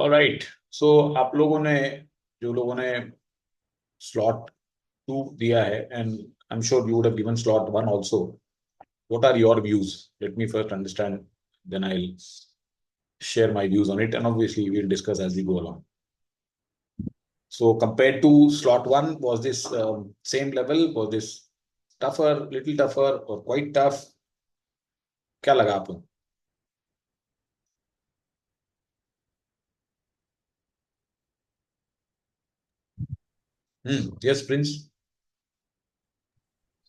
Alright, सो आप लोगों ने जो लोगों ने स्लॉट 2 दिया है, and I am sure you would have given slot 1 also. What are your views? Let me first understand, then I will share my views on it, and obviously we'll discuss as we go along. So compared to slot 1, was this same level? Was this tougher, little tougher, or quite tough? क्या लगा आपको? Yes Prince.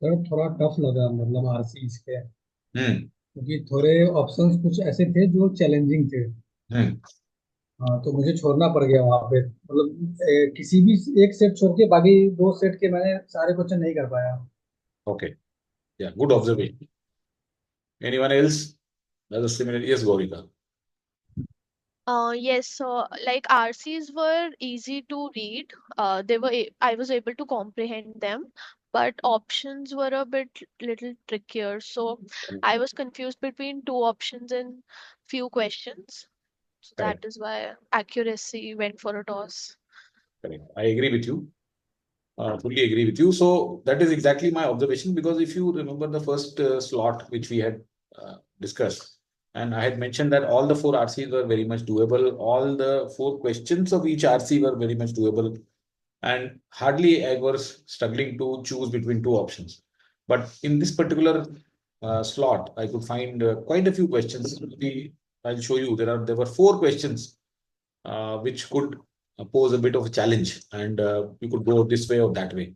Sir थोड़ा tough लगा मतलब RCs के। हम्म. क्योंकि थोड़े options कुछ ऐसे थे जो चैलेंजिंग थे। हम्म. हाँ, तो मुझे छोड़ना पड़ गया वहां पे मतलब किसी भी एक सेट छोड़ के बाकी दो सेट के मैंने सारे क्वेश्चन नहीं कर पाया। Okay. Yeah, good observation. Anyone else? That's a similar. Yes, Gaurika. Yes, so like RCs were easy to read. I was able to comprehend them, but options were a bit little trickier. So I was confused between two options in few questions. So that Correct. is why accuracy went for a toss. Correct. I agree with you. Fully agree with you. So that is exactly my observation, because if you remember the first slot which we had discussed, and I had mentioned that all the 4 RCs were very much doable. All the 4 questions of each RC were very much doable, and hardly I was struggling to choose between 2 options. But in this particular slot, I could find quite a few questions. I'll show you. There were 4 questions which could pose a bit of a challenge, and you could go this way or that way.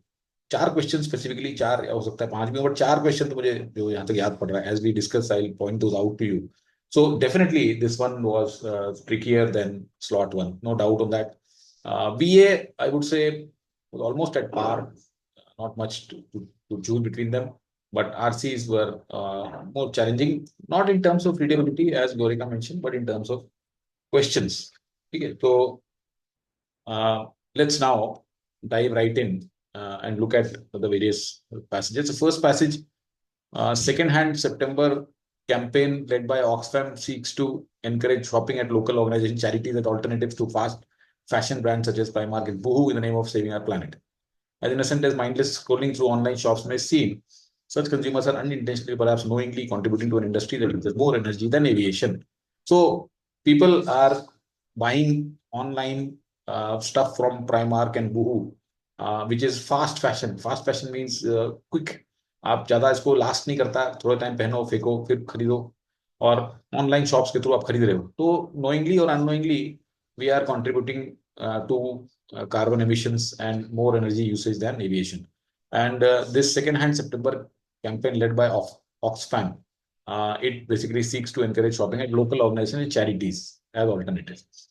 4 question specifically, 4 हो सकता है 5 भी, but 4 question तो मुझे जो यहाँ तक याद पड़ रहा है, as we discuss I will point those out to you. So definitely this one was trickier than slot 1, no doubt on that. VA, I would say, was almost at par, not much to choose between them, but RCs were more challenging, not in terms of readability as Gorika mentioned, but in terms of questions. Okay, so let's now dive right in and look at the various passages. The first passage, second-hand September campaign led by Oxfam seeks to encourage shopping at local organization charities as alternatives to fast fashion brands such as Primark and Boohoo in the name of saving our planet. As innocent as mindless scrolling through online shops may seem, such consumers are unintentionally, perhaps knowingly, contributing to an industry that uses more energy than aviation. So people are buying online stuff from Primark and Boohoo, which is fast fashion. Fast fashion means quick. आप ज्यादा इसको last नहीं करता, थोड़ा time पहनो फेंको फिर खरीदो, और ऑनलाइन शॉप्स के थ्रू आप खरीद रहे हो, तो नोइंगली और unknowingly we are contributing to carbon emissions and more energy usage than aviation. And this second-hand September campaign led by Oxfam, it basically seeks to encourage shopping at local organizations and charities as alternatives.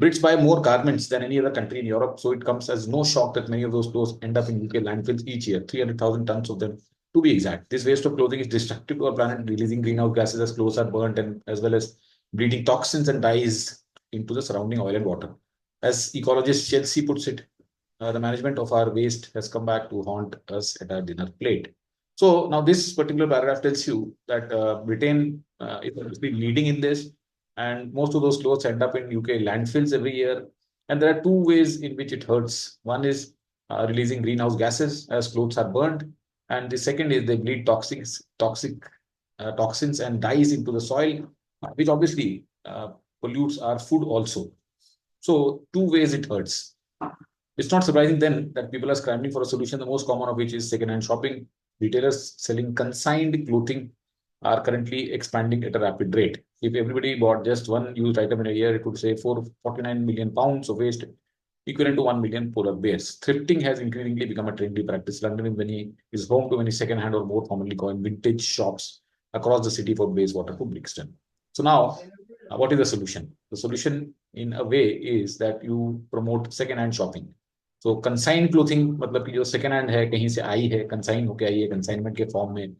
Brits buy more garments than any other country in Europe, so it comes as no shock that many of those clothes end up in UK landfills each year, 300,000 tons of them to be exact. This waste of clothing is destructive to our planet, releasing greenhouse gases as clothes are burnt, and as well as breeding toxins and dyes into the surrounding oil and water. As ecologist Chelsea puts it, the management of our waste has come back to haunt us at our dinner plate. So now this particular paragraph tells you that Britain is obviously leading in this, and most of those clothes end up in UK landfills every year. And there are 2 ways in which it hurts. One is releasing greenhouse gases as clothes are burned, and the second is they bleed toxins and dyes into the soil, which obviously pollutes our food also. So 2 ways it hurts. It's not surprising then that people are scrambling for a solution, the most common of which is second-hand shopping. Retailers selling consigned clothing are currently expanding at a rapid rate. If everybody bought just one used item in a year, it would save 49 million pounds of waste, equivalent to 1 million polar bears. Thrifting has increasingly become a trendy practice. London is home to many second-hand, or more commonly called vintage shops across the city, for Bayswater to Brixton. So now, what is the solution? The solution, in a way, is that you promote second-hand shopping. So consigned clothing, मतलब कि जो second hand है, कहीं से आई है, consign होके आई है, consignment के form में.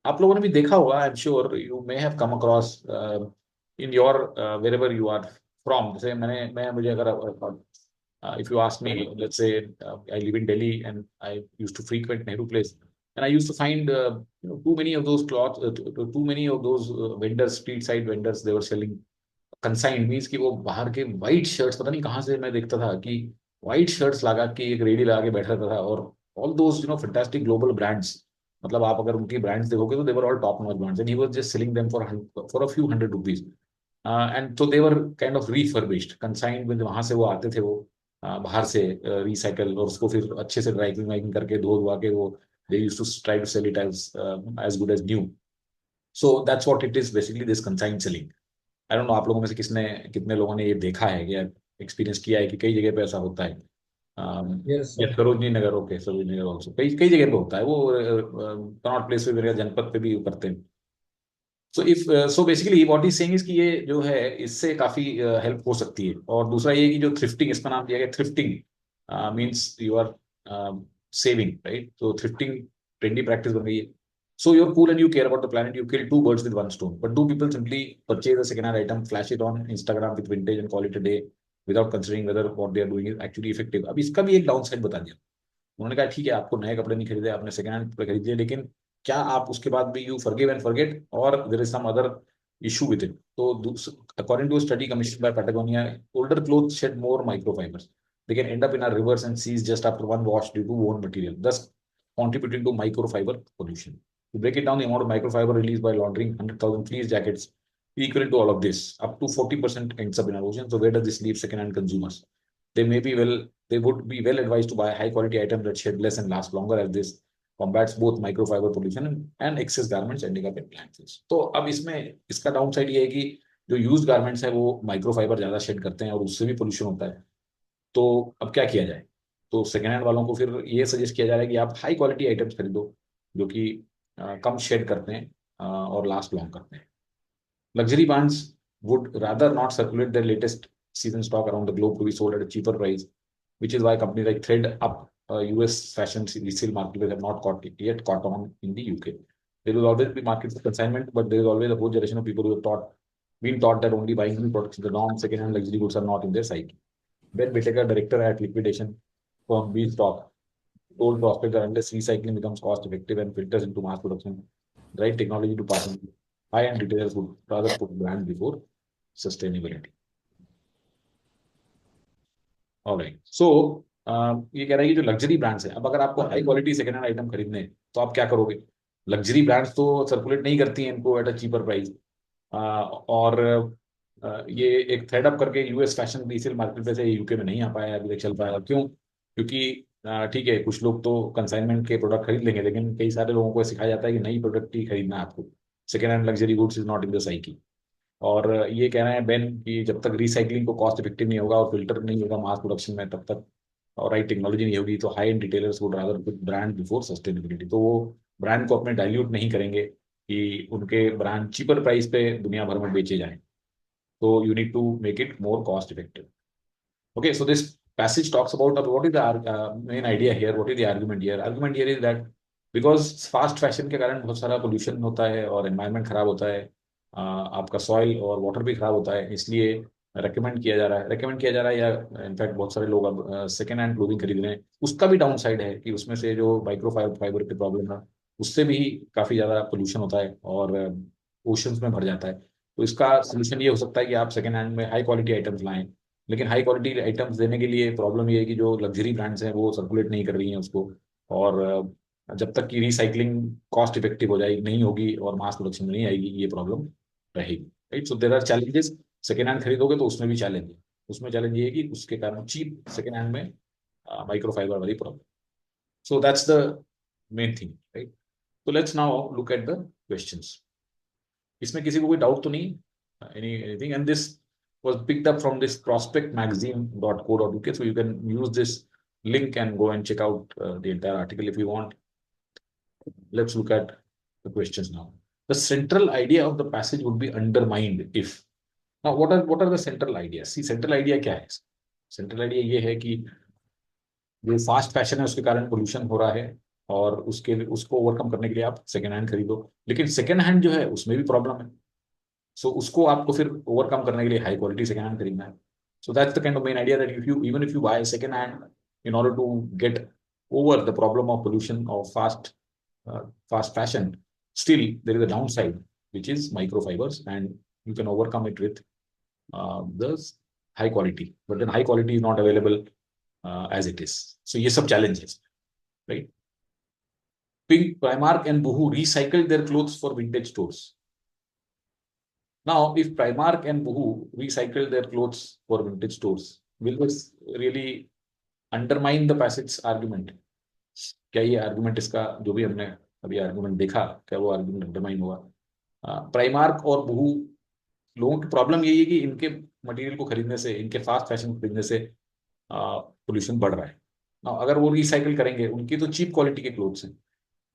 आप लोगों ने भी देखा होगा, I'm sure you may have come across in your wherever you are from. जैसे मुझे अगर if you ask me, let's say I live in Delhi and I used to frequent Nehru Place, and I used to find too many of those cloths, too many of those vendors, street side vendors, they were selling consigned means कि वो बाहर के white shirts, पता नहीं कहाँ से मैं देखता था कि व्हाइट शर्ट्स लगा के एक रेडी लगा के बैठा रहता था, और all those fantastic global brands, मतलब आप अगर उनकी ब्रांड्स देखोगे तो they were all top notch brands, and he was just selling them for a few hundred rupees, and तो they were kind of refurbished consigned में, वहां से वो आते थे वो बाहर से रिसाइकल, और उसको फिर अच्छे से ड्राई क्लीनिंग करके धो धुआ के वो they used to try to sell it as good as new. So that's what it is basically, this consigned selling. I don't know आप लोगों में से कितने लोगों ने ये देखा है या एक्सपीरियंस किया है कि कई जगह पे ऐसा होता है. यस ये sir. Sarojini Nagar, okay, Sarojini Nagar also कई कई जगह पे होता है वो, कनॉट प्लेस पे मेरे जनपद पे भी करते हैं. So if so basically what is saying is कि ये जो है इससे काफी हेल्प हो सकती है. और दूसरा ये कि जो थ्रिफ्टिंग, इसका नाम दिया गया thrifting, means you are saving, right. तो थ्रिफ्टिंग ट्रेंडी प्रैक्टिस बन गई है. So you're cool and you care about the planet, you kill two birds with one stone. But do people simply purchase a second-hand item, flash it on Instagram with vintage and call it a day without considering whether what they are doing is actually effective? अब इसका भी एक down side बता दिया. उन्होंने कहा ठीक है, आपको नए कपड़े नहीं खरीदे, आपने सेकंड हैंड कपड़े खरीदे, लेकिन क्या आप उसके बाद भी यू फॉरगिव एंड फॉरगेट, और there is some other issue with it. तो according to study commission by Patagonia, older clothes shed more microfibers. They can end up in our rivers and seas just after one wash due to worn material, thus contributing to microfiber pollution. To break it down, the amount of microfiber released by laundering 100,000 fleece jackets equivalent to all of this, up to 40% ends up in our ocean. So where does this leave second-hand consumers? They may be well, they would be well advised to buy high quality items that shed less and last longer, as this combats both microfiber pollution and excess garments ending up in landfills. तो अब इसमें इसका down side ये है कि जो used garments है वो माइक्रोफाइबर ज्यादा शेड करते हैं और उससे भी पोल्यूशन होता है. तो अब क्या किया जाए? तो सेकेंड हैंड वालों को फिर ये सजेस्ट किया जा रहा है कि आप हाई क्वालिटी आइटम्स खरीदो जो कि कम शेड करते हैं और लास्ट लॉन्ग करते हैं. Luxury brands would rather not circulate their latest season stock around the globe to be sold at a cheaper price, which is why companies like Thread Up, US fashion resale market have not yet caught on in the UK. There will always be markets for consignment, but there is always a whole generation of people who have been taught that only buying new products is the norm. Second-hand luxury goods are not in their psyche. Ben Whittaker, director at liquidation firm B Stock, told prospects that unless recycling becomes cost-effective and filters into mass production, the right technology to pass on, high-end retailers would rather put brand before sustainability. All right. So ये कह रहा है कि जो luxury brands है, अब अगर आपको high quality second hand item खरीदने हैं तो आप क्या करोगे? लग्जरी ब्रांड्स तो सर्कुलेट नहीं करती हैं इनको एट अ चीपर प्राइस, और ये एक थ्रेड अप करके यूएस फैशन रीसेल मार्केट पे से यूके में नहीं आ पाया, अभी तक चल पाया. क्यों? क्योंकि ठीक है, कुछ लोग तो कंसाइनमेंट के प्रोडक्ट खरीद लेंगे, लेकिन कई सारे लोगों को सिखाया जाता है कि नई प्रोडक्ट ही खरीदना है आपको. Second hand luxury goods is not in the psyche. और ये कह रहे हैं बेन कि जब तक रिसाइकलिंग को कॉस्ट इफेक्टिव नहीं होगा और फिल्टर नहीं होगा मास प्रोडक्शन में, तब तक और राइट टेक्नोलॉजी नहीं होगी, तो high and retailers would rather put brand before sustainability. तो वो ब्रांड को अपने डाइल्यूट नहीं करेंगे कि उनके ब्रांड चीपर प्राइस पे दुनिया भर में बेचे जाएं. तो you need to make it more cost effective. Okay, so this passage talks about what is the main idea here, what is the argument here? Argument here is that because fast fashion के कारण बहुत सारा pollution होता है और environment खराब होता है, आपका सॉइल और वाटर भी खराब होता है, इसलिए रेकमेंड किया जा रहा है या इनफैक्ट बहुत सारे लोग अब सेकेंड हैंड क्लोथिंग खरीद रहे हैं. उसका भी डाउन साइड है कि उसमें से जो माइक्रो फाइबर की प्रॉब्लम है उससे भी काफी ज्यादा पोल्यूशन होता है और ओशंस में भर जाता है. तो इसका सोल्यूशन ये हो सकता है कि आप सेकेंड हैंड में हाई क्वालिटी आइटम्स लाएं, लेकिन हाई क्वालिटी आइटम्स देने के लिए प्रॉब्लम ये है कि जो लग्जरी ब्रांड्स हैं वो सर्कुलेट नहीं कर रही हैं उसको, और जब तक कि रिसाइकलिंग कॉस्ट इफेक्टिव हो जाएगी नहीं होगी और मास प्रोडक्शन में नहीं आएगी, ये प्रॉब्लम रहेगी. Right. So there are challenges. Second hand खरीदोगे तो उसमें भी चैलेंज है. उसमें चैलेंज ये है कि उसके कारण चीप सेकेंड हैंड में माइक्रोफाइबर वाली problem. So that's the main thing. Right. तो let's now look at the questions. इसमें किसी को कोई डाउट तो नहीं? Anything? And this was picked up from this prospectmagazine.co.uk, so you can use this link and go and check out the entire article if you want. Let's look at the questions now. The central idea of the passage would be undermined if. Now what are the central ideas? See, central idea क्या है? Central idea ये है कि जो fast fashion है उसके कारण pollution हो रहा है और उसको ओवरकम करने के लिए आप सेकेंड हैंड खरीदो, लेकिन सेकेंड हैंड जो है उसमें भी प्रॉब्लम है. सो उसको आपको फिर ओवरकम करने के लिए हाई क्वालिटी सेकेंड हैंड खरीदना है. So that's the kind of main idea that even if you by second hand in order to get over the problem of pollution of fast fashion, still there is a downside which is microfibers, and you can overcome it with the high quality, but then high quality is not available as it is. So ये सब challenges, right? Pink, Primark and Boohoo recycled their clothes for vintage stores. Now, if Primark and Boohoo recycle their clothes for vintage stores, will this really undermine the passage argument? क्या ये argument इसका जो भी हमने अभी argument देखा, क्या वो आर्गुमेंट अंडरमाइन हुआ? प्राइमार्क और बूहू लोगों की प्रॉब्लम यही है कि इनके मटेरियल को खरीदने से, इनके फास्ट फैशन खरीदने से पोल्यूशन बढ़ रहा है ना। अगर वो रिसाइकिल करेंगे, उनकी तो चीप क्वालिटी के क्लोथ्स हैं,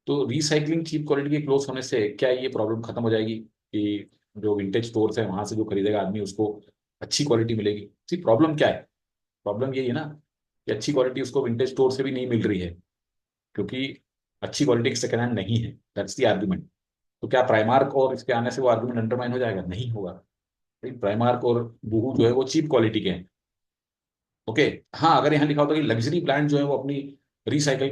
तो रिसाइकलिंग चीप क्वालिटी के क्लोथ्स होने से क्या ये प्रॉब्लम खत्म हो जाएगी कि जो विंटेज स्टोर्स है वहां से जो खरीदेगा आदमी उसको अच्छी क्वालिटी मिलेगी? सी प्रॉब्लम क्या है? प्रॉब्लम यही है ना कि अच्छी क्वालिटी उसको विंटेज स्टोर से भी नहीं मिल रही है, क्योंकि अच्छी क्वालिटी की सेकंड हैंड नहीं है। That's the argument. तो क्या प्राइमार्क और इसके आने से वो आर्गुमेंट अंडरमाइन हो जाएगा? नहीं होगा। प्राइमार्क और बूहू जो है वो चीप क्वालिटी के हैं। ओके, हाँ, अगर यहाँ लिखा होता कि लग्जरी ब्रांड जो है वो अपनी रिसाइकल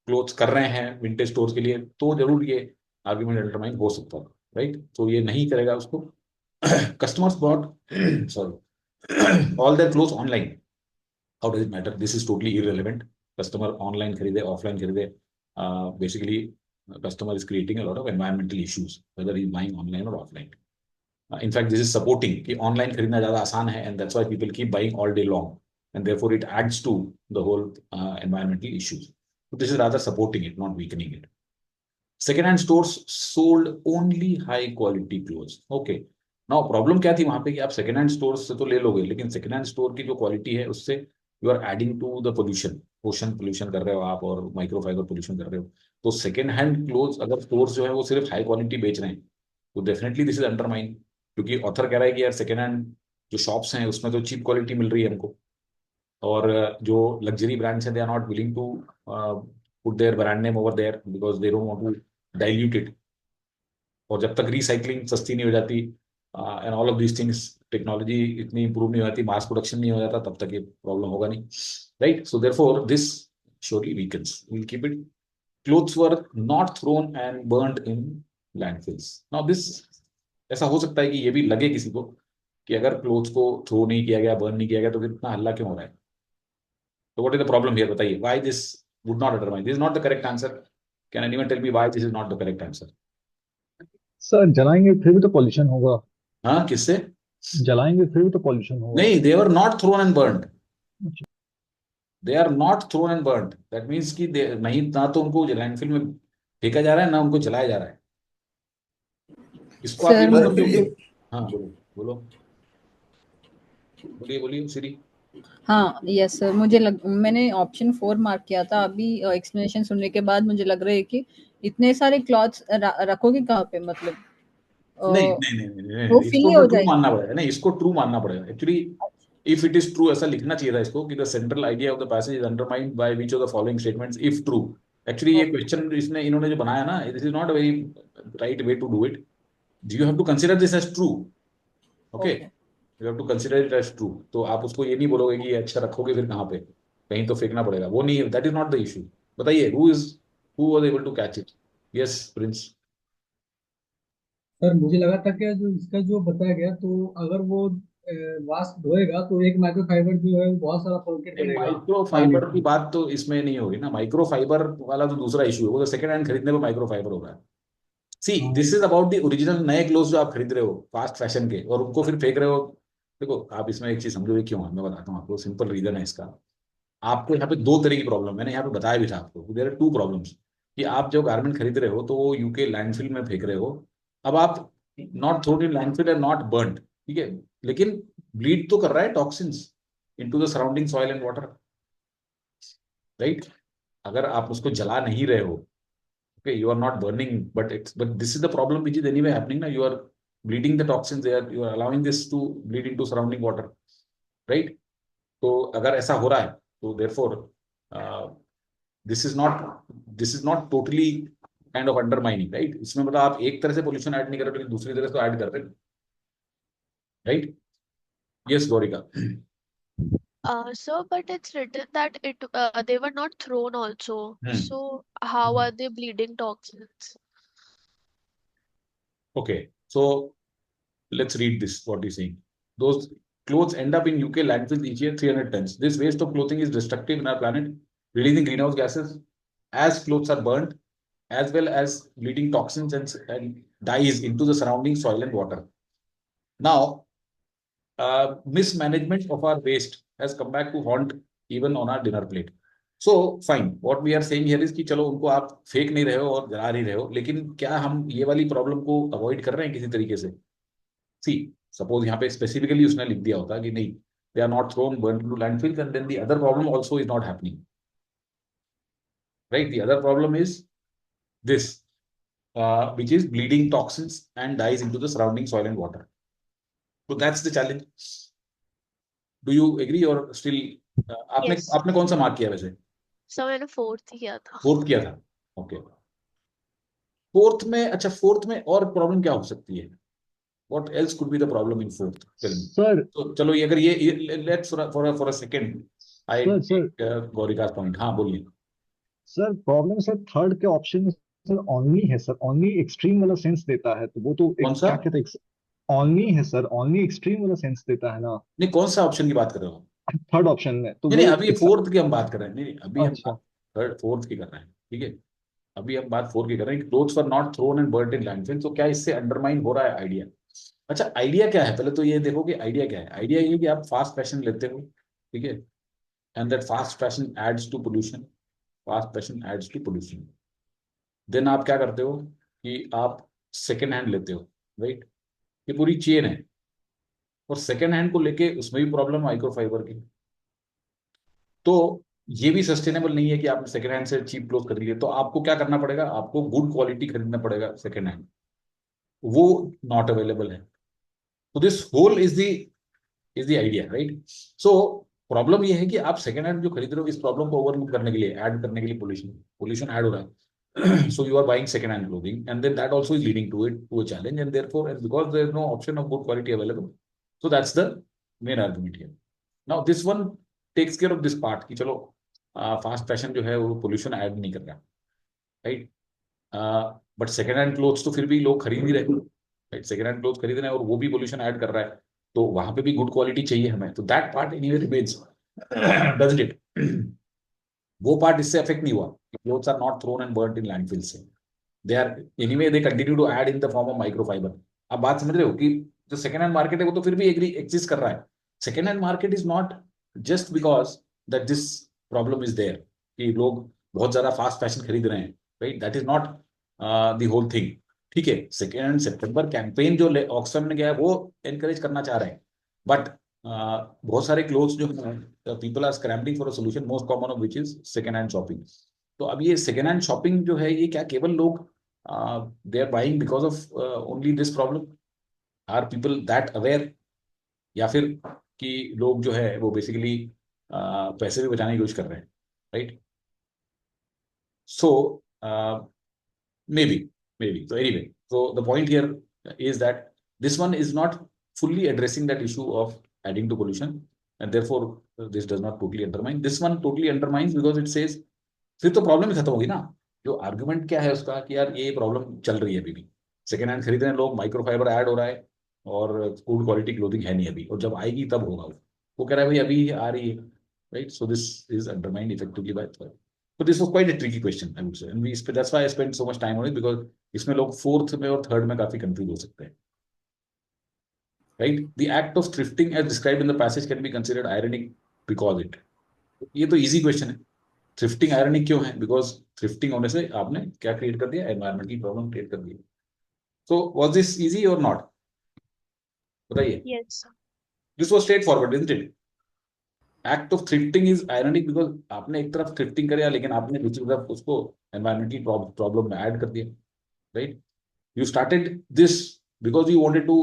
क्लोथ्स कर रहे हैं विंटेज स्टोर्स के लिए, तो जरूर ये आर्गुमेंट अंडरमाइन हो सकता है, राइट? तो ये नहीं करेगा उसको। Customers bought sorry all their clothes online, how does it matter? This is totally irrelevant. Customer online खरीदे ऑफलाइन खरीदे, basically customer is creating a lot of environmental issues whether he's buying online or offline. In fact, this is supporting कि online खरीदना ज़्यादा आसान है, and that's why people keep buying all day long, and therefore it adds to the whole environmental issues. So this is rather supporting it, not weakening it. Second-hand stores sold only high-quality clothes. Okay. Now problem क्या थी वहां पे कि आप second hand stores से तो ले लोगे, लेकिन second hand store की जो क्वालिटी है उससे you are adding to the pollution, ocean pollution कर रहे हो आप, और microfiber pollution कर रहे हो। तो second hand clothes अगर stores जो है वो सिर्फ high quality बेच रहे हैं, तो डेफिनेटली दिस इज अंडरमाइन, क्योंकि ऑथर कह रहा है कि यार सेकेंड हैंड जो शॉप्स हैं उसमें तो चीप क्वालिटी मिल रही है हमको, और जो लग्जरी ब्रांड्स हैं they are not willing to put their brand name over there because they don't want to dilute it. और जब तक रिसाइकलिंग सस्ती नहीं हो जाती and all of these things, technology इतनी इंप्रूव नहीं हो जाती, मास प्रोडक्शन नहीं हो जाता, तब तक ये प्रॉब्लम होगा नहीं, right? So therefore this surely weakens. We'll keep it. Clothes were not thrown and burnt in landfills. Now this, ऐसा हो सकता है कि ये भी लगे किसी को कि अगर क्लोथ्स को थ्रो नहीं किया गया, बर्न नहीं किया गया, तो फिर इतना हल्ला क्यों हो रहा है? तो what is the problem here? बताइए, why this would not undermine? This is not the correct answer. Can anyone tell me why this is not the correct answer? Sir जलाएंगे फिर भी तो पॉल्यूशन होगा। हाँ, किससे? जलाएंगे फिर भी तो पॉल्यूशन होगा। नहीं, they were not thrown and burned. They are not thrown and burned. That means कि नहीं, ना तो उनको लैंडफिल में फेंका जा रहा है, ना उनको जलाया जा रहा है। इसको आप ये सर मत मतलब समझो कि, ये हाँ बोलो बोलो, बोलिए बोलिए श्री। हाँ यस सर, मैंने ऑप्शन 4 मार्क किया था। अभी एक्सप्लेनेशन सुनने के बाद मुझे लग रहा है कि इतने सारे क्लॉथ्स रखोगे कहाँ पे, मतलब नहीं अ, नहीं नहीं नहीं नहीं, वो नहीं, इसको फिल तो हो ट्रू जाएगी। मानना पड़ेगा। नहीं, इसको ट्रू मानना पड़ेगा actually. If it is true, ऐसा लिखना चाहिए था इसको कि the central idea of the passage is undermined by which of the following statements if true. Actually ये क्वेश्चन इसने इन्होंने जो बनाया ना, this is not a very right way to do it. You have to consider this as true. Okay, okay you have to consider it as true. तो आप उसको ये नहीं बोलोगे कि ये अच्छा रखोगे फिर कहाँ पे, कहीं तो फेंकना पड़ेगा, वो नहीं, that is not the issue. बताइए, who was able to catch it? Yes Prince. Sir मुझे लगा था कि जो इसका जो बताया गया, तो अगर वो वाष्प धोएगा तो एक माइक्रोफाइबर जो है वो बहुत सारा पॉकेट नहीं, करेगा माइक्रो पानी फाइबर की को। बात तो इसमें नहीं होगी ना। माइक्रो फाइबर वाला तो दूसरा इशू है, वो तो सेकंड हैंड खरीदने में माइक्रो फाइबर होगा। सी, हाँ this is about the original नए क्लोथ जो आप खरीद रहे हो फास्ट फैशन के, और उनको फिर फेंक रहे हो। देखो, आप इसमें एक चीज समझोगे क्यों है, मैं बताता हूँ आपको। सिंपल रीजन है इसका। आपको यहाँ पे दो तरह की प्रॉब्लम, मैंने यहाँ पे बताया भी था आपको, देयर आर टू प्रॉब्लम्स। कि आप जो गारमेंट खरीद रहे हो तो वो यूके लैंडफिल में फेंक रहे हो। अब आप not thrown in landfill and not burned, ठीक है, लेकिन ब्लीड तो कर रहा है toxins into the surrounding soil and water, right? अगर आप उसको जला नहीं रहे हो, okay, you are not burning, but this is the problem which is anyway happening now. You are bleeding the toxins there, you are allowing this to bleed into surrounding water, right? तो अगर ऐसा हो रहा है तो therefore uh, this is not this is not totally kind of undermining, right? इसमें मतलब आप एक तरह से पोल्यूशन ऐड नहीं कर रहे लेकिन दूसरी तरह से तो ऐड कर रहे हैं, right? Yes Gaurika. So, but it's written that they were not thrown also. Hmm, So, how are they bleeding toxins? okay, so let's read this, what he's saying. those clothes end up in UK landfills each year, 300 tons. This waste of clothing is destructive in our planet, releasing greenhouse gases as clothes are burnt, as well as leading toxins and dyes into the surrounding soil and water. Now, mismanagement of our waste has come back to haunt even on our dinner plate. So fine, what we are saying here is कि चलो उनको आप फेंक नहीं रहे हो और जला नहीं रहे हो, लेकिन क्या हम ये वाली प्रॉब्लम को अवॉइड कर रहे हैं किसी तरीके से? सी सपोज यहाँ पे स्पेसिफिकली उसने लिख दिया होता कि नहीं, they are not thrown burnt into landfills, and then the other problem also is not happening, right? The other problem is this, which is bleeding toxins and dyes into the surrounding soil and water. So that's the challenge. Do you agree or still? आपने Yes. आपने कौन सा mark किया वैसे? So मैंने 4th किया था. 4th किया था. ओके. 4th में, अच्छा 4th में और प्रॉब्लम क्या हो सकती है? What else could be the problem in 4th? Tell me. Sir तो चलो ये अगर ये let's for a second I sir take गौरिका's point. हाँ बोलिए. सर प्रॉब्लम सर थर्ड के ऑप्शन में सर ऑनली है सर, ऑनली एक्सट्रीम वाला सेंस देता है, तो वो तो कौन सा? क्या कहते हैं, ऑनली है सर, ऑनली एक्सट्रीम वाला सेंस देता है ना नहीं, कौन सा ऑप्शन की बात कर रहे हो? थर्ड ऑप्शन में, तो नहीं वो अभी 4th की हम बात कर रहे हैं. नहीं अभी हम अच्छा 4th की कर रहे हैं. ठीक है, अभी हम बात 4 की कर रहे हैं. Clothes were not thrown and burned in landfill. तो क्या इससे अंडरमाइन हो रहा है आइडिया? अच्छा आइडिया क्या है? पहले तो ये देखो कि आइडिया क्या है. आइडिया ये कि आप फास्ट फैशन लेते हो, ठीक है, and that fast fashion adds to pollution. Fast fashion adds to pollution. Then आप क्या करते हो कि आप सेकेंड हैंड लेते हो, राइट? ये पूरी चेन है. और सेकेंड हैंड को लेके उसमें भी प्रॉब्लम माइक्रोफाइबर की. तो ये भी सस्टेनेबल नहीं है कि आपने सेकेंड हैंड से चीप क्लोथ खरीद लिए. तो आपको क्या करना पड़ेगा? आपको गुड क्वालिटी खरीदना पड़ेगा सेकेंड हैंड. वो नॉट अवेलेबल है. तो this whole is the idea, right? So problem ये है कि आप सेकेंड हैंड जो खरीद रहे हो, इस प्रॉब्लम को ओवरकम करने के लिए, ऐड करने के लिए, पोल्यूशन ऐड हो रहा है. So you are buying second hand clothing, and then that also is leading to a challenge, and therefore, and because there is no option of good quality available, so that's the main argument here. Now this one takes care of this part कि चलो fast fashion जो है वो pollution add नहीं कर रहा, right? But second hand clothes तो फिर भी लोग खरीद ही रहे, राइट? सेकेंड हैंड क्लोथ खरीद रहे हैं और वो भी पोल्यूशन ऐड कर रहा है. तो वहां पे भी गुड क्वालिटी चाहिए हमें. तो that part anyway remains, doesn't it? वो पार्ट इससे अफेक्ट नहीं हुआ. Clothes are not thrown and burned in landfills. They are anyway, they continue to add in the form of microfiber. आप बात समझ रहे हो कि जो सेकेंड हैंड मार्केट है वो तो फिर भी एग्जिस्ट कर रहा है. Second hand market is not just because that this problem is there कि लोग बहुत ज्यादा फास्ट फैशन खरीद रहे हैं, right? That is not the whole thing. ठीक है, सेकेंड हैंड सितंबर कैंपेन जो ऑक्सफैम ने किया है वो एनकरेज करना चाह रहे हैं. बट बहुत सारे क्लोथ्स जो people are scrambling for a solution, most common of which is second hand shopping. तो अब ये सेकेंड हैंड शॉपिंग जो है, ये क्या केवल लोग they are buying because of only this problem? Are people that aware? या फिर कि लोग जो है वो बेसिकली पैसे भी बचाने की कोशिश कर रहे हैं, right? So maybe. So anyway, so the point here is that this one is not fully addressing that issue of adding to pollution, and therefore this does not totally undermine. This one totally undermines because it says फिर तो problem ही खत्म होगी ना. जो argument क्या है उसका कि यार ये प्रॉब्लम चल रही है अभी भी, सेकेंड हैंड खरीद रहे हैं लोग, माइक्रोफाइबर ऐड हो रहा है और गुड क्वालिटी क्लोथिंग है नहीं अभी, और जब आएगी तब होगा. वो कह रहा है भाई अभी आ रही है, right? So this is undermined effectively by. So this was quite a tricky question, I would say, and that's why I spent so much time on it, because इसमें लोग 4th में और 3rd में काफी कंफ्यूज हो सकते हैं, right? The act of thrifting as described in the passage can be considered ironic because it. ये तो easy question है. Thrifting ironic क्यों है? Because thrifting होने से आपने क्या create कर दिया? Environment की problem create कर दी. So was this easy or not? बताइए. Yes. This was straightforward, isn't it? Act of thrifting is ironic because आपने एक तरफ थ्रिफ्टिंग किया लेकिन आपने दूसरी तरफ उसको एनवायरमेंट की प्रॉब्लम में ऐड कर दिया, right? You started this because you wanted to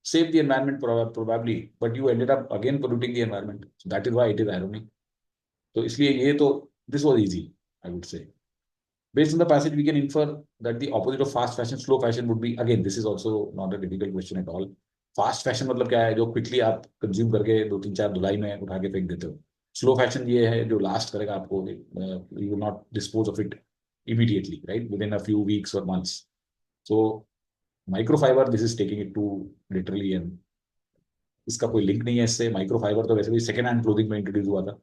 save the environment probably, but you ended up again polluting the environment. So that is why it is ironic. तो इसलिए ये तो this was easy, I would say. Based on the passage, we can infer that the opposite of fast fashion, slow fashion would be, again, this is also not a difficult question at all. Fast fashion मतलब क्या है? जो quickly आप consume करके 2-3-4 धुलाई में उठा के फेंक देते हो. स्लो फैशन ये है जो लास्ट करेगा आपको, you will not dispose of it immediately, right? Within a few weeks और months. So microfibre, this is taking it to literally, and इसका कोई लिंक नहीं है इससे। माइक्रोफाइबर तो वैसे भी सेकेंड हैंड क्लोथिंग में इंट्रोड्यूस हुआ था,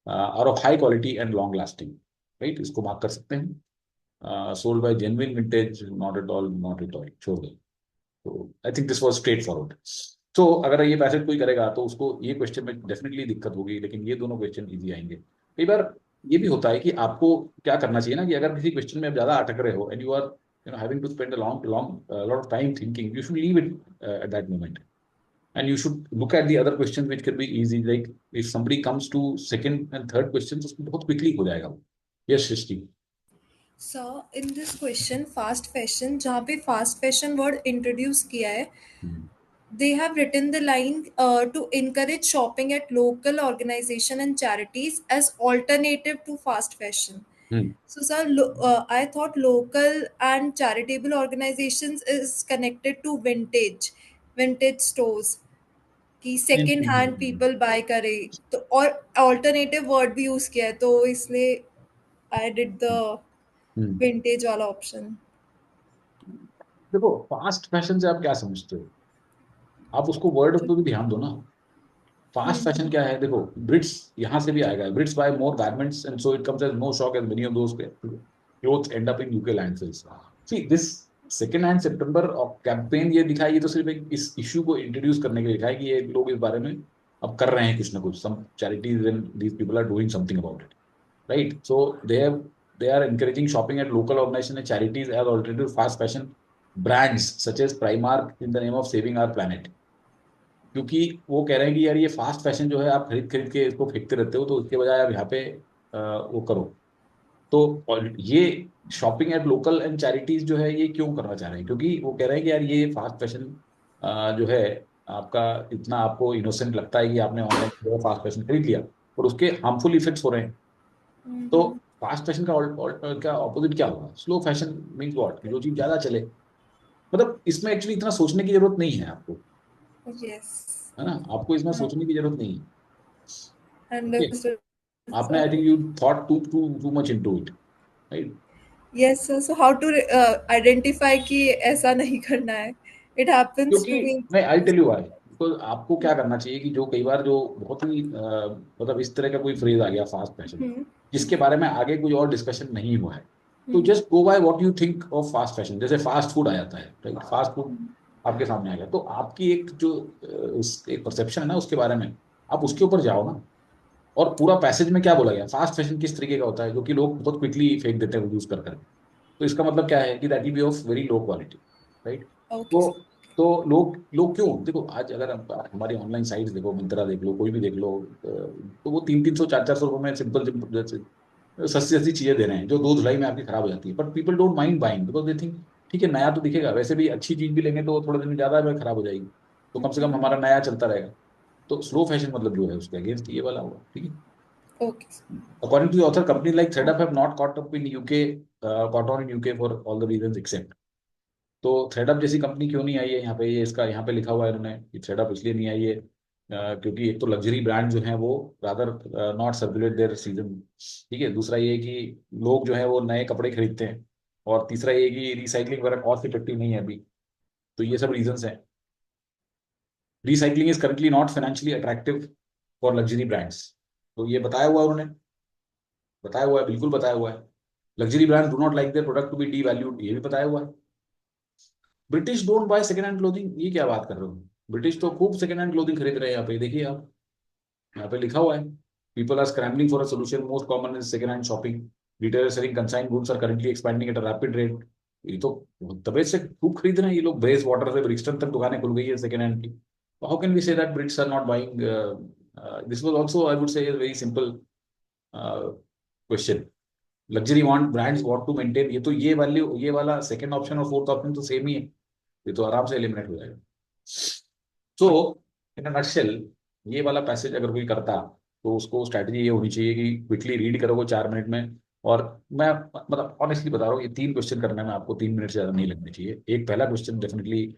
और of high quality and long lasting, right, इसको मार्क कर सकते हैं। Sold by genuine vintage, not at all, छोड़ दो। तो I think this was straight forward. तो अगर ये पैसेज कोई करेगा तो उसको ये क्वेश्चन में डेफिनेटली दिक्कत होगी, लेकिन ये दोनों क्वेश्चन इजी आएंगे। कई बार ये भी होता है कि आपको क्या करना चाहिए ना, कि अगर किसी क्वेश्चन में आप ज्यादा अटक रहे हो and you are having to spend a long long lot of time thinking, you should leave it at that moment and you should look at the other questions which can be easy, like if somebody comes to second and third questions उसमें बहुत quickly हो जाएगा वो। Yes, Shrishti. So in this question fast fashion, जहाँ पे fast fashion word introduce किया है, they have written the line to encourage shopping at local organization and charities as alternative to fast fashion. So sir, I thought local and charitable organizations is connected to vintage stores कि second hand people bye करे, तो और alternative word भी use किया है, तो इसलिए I did the vintage वाला ऑप्शन। देखो फास्ट फैशन से आप क्या समझते हो, आप उसको वर्ड पे भी ध्यान दो ना। फास्ट फैशन क्या है, देखो ब्रिट्स यहाँ से भी आएगा, Brits buy more garments and so it comes as no shock as many of those clothes end up in UK landfills. See this second hand September campaign ये दिखाई, ये तो सिर्फ एक इस इश्यू को इंट्रोड्यूस करने के लिए दिखाई कि ये लोग इस बारे में अब कर रहे हैं कुछ ना कुछ, some charities and these people are doing something about it, right. So they are encouraging shopping at local organizations and charities as alternative to fast fashion brands such as Primark in the name of saving our planet। क्योंकि वो कह रहे हैं कि यार ये fast fashion जो है आप खरीद खरीद के इसको फेंकते रहते हो, तो उसके बजाय आप यहाँ पे वो करो। तो और ये shopping at local and charities जो है ये क्यों करना चाह रहे हैं, क्योंकि वो कह रहे हैं कि यार ये फास्ट फैशन जो है आपका इतना आपको इनोसेंट लगता है कि आपने ऑनलाइन फास्ट फैशन खरीद लिया और उसके हार्मफुल इफेक्ट्स हो रहे हैं। तो फास्ट फैशन का ऑपोजिट क्या होगा, स्लो फैशन मीन्स व्हाट, जो चीज ज्यादा चले। मतलब इसमें एक्चुअली इतना सोचने की जरूरत नहीं है आपको, है ना, आपको इसमें सोचने की जरूरत नहीं है। Okay? आपने I think you thought too much into it, right. Yes sir, so how to identify कि ऐसा नहीं करना है, इट हैपेंस क्योंकि टू मी। मैं I tell you why, because आपको क्या करना चाहिए कि जो कई बार जो बहुत ही मतलब इस तरह का कोई फ्रेज आ गया फास्ट फैशन जिसके बारे में आगे कोई और डिस्कशन नहीं हुआ है, तो just go by what you think of fast fashion. जैसे फास्ट फूड आ जाता है, राइट, फास्ट फूड आपके सामने आ गया, तो आपकी एक जो एक परसेप्शन है ना उसके बारे में, आप उसके ऊपर जाओ ना। और पूरा पैसेज में क्या बोला गया, फास्ट फैशन किस तरीके का होता है जो कि लोग बहुत क्विकली फेंक देते हैं यूज कर करके। तो इसका मतलब क्या है कि that will be of very low quality, right. तो लोग लोग क्यों, देखो आज अगर आप हमारी ऑनलाइन साइट्स देखो, मिंत्रा देख लो, कोई भी देख लो, तो वो 300-300 400-400 रुपए में सिंपल सस्ती सस्ती चीजें दे रहे हैं जो 2 धुलाई में आपकी खराब हो जाती है। But people don't mind buying because they think ठीक है नया तो दिखेगा, वैसे भी अच्छी चीज भी लेंगे तो थोड़े दिन में ज्यादा में खराब हो जाएगी, तो कम से कम हमारा नया चलता रहेगा। तो स्लो फैशन मतलब जो है उसके अगेंस्ट ये वाला हुआ, ठीक है। According to the author, companies like ThreadUp have not caught up in UK, caught on in UK for all the reasons except। तो ThreadUp जैसी कंपनी क्यों नहीं आई है यहाँ पे, ये इसका यहाँ पे लिखा हुआ है इन्होंने कि ThreadUp इसलिए नहीं आई है क्योंकि एक तो लग्जरी ब्रांड जो है वो rather not circulate their season, ठीक है। दूसरा ये कि लोग जो है वो नए कपड़े खरीदते हैं, और तीसरा ये कि रिसाइकलिंग वगैरह कॉस्ट इफेक्टिव नहीं है अभी। तो ये सब रीजंस हैं। Recycling is currently not financially attractive for luxury brands, तो ये बताया हुआ है उन्होंने, बताया हुआ है, बिल्कुल बताया हुआ है। Luxury brand do not like their product to be devalued, ये भी बताया हुआ है। British don't buy second hand clothing, ये क्या बात कर रहे हो, ब्रिटिश तो खूब सेकंड हैंड क्लोथिंग खरीद रहे हैं। यहाँ पे देखिए आप, यहाँ पे लिखा हुआ है people are scrambling for a solution, most common is second hand shopping, retailers selling consigned goods are currently expanding at a rapid rate. ये तो तबीयत से खूब खरीद रहे हैं ये लोग, ब्रेस वाटर से ब्रिक्सटन तक दुकानें खुल गई है सेकंड हैंड की। How can we say that Brits are not buying, this was also I would say very simple question. Luxury want brands want to maintain, ये तो ये वैल्यू, ये वाला सेकंड ऑप्शन और फोर्थ ऑप्शन तो same ही है, ये तो आराम से एलिमिनेट हो जाएगा। सो इन अ नटशेल ये वाला पैसेज अगर कोई करता तो उसको स्ट्रैटेजी ये होनी चाहिए कि क्विकली रीड करोगे 4 मिनट में। और मैं मतलब ऑनेस्टली बता रहा हूँ, ये 3 क्वेश्चन करने में आपको 3 मिनट से ज्यादा नहीं लगने चाहिए। एक पहला question definitely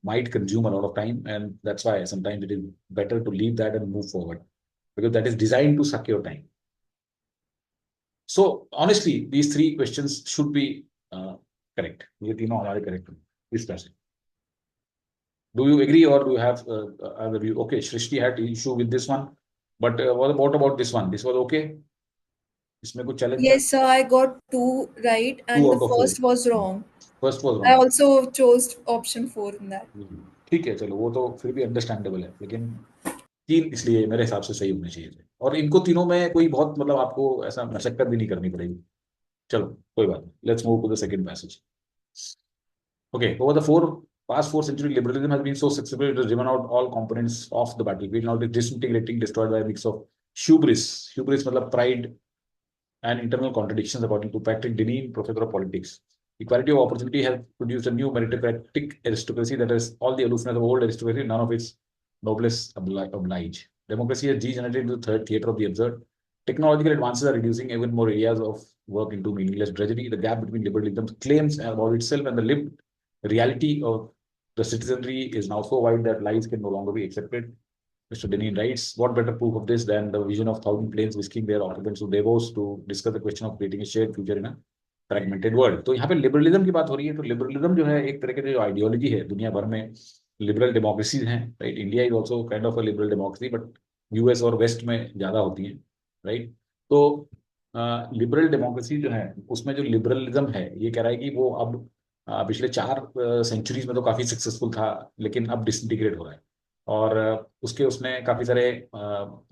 might consume a lot of time, and that's why sometimes it is better to leave that and move forward because that is designed to suck your time. So honestly, these 3 questions should be correct. ये तीनों हमारे correct हैं इस तरह से। Do you agree or do you have other view? Okay, Shrishti had issue with this one, but what about this one? This was okay. इसमें कुछ challenge था? Yes, sir, I got 2 right, 2 and the out of 4. first was wrong. First was I wrong. also chose option 4 in that. ठीक है, चलो वो तो फिर भी अंडरस्टैंडेबल है, लेकिन 3 इसलिए मेरे हिसाब से सही होने चाहिए थे, और इनको तीनों में कोई बहुत मतलब आपको ऐसा मशक्कत भी नहीं करनी पड़ेगी. चलो कोई बात नहीं. Let's move to the second passage. Okay, over the past 4 centuries, liberalism has been so successful it has driven out all components of the battlefield. Now it is disintegrating, destroyed by a mix of hubris. Hubris मतलब pride and internal contradictions, according to Patrick Deneen, professor of politics. Equality of opportunity has produced a new meritocratic aristocracy that has all the aloofness of old aristocracy, none of its noblesse oblige. Democracy has degenerated into the third theater of the absurd. Technological advances are reducing even more areas of work into meaningless drudgery. The gap between liberalism's claims about itself and the lived reality of the citizenry is now so wide that lies can no longer be accepted. Mr. Deneen writes, what better proof of this than the vision of 1,000 planes whisking their occupants to Davos to discuss the question of creating a shared future in a fragmented world. तो यहाँ पे liberalism की बात हो रही है. तो liberalism जो है एक तरह की जो आइडियोलॉजी है, दुनिया भर में लिबरल डेमोक्रेसीज हैं, right. India is also kind of a liberal democracy, but US और वेस्ट में ज्यादा होती हैं, राइट. तो लिबरल डेमोक्रेसी जो है उसमें जो लिबरलिज्म है ये कह रहा है कि वो अब पिछले 4 सेंचुरीज में तो काफी सक्सेसफुल था, लेकिन अब डिसइंटीग्रेट हो रहा है. और उसने काफी सारे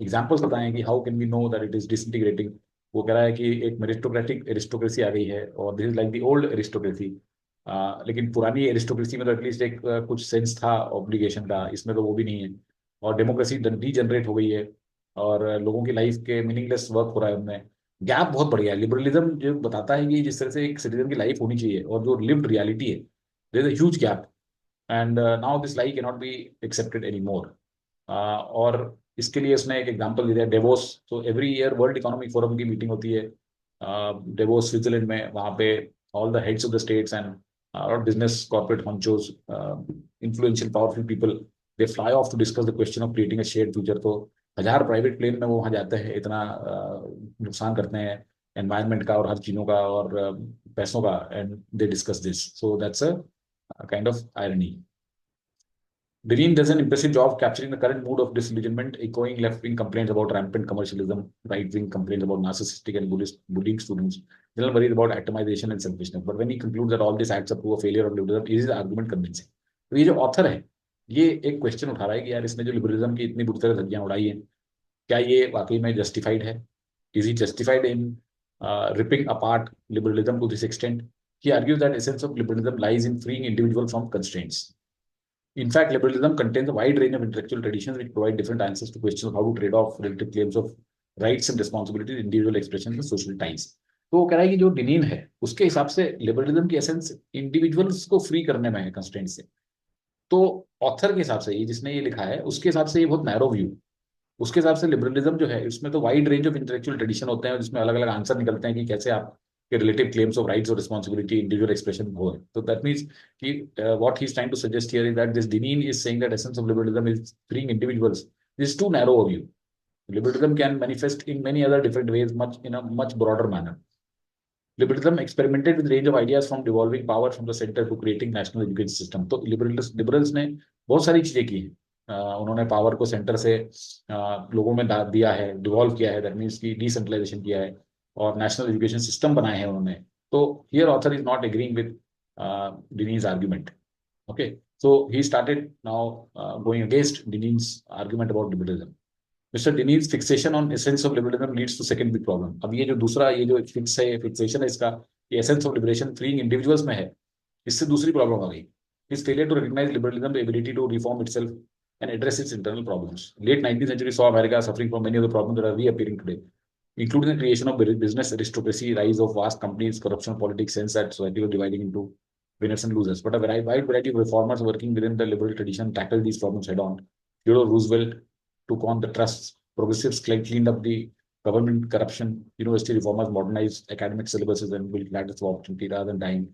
एग्जाम्पल्स बताए हैं कि how can we know that it is disintegrating. वो कह रहा है कि एक मेरिटोक्रेटिक एरिस्टोक्रेसी आ गई है और this is like the old aristocracy. लेकिन पुरानी एरिस्टोक्रेसी में तो एटलीस्ट एक कुछ सेंस था ऑब्लिगेशन का, इसमें तो वो भी नहीं है. और डेमोक्रेसी डीजनरेट हो गई है और लोगों की लाइफ के मीनिंगलेस वर्क हो रहा है उनमें. गैप बहुत बढ़ गया है. लिबरलिज्म जो बताता है कि जिस तरह से एक सिटीजन की लाइफ होनी चाहिए और जो लिव्ड रियलिटी है, there is a huge gap, and now this lie can not be accepted any more. और इसके लिए उसने एक एग्जांपल दिया है, डेवोस. तो every year World Economic Forum की मीटिंग होती है डेवोस स्विट्जरलैंड में. वहाँ पे all the heads of the states and business corporate honchos, influential powerful people, they fly off to discuss the question of creating a shared future. तो 1000 private plane में वो वहाँ जाते हैं, इतना नुकसान करते हैं एनवायरनमेंट का और हर चीजों का और पैसों का, and they discuss this. So that's a kind of irony. Deneen does an impressive job capturing the current mood of disillusionment, echoing left-wing complaints about rampant commercialism, right-wing complaints about narcissistic and bullying students, general worries about atomization and selfishness. But when he concludes that all this adds up to a failure of liberalism, is his argument convincing? तो ये जो author है ये एक question उठा रहा है कि यार इसने जो लिबरलिज्म की इतनी बुरी तरह धज्जियां उड़ाई हैं, क्या ये वाकई में जस्टिफाइड है? Is he justified in ripping apart liberalism to this extent? He argues that essence of liberalism lies in freeing individuals from constraints. In fact, liberalism contains a wide range of intellectual traditions which provide different answers to questions of how to trade off relative claims of rights and responsibilities, individual expressions, and social ties. तो वो कह रहा है कि जो डिनीन है उसके हिसाब से लिबरलिज्म की एसेंस इंडिविजुअल्स को फ्री करने में है कंस्ट्रेंट से. तो ऑथर के हिसाब से, ये जिसने ये लिखा है उसके हिसाब से ये बहुत नैरो व्यू. उसके हिसाब से लिबरलिज्म जो है उसमें तो wide range of intellectual tradition होते हैं जिसमें अलग अलग आंसर निकलते हैं कि कैसे आपके रिलेटिव क्लेम्स ऑफ राइट्स और रिस्पॉन्सिबिलिटी इंडिविजुअल एक्सप्रेशन हो. तो दैट मीन्स कि what he is trying to suggest here is that this Deneen is saying that essence of liberalism is freeing individuals. This is too narrow a view. Liberalism can manifest in many other different ways, much in a much broader manner. Liberalism experimented with range of ideas from devolving power from the center to creating national education system. तो liberals ने बहुत सारी चीजें की हैं. उन्होंने power को centre से लोगों में दिया है, डिवॉल्व किया है, दैट मीन्स की डिसेंट्रलाइजेशन किया है और नेशनल एजुकेशन सिस्टम बनाए हैं उन्होंने. तो here author is not agreeing with Deneen's argument. Okay, so he started now going against Deneen's argument about liberalism. Mr. Deneen's fixation on essence of liberalism leads to second big problem. अब ये जो दूसरा ये जो fixation है इसका, ये essence of liberation freeing individuals में है, इससे दूसरी प्रॉब्लम आ गई. His failure to recognize liberalism, the ability to reform itself and address its internal problems. Late 19th century saw America suffering from many of the problems that are reappearing today, including the creation of business aristocracy, rise of vast companies, corruption, politics, sense that society was dividing into winners and losers. But a wide variety of reformers working within the liberal tradition tackled these problems head on. Theodore Roosevelt took on the trusts. Progressives cleaned up the government corruption. University reformers modernized academic syllabuses and built ladders of opportunity rather than dying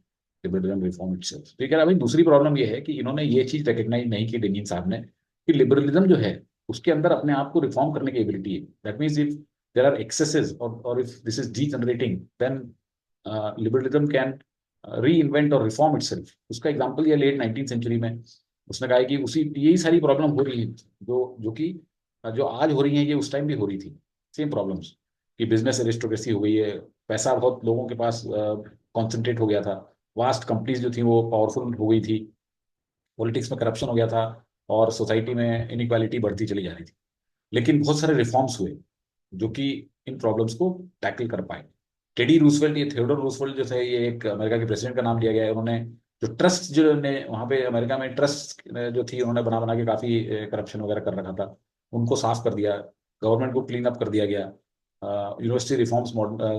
liberalism reform itself. तो ये कह रहा भाई दूसरी problem ये है कि इन्होंने ये चीज रिकॉग्नाइज नहीं की डेनिन साहब ने कि लिबरलिज्म जो है उसके अंदर अपने आप को रिफॉर्म करने की एबिलिटी है. That means if there are excesses और if this is degenerating then liberalism can reinvent और रिफॉर्म इटसेल्फ. उसका एग्जांपल ये लेट 19th सेंचुरी में उसने कहा है कि उसी यही सारी प्रॉब्लम हो रही है जो आज हो रही है, ये उस टाइम भी हो रही थी, सेम प्रॉब्लम्स, कि बिजनेस एरिस्टोक्रेसी हो गई है, पैसा बहुत लोगों के पास कॉन्सेंट्रेट हो गया था, वास्ट कंपनीज जो थी वो पावरफुल हो गई थी, पॉलिटिक्स में करप्शन हो गया था, और सोसाइटी में इनइक्वालिटी बढ़ती चली जा रही थी। लेकिन बहुत सारे रिफॉर्म्स हुए जो कि इन प्रॉब्लम्स को टैकल कर पाए। टेडी रूजवेल्ट, ये थियोडोर रूजवेल्ट जो थे, ये एक अमेरिका के प्रेसिडेंट का नाम लिया गया है। उन्होंने जो ट्रस्ट जो ने वहाँ पे अमेरिका में ट्रस्ट जो थी, उन्होंने बना बना के काफी करप्शन वगैरह कर रखा था, उनको साफ कर दिया, गवर्नमेंट को क्लीन अप कर दिया गया, यूनिवर्सिटी रिफॉर्म्स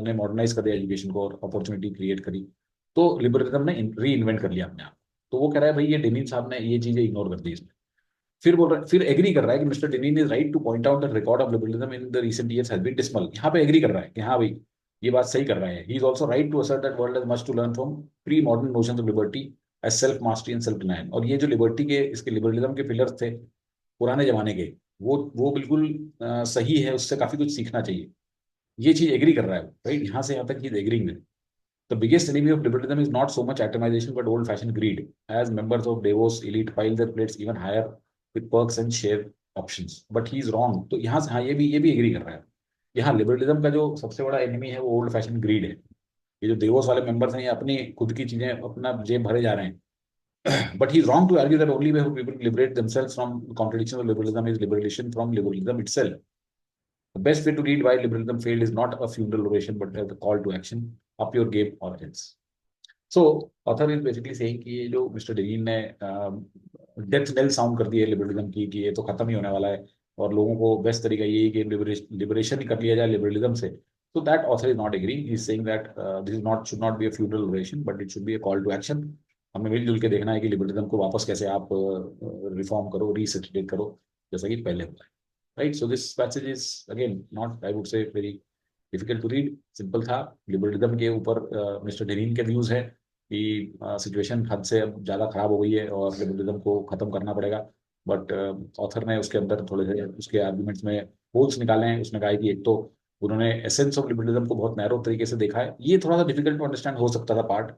ने मॉडर्नाइज कर दिया एजुकेशन को और अपॉर्चुनिटी क्रिएट करी। तो लिबरलिज्म ने री इन्वेंट कर लिया अपने आप। तो वो कह रहा है भाई ये डेनिन साहब ने ये चीजें इग्नोर कर दी इसमें। फिर बोल रहा, फिर एग्री कर रहा है कि Mister Deneen is right to point out the record of liberalism in the recent years has been dismal. यहाँ पे एग्री कर रहा है कि हाँ भाई ये बात सही कर रहा है। He is also right to assert that world has much to learn from pre modern notions of liberty as self mastery and self denial. और ये जो लिबर्टी के इसके लिबरलिज्म के पिलर्स थे पुराने जमाने के, वो बिल्कुल सही है, उससे काफी कुछ सीखना चाहिए। ये चीज एग्री कर रहा है, राइट? यहाँ से यहाँ तक ही एग्री में The biggest enemy of liberalism is not so much atomization but old-fashioned greed. As members of Davos elite pile their plates even higher with perks and share options. But he is wrong. तो यहाँ से हाँ ये भी agree कर रहा है। यहाँ लिबरलिज्म का जो सबसे बड़ा एनिमी है वो ओल्ड फैशन ग्रीड है। ये जो देवोस वाले मेंबर्स हैं ये अपनी खुद की चीजें अपना जेब भरे जा रहे हैं। But he is wrong to argue that only way people liberate themselves from contradictions of liberalism is liberation from liberalism itself. The best way to read why liberalism failed is not a funeral oration but a call to action. Up your game or else. So author is basically saying कि ये जो mister डेनिन ने death nail sound कर दी है liberalism की, कि ये तो खत्म ही होने वाला है और लोगों को बेस्ट तरीका यही कि लिबरेशन ही कर लिया जाए लिबरलिज्म से। So that author is not agree. He is saying that this is not should not be a funeral oration, but it should be a call to action. हमें मिलजुल के देखना है कि लिबरलिज्म को वापस कैसे आप रिफॉर्म करो, रीसेटल करो, जैसा कि पहले होता है, right? So this passage is again not, I would say, very difficult to read. Simple था। लिबरलिज्म के ऊपर मिस्टर डेनिन के व्यूज है कि सिचुएशन हद से अब ज़्यादा खराब हो गई है और लिबरलिज्म को ख़त्म करना पड़ेगा। बट ऑथर ने उसके अंदर थोड़े से उसके आर्ग्यूमेंट्स में होल्स निकाले हैं। उसने कहा है कि एक तो उन्होंने एसेंस ऑफ लिबरलिज्म को बहुत नैरो तरीके से देखा है। ये थोड़ा सा डिफिकल्ट टू अंडरस्टैंड हो सकता था part,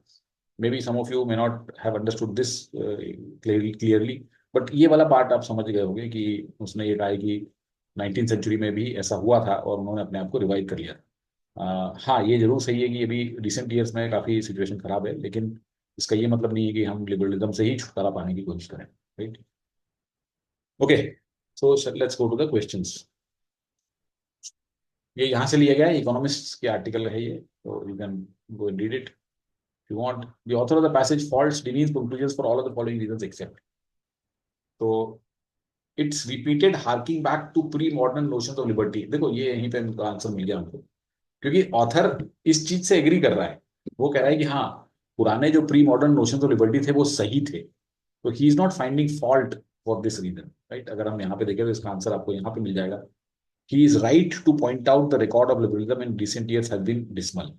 maybe some of you may not have understood this clearly, but ये वाला पार्ट आप समझ गए होंगे कि उसने ये कहा है कि 19th सेंचुरी में भी ऐसा हुआ था और उन्होंने अपने आप को रिवाइव कर लिया। हाँ, ये जरूर सही है कि अभी रिसेंट ईयर्स में काफी सिचुएशन खराब है, लेकिन इसका ये मतलब नहीं है कि हम लिबरलिज्म से ही छुटकारा पाने की कोशिश करें, right? Okay, so let's go to the questions. ये यहाँ से लिया गया है, इकोनॉमिस्ट के आर्टिकल है ये, तो you can go and read it if you want. The author of the passage faults Deneen's conclusions for all of the following reasons except. तो it's repeated harking back to pre-modern notions of liberty. देखो ये यहीं पे इनका answer मिल गया हमको, क्योंकि author इस चीज से एग्री कर रहा है। वो कह रहा है कि हाँ, पुराने जो pre modern notions of liberty थे वो सही थे, तो he is not finding fault for this reason, right? अगर हम यहाँ पे देखें तो इसका आंसर आपको यहाँ पे मिल जाएगा। He is right to point out the record of liberalism in recent years has been dismal.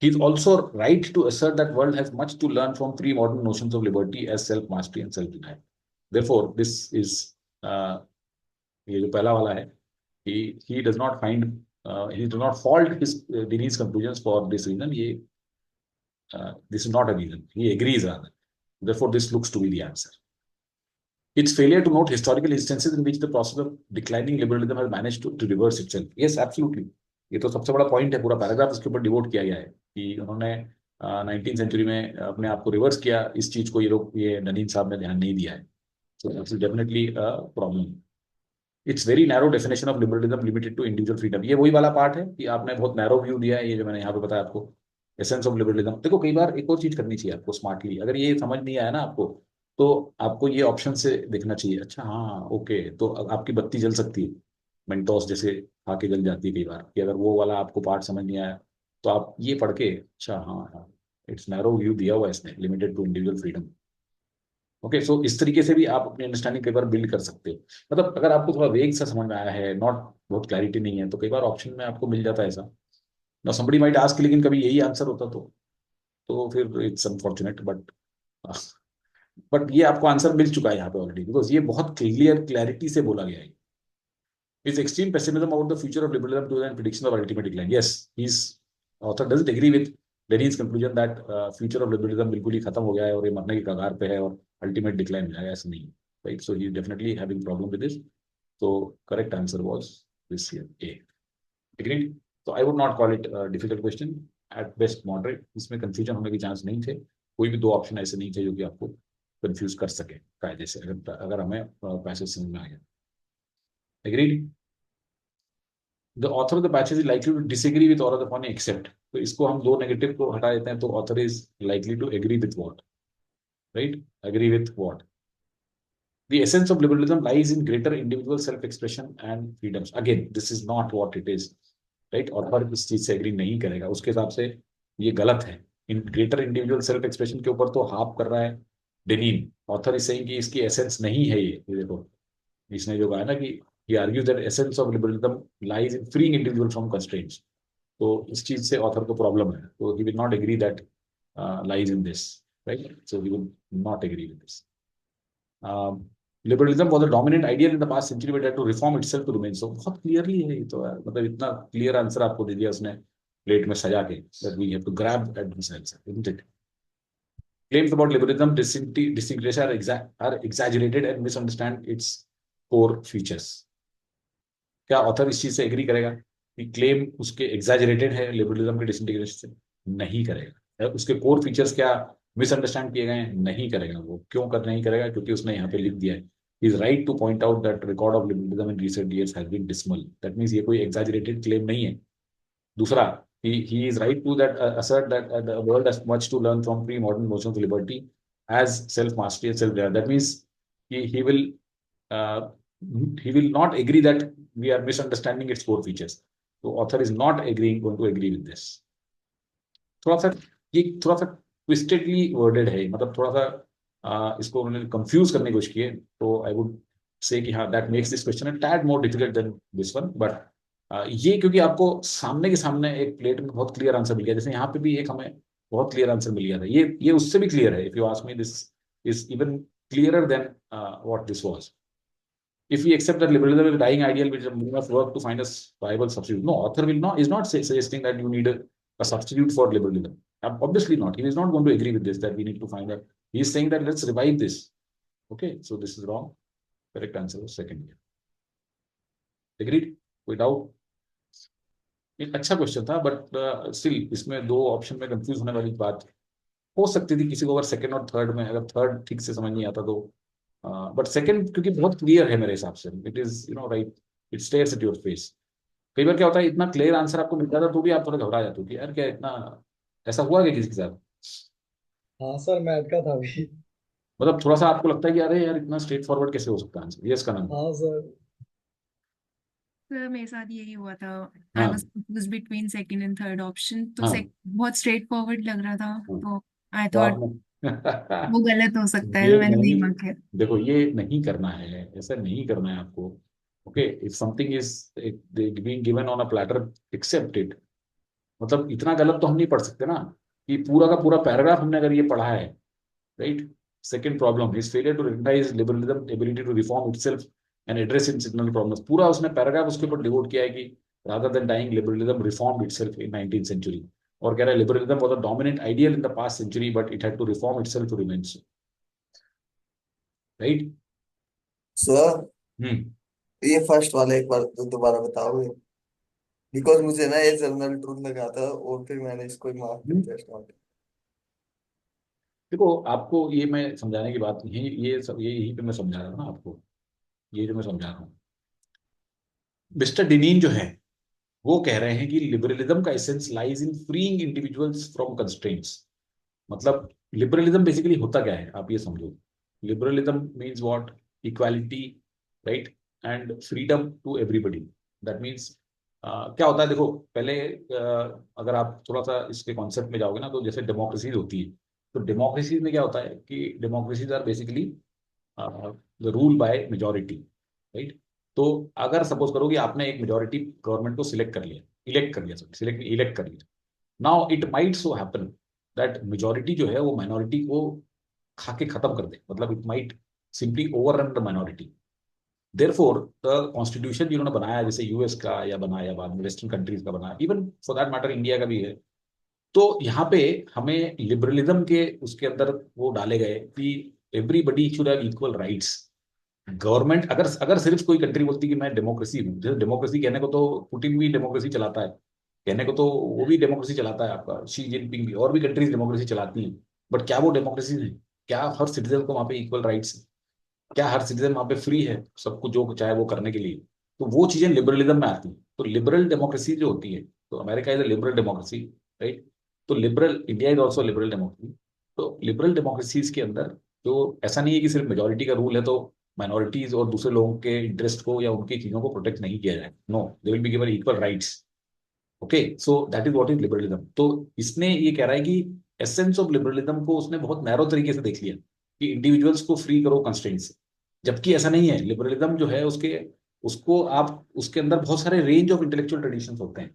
He is also right to assert that world has much to learn from pre-modern notions of liberty as self-mastery and self-denial. Therefore, this is ये जो पहला वाला है, he does not find he does not fault his Deneen's conclusions for this reason. This is not a reason. He agrees rather. Therefore, this looks to be the answer. Its failure to note historical instances in which the process of declining liberalism has managed to reverse itself. Yes, absolutely. ये तो सबसे बड़ा point है, पूरा paragraph इसके ऊपर devote किया गया है कि उन्होंने 19th सेंचुरी में अपने आप को रिवर्स किया। इस चीज को ये नदीम साहब ने ध्यान नहीं दिया है। So that's definitely a problem. It's very narrow definition of liberalism limited to individual freedom. ये वही वाला पार्ट है कि आपने बहुत नैरो व्यू दिया है, ये जो मैंने यहाँ पे बताया आपको, एसेंस ऑफ लिबरलिज्म। देखो कई बार एक और चीज करनी चाहिए आपको स्मार्टली। अगर ये समझ नहीं आया ना आपको, तो आपको ये ऑप्शन से देखना चाहिए। अच्छा हाँ ओके, तो आपकी बत्ती जल सकती है, मेंटोस जैसे खा के जल जाती है कई बार, कि अगर वो वाला आपको पार्ट समझ नहीं आया तो आप ये पढ़ के, अच्छा हाँ हाँ, इट्स नैरो व्यू दिया हुआ है इसने, limited to individual freedom. Okay, so इस तरीके से भी आप अपनी अंडरस्टैंडिंग कई बार बिल्ड कर सकते हो। मतलब अगर आपको थोड़ा वेग सा समझ में आया है, नॉट बहुत क्लैरिटी नहीं है, तो कई बार ऑप्शन में आपको मिल जाता है ऐसा। नाउ समबडी माइट आस्क, लेकिन कभी यही आंसर होता तो फिर इट्स अनफॉर्चुनेट, बट ये आपको आंसर मिल चुका है यहाँ पे ऑलरेडी, बिकॉज ये बहुत क्लैरिटी से बोला गया है। His extreme pessimism about the future of liberalism to and prediction of ultimate decline. Yes, his author doesn't agree with Lenin's conclusion that future of liberalism बिल्कुल ही खत्म हो गया है और ये मरने की कगार पे है और अल्टीमेट डिक्लाइन में आएगा, ऐसा नहीं, right? So he definitely having problem with this. So correct answer was this here, A. Agreed? So I would not call it a difficult question. At best moderate. इसमें confusion होने के chance नहीं थे. कोई भी दो ऑप्शन ऐसे नहीं थे जो कि आपको कंफ्यूज कर सके कायदे से, अगर हमें पैसेज समझ में आ गया. Agreed? The author of the passage is likely to disagree with all of the following except. तो इसको हम दो नेगेटिव को हटा देते हैं, तो author is likely to agree with what? Right? Agree with what? The essence of liberalism lies in greater individual self-expression and freedoms. Again, this is not what it is, right? Author इस चीज से agree नहीं करेगा, उसके हिसाब से ये गलत है. In greater individual self expression के ऊपर तो हाफ कर रहा है डेनीन. ऑथर इज सेइंग कि इसकी एसेंस नहीं है ये देखो, इसने जो कहा ना कि he argues that essence of liberalism lies in freeing individual from constraints. तो इस चीज से ऑथर को प्रॉब्लम है, तो he will not agree that lies in this, right? So he will not agree with this. Liberalism was a dominant ideal in the past century, but had to reform itself to remain so. बहुत clearly है ये तो यार, मतलब इतना clear answer आपको दे दिया उसने प्लेट में सजा के, that we have to grab at this answer, isn't it? Claims about liberalism disintegration are exaggerated and misunderstand its core features. क्या ऑथर इस चीज से एग्री करेगा कि क्लेम उसके एग्जैजरेटेड है लिबरलिज्म के डिसइंटीग्रेशन से? नहीं करेगा. उसके कोर फीचर्स क्या मिसअंडरस्टैंड किए गए हैं? नहीं करेगा. वो क्यों नहीं करेगा? क्योंकि उसने यहाँ पे लिख दिया है he is right to point out that record of liberalism in recent years has been dismal. That means ये कोई exaggerated claim नहीं है. दूसरा, he is right to that assert that the world has much to learn from pre-modern notions of liberty as self-mastery and self-reliance. That means he will not agree that we are misunderstanding its core features. So author is not going to agree with this. थोड़ा सा ट्विस्टेडली worded है, मतलब थोड़ा सा इसको उन्होंने confuse करने की कोशिश की है. तो आई वुड से कि हाँ, that makes this question a tad more difficult than this one. But ये क्योंकि आपको सामने के सामने एक प्लेट में बहुत क्लियर आंसर मिल गया, जैसे यहाँ पे भी एक हमें बहुत क्लियर आंसर मिल गया था, ये उससे भी क्लियर है. If you ask me, this is even clearer than what this was. If we accept that liberalism is a dying ideal, which we must work to find a viable substitute. No, author is not suggesting that you need a substitute for liberalism. Obviously not. He is not going to agree with this, that we need to find a. He is saying that let's revive this. Okay, so this is wrong. Correct answer is second here. Agreed? Without. एक अच्छा question था, but still इसमें दो option में confuse होने वाली बात हो सकती थी किसी को, अगर सेकंड और थर्ड में, अगर थर्ड ठीक से समझ नहीं आता तो. बट सेकंड क्योंकि बहुत क्लियर है मेरे हिसाब से, it is right, it stairs at your face. कई बार क्या होता है, इतना क्लियर आंसर आपको मिलता था तो भी आप थोड़ा घबरा जाते हो कि यार क्या इतना, ऐसा हुआ क्या किसी के साथ? हाँ सर, मैं अटका था अभी. मतलब थोड़ा सा आपको लगता है कि अरे यार इतना स्ट्रेट फॉरवर्ड कैसे हो सकता है आंसर? यस का नाम. हाँ सर. सर मेरे साथ यही हुआ था. हाँ. I was confuse between second and third option. तो हाँ. बहुत स्ट्रेट फॉरवर्ड लग रहा था, तो आई तो थॉट आपने वो गलत हो सकता है, ये तो मैंने नहीं नहीं, मांगा. देखो ये नहीं करना है, ऐसा नहीं करना है आपको. Okay, if something is being given on a platter, accept it. मतलब इतना गलत तो हम नहीं पढ़ सकते ना कि पूरा का पूरा पैराग्राफ हमने अगर ये पढ़ा है, right. Second problem is failure to recognise liberalism ability to reform itself and address its internal problems. पूरा उसने पैराग्राफ उसके ऊपर डिवोट किया है कि rather than dying liberalism reformed itself in 19th century. और कह रहा है liberalism was a dominant ideal in the past century but it had to reform itself to remain so. Right. Sir hmm. ये first वाला एक बार दोबारा बताओगे, because मुझे ना ये जनरल ट्रूथ लगा था और फिर मैंने इसको मार्क कर दिया. देखो आपको ये मैं समझाने की बात नहीं है, ये सब ये यही पे मैं समझा रहा हूँ ना आपको, ये जो मैं समझा रहा हूँ. मिस्टर डिनीन जो है वो कह रहे हैं कि लिबरलिज्म का essence lies in freeing individuals from constraints. मतलब लिबरलिज्म बेसिकली होता क्या है आप ये समझो. Liberalism means what? Equality, right, and freedom to everybody. That means क्या होता है, देखो पहले अगर आप थोड़ा सा इसके कॉन्सेप्ट में जाओगे ना, तो जैसे डेमोक्रेसीज होती है, तो डेमोक्रेसीज में क्या होता है कि democracies are basically the rule by majority, right. तो अगर सपोज करो कि आपने एक मेजोरिटी गवर्नमेंट को इलेक्ट कर लिया, now it might so happen that majority जो है वो माइनॉरिटी को खा के खत्म कर दे. मतलब it might simply overrun the minority. Therefore the constitution जिन्होंने बनाया, जैसे यूएस का या बनाया, बाद में वेस्टर्न कंट्रीज का बनाया, even for that matter India का भी है, तो यहाँ पे हमें लिबरलिज्म के उसके अंदर वो डाले गए कि everybody should have equal rights. Government अगर अगर सिर्फ कोई कंट्री बोलती कि मैं डेमोक्रेसी हूँ, जैसे डेमोक्रेसी कहने को तो पुतिन भी डेमोक्रेसी चलाता है, कहने को तो वो भी डेमोक्रेसी चलाता है, आपका शी जिनपिंग भी, और भी कंट्रीज डेमोक्रेसी चलाती हैं, बट क्या वो डेमोक्रेसी है? क्या हर सिटीजन को वहां पे इक्वल राइट्स है? क्या हर सिटीजन वहां पे फ्री है सबको जो चाहे वो करने के लिए? तो वो चीजें लिबरलिज्म में आती हैं। तो लिबरल डेमोक्रेसी जो होती है, तो America is a liberal democracy, right? तो liberal India is also liberal democracy. तो लिबरल डेमोक्रेसीज के अंदर तो ऐसा नहीं है कि सिर्फ मेजोरिटी का रूल है तो माइनॉरिटीज और दूसरे लोगों के इंटरेस्ट को या उनकी चीजों को प्रोटेक्ट नहीं किया जाए। No, they will be given equal rights. Okay, so that is what is liberalism. तो इसने ये कह रहा है कि एसेंस ऑफ लिबरलिज्म को उसने बहुत नैरो तरीके से देख लिया कि इंडिविजुअल्स को फ्री करो कंस्ट्रेंट से, जबकि ऐसा नहीं है। लिबरलिज्म जो है उसके उसको आप उसके अंदर बहुत सारे रेंज ऑफ इंटेलेक्चुअल ट्रेडिशंस होते हैं।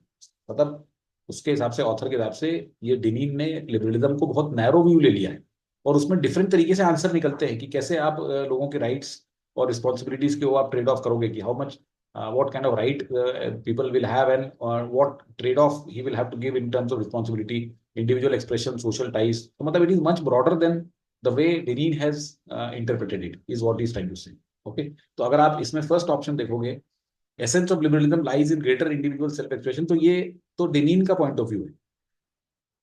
मतलब उसके हिसाब से, ऑथर के हिसाब से, ये डिनीन ने लिबरलिज्म को बहुत नैरो व्यू ले लिया है और उसमें डिफरेंट तरीके से आंसर निकलते हैं कि कैसे आप लोगों के राइट्स और रिस्पॉन्सिबिलिटीज के वो आप ट्रेड ऑफ करोगे, कि how much what kind of right people will have and what trade-off he will have to give in terms of responsibility, individual expression, social ties. So, matlab, it is much broader than the way Deneen has interpreted it, is what he is trying to say. Okay, तो अगर आप इसमें first option देखोगे, essence of liberalism lies in greater individual self-expression, तो ये तो Deneen का point of view है.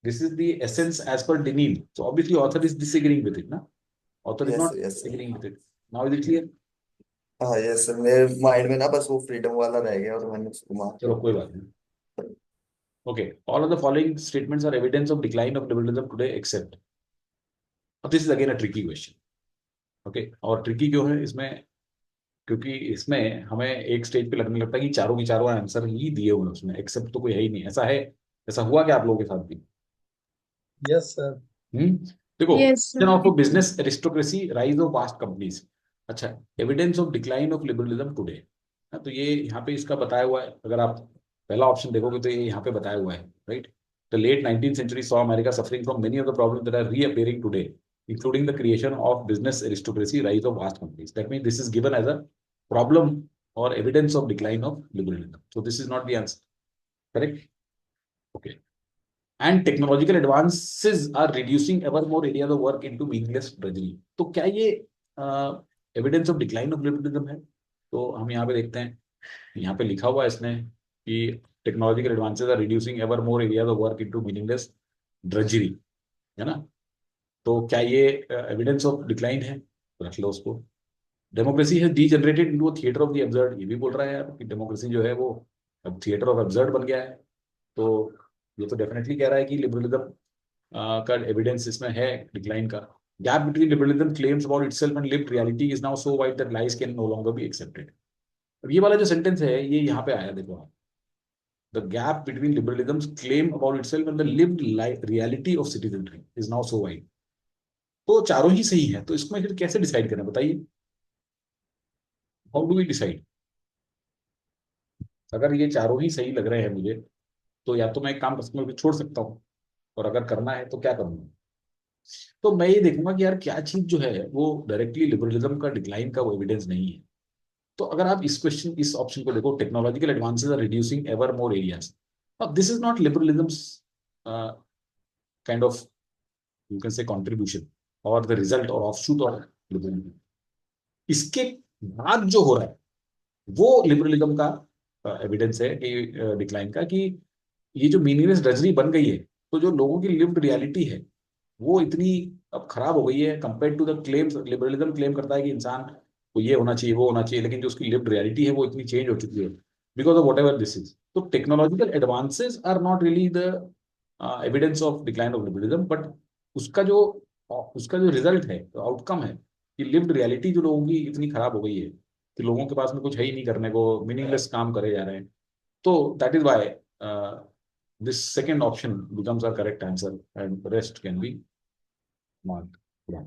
This is the essence as per Deneen. So obviously author is disagreeing with it, ना? Author is yes not yes agreeing with it. Now is it clear? हाँ yes sir, मेरे mind में ना बस वो freedom वाला रह गया और मैंने उसको मार चलो दिया। कोई बात नहीं. Okay, all of the following statements are evidence of decline of liberalism today except. Now this is again a tricky question. Okay, और tricky क्यों है इसमें? क्योंकि इसमें हमें एक स्टेज पे लगने लगता है कि चारों की चारों आंसर ही दिए हुए हैं उसमें, एक्सेप्ट तो कोई है ही नहीं। ऐसा है? ऐसा हुआ क्या आप लोगों के साथ भी? Yes sir. देखो, Yes, sir. Of business aristocracy, rise of vast companies. अच्छा, evidence of decline of liberalism today, तो ये यहाँ पे इसका बताया हुआ है। अगर आप पहला ऑप्शन देखोगे तो ये यहाँ पे बताया हुआ है, right? The late 19th century saw America suffering from many of the problems that are reappearing today, including the creation of business aristocracy, rise of vast companies. That means this is given as a problem or evidence of decline of liberalism. So this is not the answer, correct? Okay. And technological advances are reducing ever more areas of work into meaningless drudgery. तो क्या ये evidence of decline of liberalism है? तो हम यहाँ पे देखते हैं, यहाँ पे लिखा हुआ है इसने कि technological advances are reducing ever more areas of work into meaningless drudgery, है ना? तो क्या ये एविडेंस ऑफ डिक्लाइन है? तो रख लो उसको। डेमोक्रेसी है degenerated into theatre of the absurd, ये भी बोल रहा है यार कि डेमोक्रेसी जो है वो अब थिएटर ऑफ एब्सर्ड बन गया है। तो ये तो डेफिनेटली कह रहा है कि लिबरलिज्म का एविडेंस इसमें है डिक्लाइन का। Gap between liberalism claims about itself and lived reality is now so wide that lies can no longer be accepted. अब ये वाला जो सेंटेंस है ये यहाँ पे आया, देखो आप, the gap between liberalism's claim about itself and the lived reality of citizenry is now so wide. तो चारों ही सही है, तो इसमें फिर कैसे डिसाइड करें बताइए? How do we decide? अगर ये चारों ही सही लग रहे हैं मुझे, तो या तो मैं एक काम कर छोड़ सकता हूँ, और अगर करना है तो क्या करूंगा? तो मैं ये देखूंगा कि यार क्या चीज जो है वो डायरेक्टली लिबरलिज्म का डिक्लाइन का वो एविडेंस नहीं है। तो अगर आप इस ऑप्शन को देखो, technological advances are reducing ever more areas, अब this is not liberalism's kind of, you can say, contribution और द रिजल्ट और ऑफशूट ऑफ लिबरलिज्म। इसके बाद जो हो रहा है वो लिबरलिज्म का एविडेंस है कि डिक्लाइन का, कि ये जो मीनिंगलेस ड्रजरी बन गई है, तो जो लोगों की लिव्ड रियलिटी है वो इतनी अब खराब हो गई है compare to the claims. Liberalism claim करता है कि इंसान को ये होना चाहिए, वो होना चाहिए, लेकिन जो उसकी लिव्ड रियलिटी है वो इतनी चेंज हो चुकी है because of whatever this is. तो technological advances are not really the evidence of decline of liberalism, but उसका जो रिजल्ट है, आउटकम है, कि लिव्ड रियलिटी जो लोगों की इतनी खराब हो गई है कि लोगों के पास में कुछ है ही नहीं करने को, मीनिंगलेस काम करे जा रहे हैं। तो that is why this second option becomes our correct answer and the rest can be marked wrong.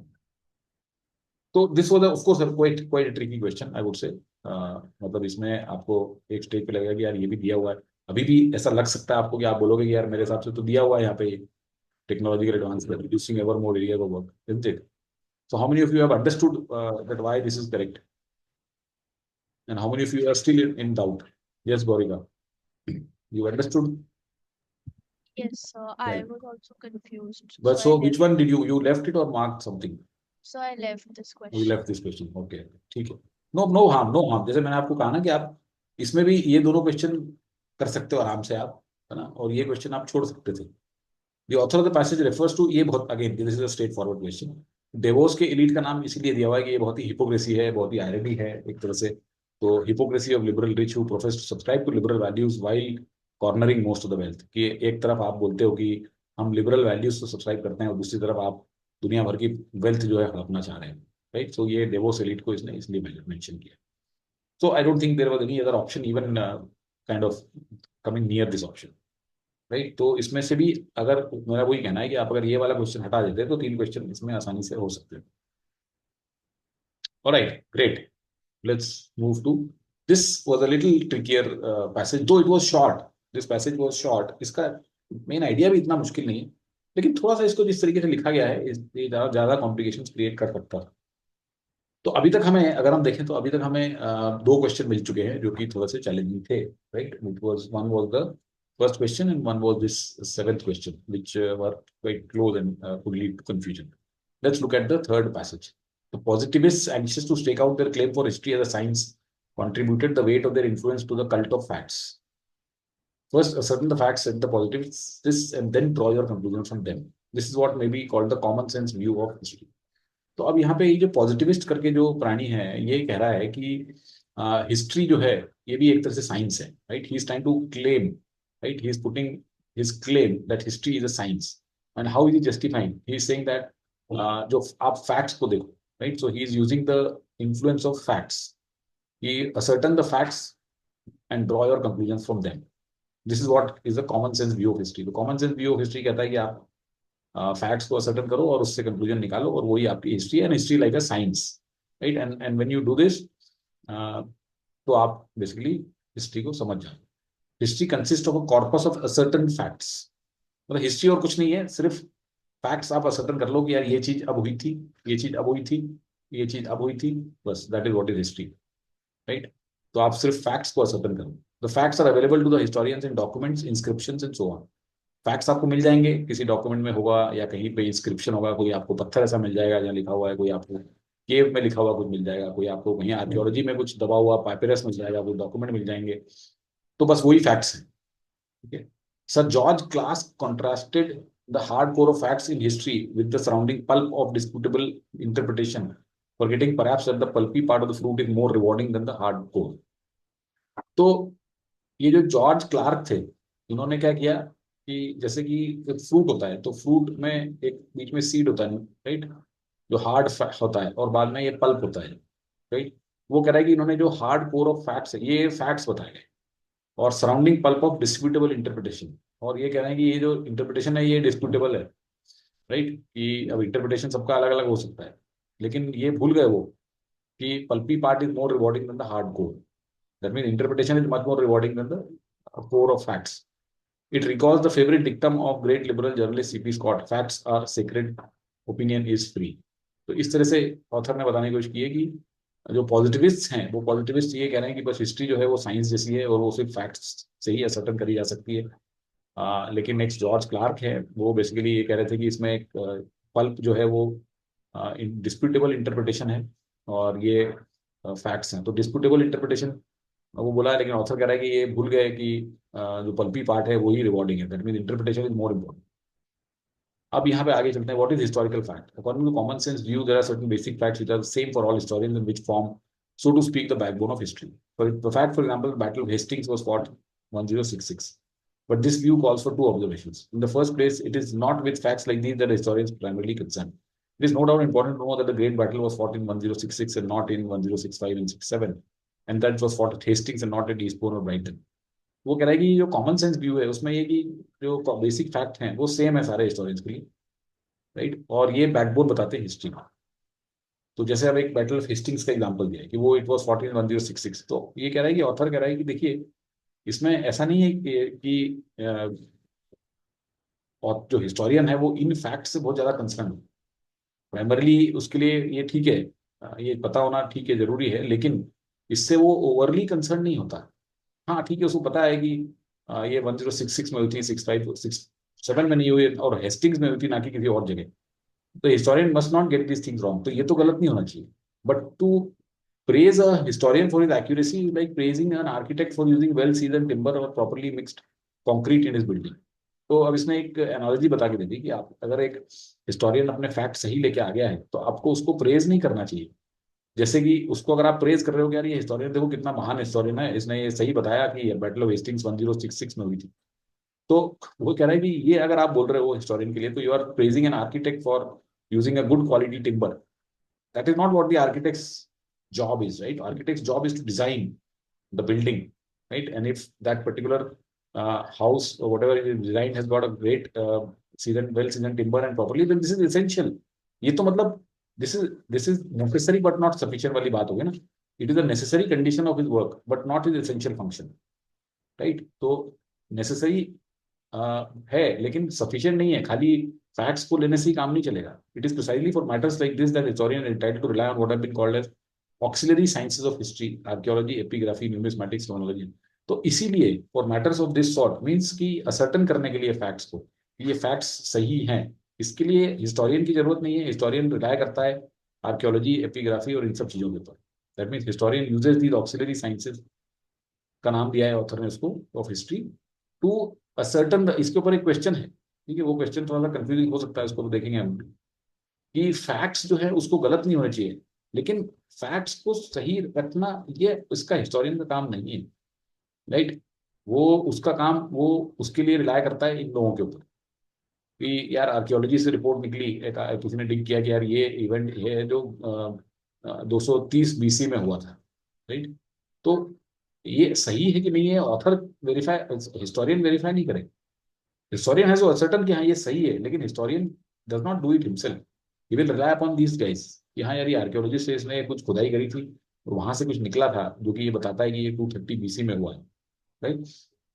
So this was of course quite a tricky question, I would say. मतलब इसमें आपको एक स्टेज पे लगेगा कि यार ये भी दिया हुआ है, अभी भी ऐसा लग सकता है आपको कि आप बोलोगे कि यार मेरे हिसाब से तो दिया हुआ है यहाँ पे technological advance reducing ever more area of work, isn't it? So how many of you have understood that why this is correct, and how many of you are still in doubt? Yes, Gaurika, you understood? Yes, I Right. was also confused. But So I so which left. one did you left it or marked something? So I left this we question. Left this question, okay, ठीक है। No no harm, no harm, जैसे मैंने आपको कहा ना कि आप इसमें भी ये दोनों क्वेश्चन कर सकते हो आराम से आप, है ना, और ये क्वेश्चन आप छोड़ सकते थे। The author of the passage refers to, ये बहुत again this is a straightforward question. Davos के एलीट का नाम इसीलिए दिया हुआ है कि ये बहुत ही हिपोक्रेसी है, बहुत ही आयरनी है एक तरह से। तो hypocrisy of liberal rich who profess to subscribe to liberal values while cornering most of the wealth, कि एक तरफ आप बोलते हो कि हम लिबरल वैल्यूज को सब्सक्राइब करते हैं और दूसरी तरफ आप दुनिया भर की वेल्थ जो है हड़पना चाह रहे हैं, राइट। सो ये डेवोस एलीट को इसने इसलिए मेंशन किया। So I don't think there was any other option even kind of coming near this option, right. तो इसमें से भी अगर मेरा वही कहना है कि आप अगर ये वाला क्वेश्चन हटा देते तो 3 क्वेश्चन इसमें आसानी से हो सकते हैं। Alright, great, let's move to, this was a little trickier passage, though it was short, this passage was short. इसका मेन आइडिया भी इतना मुश्किल नहीं है, लेकिन थोड़ा सा इसको जिस तरीके से लिखा गया है ये ज्यादा कॉम्प्लिकेशंस क्रिएट कर सकता है। तो अभी तक हमें, अगर हम देखें तो अभी तक हमें 2 क्वेश्चन मिल चुके हैं जो कि थोड़े से चैलेंजिंग थे, right. It was one was the first question and one was this 7th question, which were quite close and could lead to confusion. Let's look at the third passage. The positivists, anxious to stake out their claim for history as a science, contributed the weight of their influence to the cult of facts. First, ascertain the facts, set the positivists, and then draw your conclusions from them. This is what may be called the common sense view of history. तो अब यहाँ पे ये जो positivist करके जो प्राणी है ये कह रहा है कि हिस्ट्री जो है ये भी एक तरह से साइंस है, right. He is trying to claim, right, he is putting his claim that history is a science. And how is he justifying, he is saying that जो आप फैक्ट्स को देखो, right, so he is using the influence of facts, he ascertain the facts and draw your conclusion from them. This is what is the common sense view of history. तो common sense view of history कहता है कि आप facts को ascertain करो और उससे conclusion निकालो, और वही आपकी history, and history like a science, right. And when you do this तो आप बेसिकली हिस्ट्री को समझ जाओ। History consist of a corpus of ascertain facts, मतलब हिस्ट्री और कुछ नहीं है, सिर्फ फैक्ट्स आप असर्टन कर लो कि यार ये चीज अब हुई थी, ये चीज अब हुई थी, ये चीज अब हुई थी, बस that is what is history, right. तो आप सिर्फ फैक्ट्स को असर्टन करो। The facts are available to the historians in documents, inscriptions and so on. Facts आपको मिल जाएंगे, किसी डॉक्यूमेंट में होगा या कहीं पे इंस्क्रिप्शन होगा, कोई आपको पत्थर ऐसा मिल जाएगा जहाँ लिखा हुआ है, कोई आपको केव में लिखा हुआ कुछ मिल जाएगा, कोई आपको कहीं आर्कियोलॉजी में कुछ दबा हुआ पाइपेरस मिल जाएगा, कोई डॉक्यूमेंट मिल जाएंगे। तो बस वही फैक्ट्स हैं, ठीक है। Sir George Clark contrasted the hard core of facts in history with the surrounding pulp of disputable interpretation, forgetting perhaps that the pulpy part of the fruit is more rewarding than the hard core. तो ये जो George Clark थे, इन्होंने क्या किया कि जैसे कि फ्रूट होता है तो फ्रूट में एक बीच में सीड होता है, राइट, जो हार्ड होता है, और बाद में ये पल्प होता है, राइट। वो कह रहा है कि इन्होंने जो हार्ड कोर ऑफ फैक्ट्स है ये फैक्ट्स बताए गए, और surrounding pulp of disputable interpretation, और ये कह रहे हैं कि ये जो इंटरप्रिटेशन है ये डिस्प्यूटेबल है, राइट, कि अब इंटरप्रिटेशन सबका अलग अलग हो सकता है, लेकिन ये भूल गए वो कि pulpy part is more rewarding than the hard core. That mean interpretation is much more rewarding than the core of facts. It recalls the favorite dictum of great liberal journalist C.P. Scott: "Facts are sacred, opinion is free." तो इस तरह से author ने बताने की कोशिश की है कि जो पॉजिटिविस्ट हैं वो पॉजिटिविस्ट ये कह रहे हैं कि बस हिस्ट्री जो है वो साइंस जैसी है और वो सिर्फ फैक्ट्स से ही असर्टन करी जा सकती है। लेकिन नेक्स्ट जॉर्ज क्लार्क है, वो बेसिकली ये कह रहे थे कि इसमें एक पल्प जो है वो डिस्प्यूटेबल इंटरप्रिटेशन है और ये फैक्ट्स हैं। तो डिस्प्यूटेबल इंटरप्रिटेशन वो बोला है, लेकिन ऑथर कह रहा है कि ये भूल गए कि जो पल्पी पार्ट है वही रिवॉर्डिंग है, that mean interpretation is more important. अब यहाँ पे आगे चलते हैं, what is historical fact. According to common sense view there are certain basic facts which are same for all historians and which form, so to speak, the backbone of history. For fact, for example, the Battle of Hastings was fought 1066. But this view calls for two observations. In the first place, it is not with facts like these that historians primarily concerned. It is no doubt important to know that the great battle was fought in 1066 and not in 1065 and 67, and that it was fought at Hastings and not at Eastbourne or Brighton. वो कह रहा है कि जो common sense view है उसमें ये कि जो बेसिक फैक्ट हैं वो सेम है सारे हिस्टोरियंस के लिए, राइट, और ये बैकबोन बताते हैं हिस्ट्री का। तो जैसे अब एक बैटल ऑफ हेस्टिंग्स का एग्जांपल दिया है कि वो इट वाज 1066, तो ये कह रहा है कि ऑथर कह रहा है कि देखिए इसमें ऐसा नहीं है कि और जो हिस्टोरियन है वो इन फैक्ट से बहुत ज्यादा कंसर्न है। प्राइमरली उसके लिए ये ठीक है, ये पता होना ठीक है, जरूरी है, लेकिन इससे वो ओवरली कंसर्न नहीं होता। हाँ ठीक है, उसको पता है कि ये 1066 में हुई थी, 6567 में नहीं हुई और हेस्टिंग्स में हुई थी, ना कि किसी और जगह, तो historian must not get this things wrong, तो ये तो गलत नहीं होना चाहिए। But to praise a historian for his accuracy is like praising an architect for using well seasoned timber or properly mixed concrete in his building. तो अब इसमें एक एनालॉजी बता के दे दी कि आप अगर एक हिस्टोरियन अपने फैक्ट सही लेके आ गया है तो आपको उसको प्रेज नहीं करना चाहिए। जैसे कि उसको अगर आप प्रेज कर रहे हो कि यार ये हिस्टोरियन देखो कितना महान हिस्टोरियन है, इसने ये सही बताया कि बैटल ऑफ हेस्टिंग्स 1066 में हुई थी, तो वो कह रहा है कि ये अगर आप बोल रहे हो हिस्टोरियन के लिए तो you are praising an architect for using a good quality timber. That is not what the architect's job is, right? Architect's job is to design the building, right? And if that particular house or whatever it is designed has got a great well seasoned timber and properly, then this is essential. ये तो मतलब this is necessary but not sufficient वाली बात होगी ना। It is a necessary condition of his work but not his essential function, right? तो necessary है लेकिन सफिशिएंट नहीं है। खाली फैक्ट्स को लेने से ही काम नहीं चलेगा। It is precisely for matters like this that historian entitled to rely on what have been called as auxiliary sciences of history, archaeology, epigraphy, numismatics, chronology. तो इसीलिए for matters of this sort means की ascertain करने के लिए facts को, ये facts सही हैं, इसके लिए हिस्टोरियन की जरूरत नहीं है। हिस्टोरियन रिलाय करता है आर्कियोलॉजी, एपिग्राफी और इन सब चीजों के ऊपर। That means historian uses these auxiliary sciences का नाम दिया है ऑथर ने उसको ऑफ हिस्ट्री टू असर्टन। इसके ऊपर एक क्वेश्चन है, ठीक है, वो क्वेश्चन थोड़ा सा कंफ्यूजिंग हो सकता है, उसको तो देखेंगे हम कि फैक्ट्स जो है उसको गलत नहीं होने चाहिए, लेकिन फैक्ट्स को सही रखना ये उसका हिस्टोरियन का काम नहीं है, राइट। वो उसका काम वो उसके लिए रिलाय करता है इन लोगों के ऊपर कि यार आर्कियोलॉजी से रिपोर्ट निकली, किसी ने डिग किया कि यार ये इवेंट है जो 230 बीसी में हुआ था, राइट। तो ये सही है कि नहीं है ऑथर वेरीफाई, हिस्टोरियन वेरीफाई नहीं करे। हिस्टोरियन हैज टू असर्टन कि हाँ ये सही है, लेकिन historian does not do it himself. He will rely upon these guys कि हाँ यार ये आर्कियोलॉजिस्ट से इसने कुछ खुदाई करी थी और वहां से कुछ निकला था जो कि ये बताता है कि ये 230 बीसी में हुआ है, right.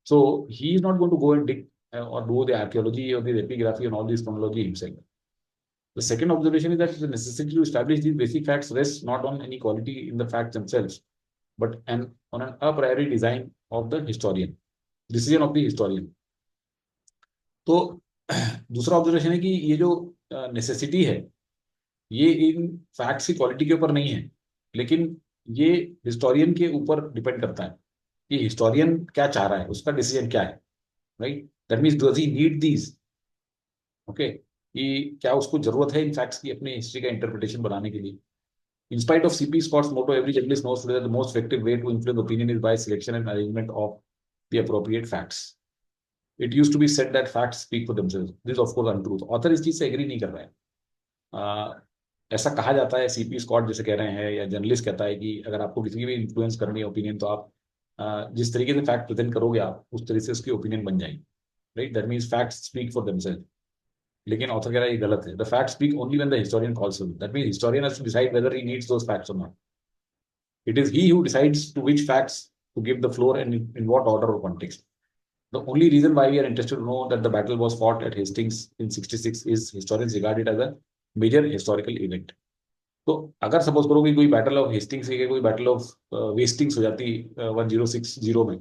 So he is not going to go and dig or do the archaeology or the epigraphy and all this chronology himself. The second observation is that the necessity to establish these basic facts rests not on any quality in the facts themselves, but on an a priori design of the historian, decision of the historian. तो दूसरा observation है कि ये जो necessity है ये इन facts की quality के ऊपर नहीं है, लेकिन ये हिस्टोरियन के ऊपर डिपेंड करता है कि हिस्टोरियन क्या चाह रहा है, उसका डिसीजन क्या है, right. That means does he need these, okay, कि क्या उसको जरूरत है इन फैक्ट्स की अपनी हिस्ट्री का इंटरप्रिटेशन बनाने के लिए। In spite of CP Scott's motto, every journalist knows today that the most effective way to influence opinion is by selection and arrangement of the appropriate facts. It used to be said that facts speak for themselves. This is of course untruth. Author इस चीज से agree नहीं कर रहा है। ऐसा कहा जाता है, CP स्कॉट जैसे कह रहे हैं या जर्नलिस्ट कहता है कि अगर आपको किसी की भी इन्फ्लुएंस करनी है ओपिनियन तो आप जिस तरीके से फैक्ट प्रेजेंट करोगे आप उस तरीके से उसकी ओपिनियन बन जाएगी, right. That means facts speak for themselves. लेकिन ऑथर कह रहा है ये गलत है। The fact speak only when the historian calls him. That means historian has to decide whether he needs those facts और not. It is he who decides to which facts to give the floor and in what order or context. The only reason why we are interested to know that the battle was fought at Hastings in 66 is historians regard it as a major historical event. तो अगर suppose करो कि कोई battle of Hastings है, कोई battle of वेस्टिंग्स हो जाती 1060 में,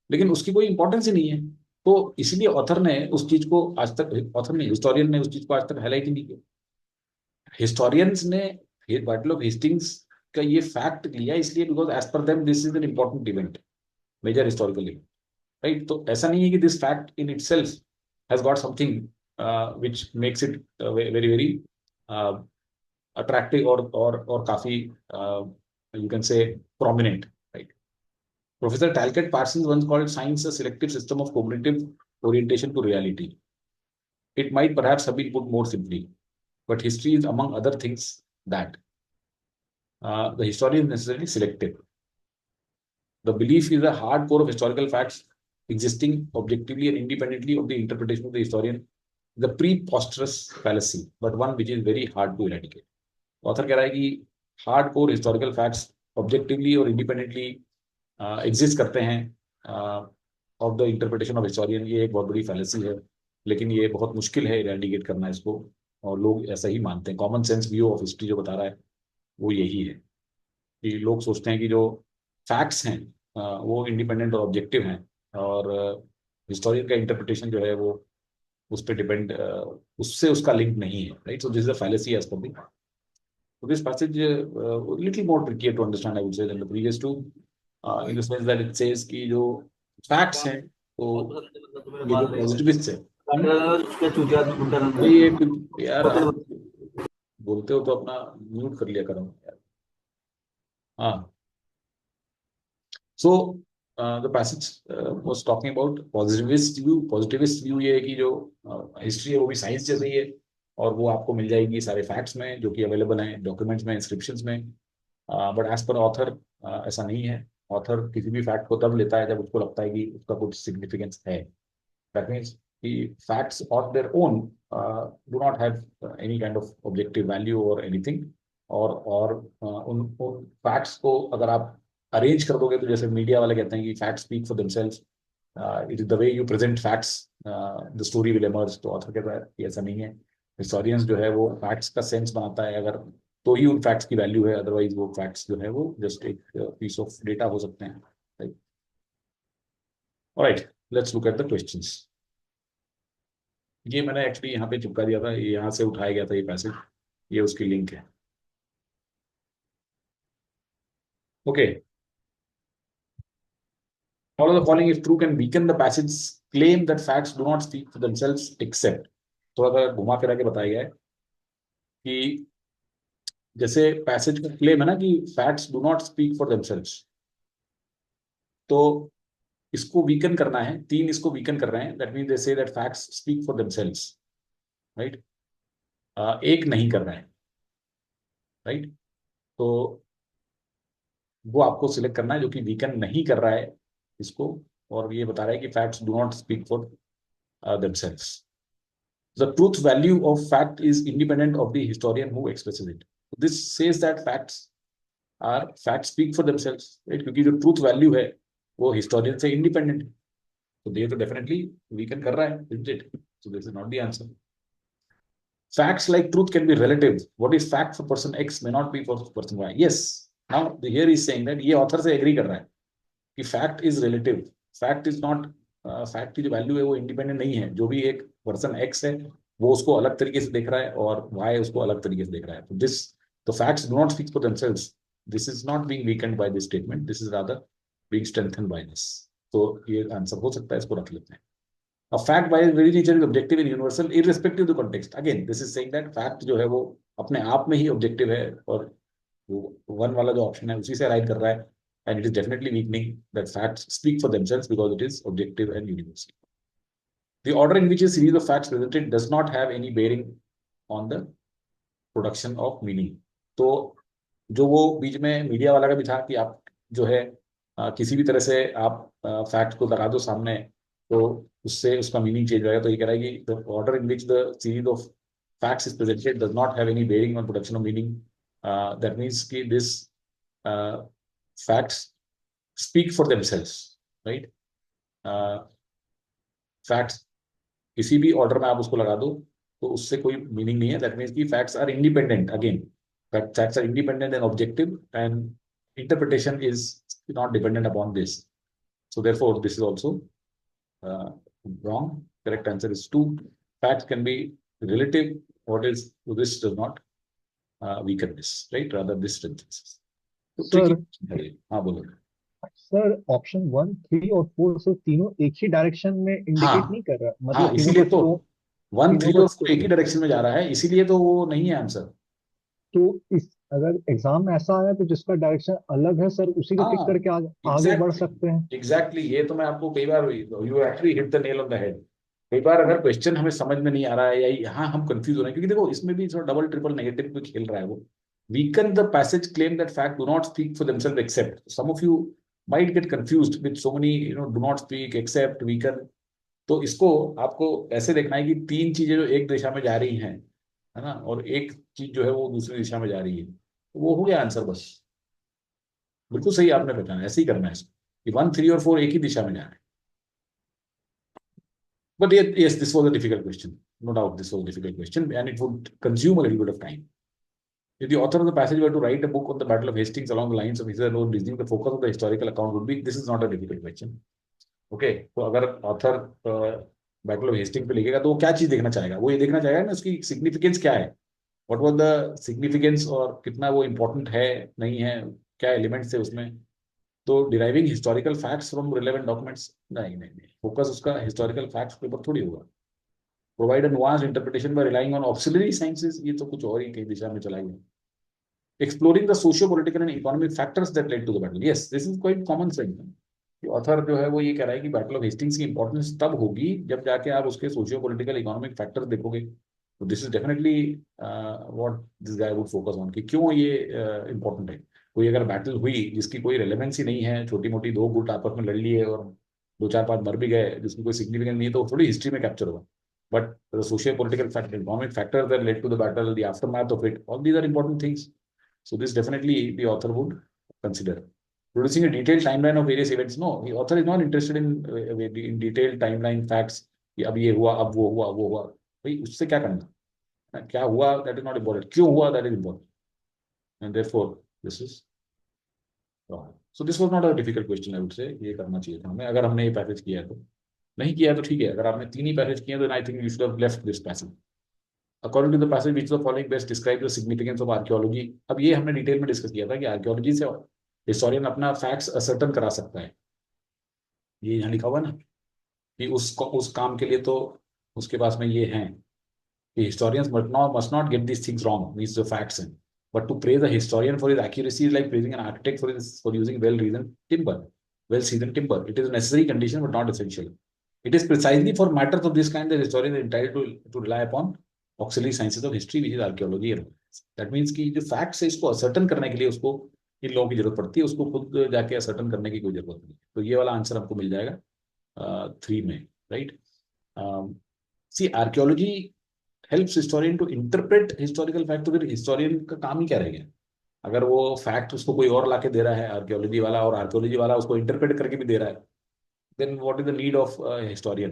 लेकिन उसकी कोई इंपॉर्टेंस ही नहीं है, तो इसलिए ऑथर ने उस चीज को आज तक, ऑथर ने, हिस्टोरियन ने उस चीज को आज तक हाईलाइट ही नहीं किया। हिस्टोरियंस ने बैटल ऑफ हेस्टिंग्स का ये फैक्ट लिया इसलिए because as per them this is an important event, major historical event, right. तो ऐसा नहीं है कि this fact in itself has got something which makes it very very attractive और काफी you can say prominent, right. Professor Talcott Parsons once called science a selective system of cognitive orientation to reality. It might perhaps have been put more simply, but history is among other things that the historian is necessarily selective. The belief is a hard core of historical facts existing objectively and independently of the interpretation of the historian. The preposterous fallacy, but one which is very hard to eradicate. Author कह रहा है कि hard core historical facts objectively और independently exist करते हैं of the interpretation of historian. ये एक बहुत बड़ी फैलेसी है, लेकिन ये बहुत मुश्किल है इरेडिकेट करना इसको, और लोग ऐसा ही मानते हैं। Common sense view of history जो बता रहा है वो यही है कि लोग सोचते हैं कि जो फैक्ट्स हैं वो इंडिपेंडेंट और ऑब्जेक्टिव हैं, और हिस्टोरियन का इंटरप्रिटेशन जो है वो उस पर डिपेंड, उससे उसका लिंक नहीं है, right? So this is a fallacy as per the. So this passage little more trickier to understand, I would say, than the previous two, in the sense that it says कि जो facts हैं, तो ये जो positivists है, भाई ये यार आप बोलते हो तो अपना म्यूट कर लिया करो यार. हाँ. So the passage was talking about positivist view. Positivist view ये है कि जो हिस्ट्री है वो भी साइंस जैसी है, और वो आपको मिल जाएगी सारे फैक्ट्स में जो कि अवेलेबल हैं डॉक्यूमेंट्स में, इंस्क्रिप्शंस में. बट एज पर ऑथर ऐसा नहीं है. ऑथर किसी भी फैक्ट को तब लेता है जब उसको लगता है कि उसका कुछ सिग्निफिकेंस है. दैट मीन्स कि facts on their own do not have any kind of objective value और एनीथिंग. और उन फैक्ट्स को अगर आप अरेंज कर दोगे, तो जैसे मीडिया वाले कहते हैं कि facts speak for themselves, it is the way you present facts, the story will emerge. तो ऑथर कहता है कि ऐसा नहीं है. हिस्टोरियंस जो है वो फैक्ट्स का सेंस बनाता है अगर, तो ही उन फैक्ट्स की वैल्यू है, अदरवाइज वो फैक्ट्स जो है वो जस्ट एक पीस ऑफ डेटा हो सकते हैं. Alright, let's look at the questions. ये मैंने एक्चुअली यहाँ पे चिपका दिया था, ये यहाँ से उठाया गया था ये पैसेज, ये उसकी लिंक है. Okay. All of the following, if true, can weaken the passage's claim that facts do not speak for themselves except. थोड़ा सा घुमा फिरा के बताया गया है कि जैसे पैसेज का क्लेम है ना कि facts do not speak for themselves, तो इसको वीकन करना है. तीन इसको वीकन कर रहे हैं. That mean they say that facts speak for themselves, right? एक नहीं कर रहे हैं, राइट? तो वो आपको सिलेक्ट करना है जो कि वीकन नहीं कर रहा है इसको, और ये बता रहा है कि facts do not speak for themselves. The truth value of fact is independent of the historian who expresses it. This says that facts speak for themselves, right? क्योंकि जो truth value है वो historian से independent है. So they तो definitely weaken कर रहा है, isn't it? So this is not the answer. Facts like truth can be relative. What is fact for person X may not be for person Y. Yes. Now here is saying that ये author से agree कर रहा है कि fact is relative. Fact is not fact की जो value है वो इंडिपेंडेंट नहीं है. जो भी एक पर्सन एक्स है वो उसको अलग तरीके से देख रहा है और वाई उसको अलग तरीके से देख रहा है. तो this the facts do not speak for themselves. This is not being weakened by this statement, this is rather being strengthened by this. तो ये आंसर हो सकता है, इसको रख लेते हैं. A fact by its very nature is objective and universal irrespective of the context. Again, this is saying that fact जो है वो अपने आप में ही ऑब्जेक्टिव है, और वो वन वाला जो ऑप्शन है उसी से राइट कर रहा है. And it is definitely weakening that facts speak for themselves because it is objective and universal. The order in which a series of facts presented does not have any bearing on the production of meaning. तो जो वो बीच में media वाला का भी था कि आप जो है किसी भी तरह से आप फैक्ट को लगा दो सामने तो उससे उसका मीनिंग चेंज हो जाएगा. तो ये कह रहा है कि the order in which the series of facts is presented does not have any bearing on production of meaning. That means कि this facts speak for themselves, right? Facts किसी भी ऑर्डर में आप उसको लगा दो तो उससे कोई मीनिंग नहीं है. दैट मीन्स कि facts are independent. Again, facts are independent and objective and interpretation is not dependent upon this. So therefore this is also wrong. Correct answer is 2. Facts can be relative. What is this does not weaken this, right? Rather this strengthens. Sir हाँ बोलो. Sir option 1, 3 और 4 से तीनों एक ही direction में indicate नहीं कर रहा. हाँ, मतलब इसीलिए तो 1, 3 तीनों और 4 एक ही डायरेक्शन में जा रहा है, इसीलिए तो वो नहीं है आंसर. तो इस अगर एग्जाम में ऐसा आया तो जिसका डायरेक्शन अलग है सर उसी को टिक करके आगे बढ़ सकते हैं. एग्जैक्टली. ये तो मैं आपको कई बार, you actually hit the nail on the head. कई बार अगर क्वेश्चन हमें समझ में नहीं आ रहा है या यहाँ हम कंफ्यूज हो रहे हैं, क्योंकि देखो इसमें भी थोड़ा डबल ट्रिपल नेगेटिव को खेल रहा है वो. Weaken the passage claim that fact do not speak for themselves accept. Some of you might get confused with so many do not speak, accept, weaken. तो इसको आपको ऐसे देखना है कि तीन चीजें जो एक दिशा में जा रही हैं, है ना, और एक चीज जो है वो दूसरी दिशा में जा रही है, तो वो हो गया आंसर. बस बिल्कुल सही आपने पहचाना. ऐसे ही करना है इसको कि 1, 3 और 4 एक ही दिशा में जा रहे हैं. But yes, this was a difficult question. No doubt this was a difficult question and it would consume a little bit of time. If the author of the passage were to write a book on the Battle of Hastings along the lines of his own reasoning, the focus of the historical account would be, this is not a difficult question. Okay, तो अगर author battle of Hasting पे लिखेगा तो वो क्या चीज देखना चाहेगा, वो ये देखना चाहेगा ना उसकी सिग्निफिकेंस क्या है, व्हाट वाज द सिग्निफिकेंस, और कितना वो इंपॉर्टेंट है, नहीं है, क्या एलिमेंट्स है उसमें। तो deriving historical facts from relevant documents, नहीं नहीं नहीं, फोकस उसका हिस्टोरिकल फैक्ट्स के ऊपर थोड़ी होगा। Provide a nuanced interpretation bye relying on auxiliary sciences, ये तो कुछ और ही कई दिशा में चला गया। Exploring the socio political and economic factors that led to the battle, yes this is quite common sense. Author जो है वो ये कह रहा है कि बैटल ऑफ हेस्टिंग्स की इंपॉर्टेंस तब होगी जब जाके आप उसके सोशियो पॉलिटिकल इकोनॉमिक फैक्टर्स देखोगे। तो this is definitely what this guy would focus on, कि क्यों ये इंपॉर्टेंट है। कोई अगर बैटल हुई जिसकी कोई रेलेवेंस ही नहीं है, छोटी मोटी दो गुट आपस में लड़ लिए और दो चार पांच मर भी गए, जिसकी कोई सिग्निफिकेंस नहीं है, तो थोड़ी हिस्ट्री में कैप्चर होगा। But the socio political factor, economic factor that led to the battle, the aftermath of it, all these are important things. So this definitely the author would consider. Producing a detailed timeline of various events. No, the author is not interested in detailed timeline facts. कि अब ये हुआ, अब वो हुआ, वो हुआ, भाई उससे क्या करना, क्या हुआ that is not important, क्यों हुआ that is important, and therefore this is wrong. So this was not a difficult question, I would say. ये करना चाहिए था हमें, अगर हमने ये पैसेज किया है तो। नहीं किया है तो ठीक है, अगर आपने तीन ही पैसेज किए तो I think you should have left this passage. According to the passage, which of the following best describe the significance of archaeology? अब ये हमने डिटेल में डिस्कस किया था कि आर्कियोलॉजी से हिस्टोरियन अपना फैक्ट्स असर्टन करा सकता है। ये यहाँ लिखा हुआ ना कि उस काम के लिए तो उसके पास में ये हैं कि historians must not get these things wrong, these the facts हैं, but to praise a historian for his accuracy is like praising an architect for using well seasoned timber. It is a necessary condition but not essential. It is precisely for matters of this kind that historians are entitled to rely upon auxiliary sciences of history, which is archaeology. That means कि जो facts है इसको ascertain करने के लिए उसको इन लोगों की जरूरत पड़ती है, उसको खुद जाके असर्टन करने की कोई जरूरत नहीं। तो ये वाला आंसर आपको मिल जाएगा 3 में, राइट। See archaeology helps historian to interpret historical fact, तो फिर हिस्टोरियन का काम ही क्या रह गया। अगर वो फैक्ट उसको कोई और लाके दे रहा है आर्कियोलॉजी वाला, और आर्कियोलॉजी वाला उसको इंटरप्रेट करके भी दे रहा है, then what is the need of a historian?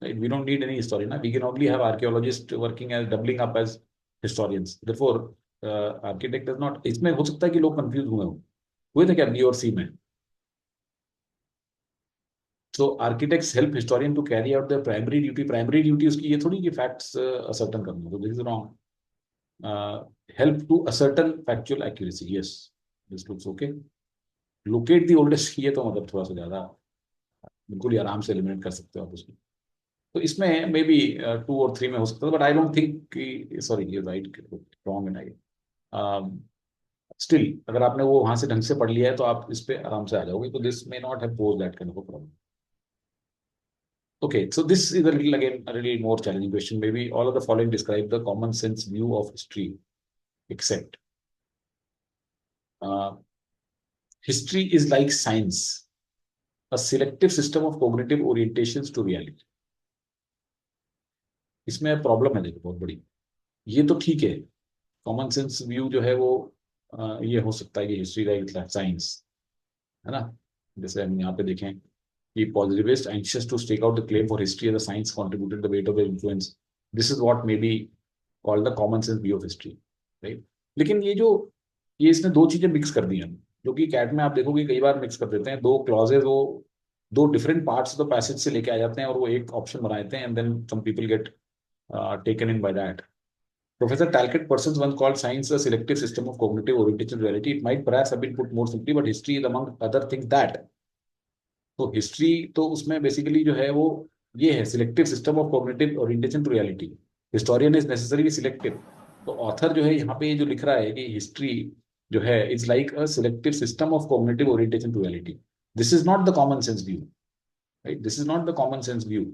Right? We don't need any historian. We can only have archaeologists working as doubling up as historians. Therefore, architect does not. इसमें हो सकता है कि लोग कंफ्यूज हुए थे क्या बी और सी में। So architects help historian to carry out their primary duty. Primary duty उसकी ये थोड़ी कि facts ascertain करना। So this is wrong. Help to ascertain factual accuracy. Yes, this looks okay. Locate the oldest, ये तो मतलब थोड़ा सा ज्यादा बिल्कुल ही आराम से एलिमिनेट कर सकते हो आप उसको। तो इसमें मे बी 2 और 3 में हो सकता है, बट आई डोंट थिंक कि, सॉरी ये राइट रॉन्ग है ना ये। स्टिल अगर आपने वो वहां से ढंग से पढ़ लिया है तो आप इस पे आराम से आ जाओगे, तो this may not have posed that kind of problem. Okay, so this is a little again a little more challenging question. Maybe all of the following describe the common sense view of history, except history is like science, a selective system of cognitive orientations to reality. इसमें problem है देखो बहुत बड़ी। ये तो ठीक है, common sense view जो है वो ये हो सकता है कि हिस्ट्री लाइक साइंस है ना। जैसे हम यहाँ पे देखें कि positivist anxious to stake out the claim for history as the science contributed the weight of the influence, this is what may be called the common sense view of history, right. लेकिन ये इसने दो चीजें mix कर दी हैं, जो कि cat में आप देखोगे कई बार मिक्स कर देते हैं। दो क्लॉजेज वो दो different parts of the passage से लेके आ जाते हैं और वो एक ऑप्शन बना देते हैं, and then some people get taken in by that. Professor Talcott persons once called science a selective system of cognitive orientation to reality. It might perhaps have been put more simply, but history is among other things that. तो history तो उसमें basically जो है वो ये है selective system of cognitive orientation to reality. Historian is necessarily selective. तो author जो है यहाँ पे जो लिख रहा है कि हिस्ट्री जो है is like a selective system of cognitive orientation to reality. This is not the common sense view, right, this is not the common sense view.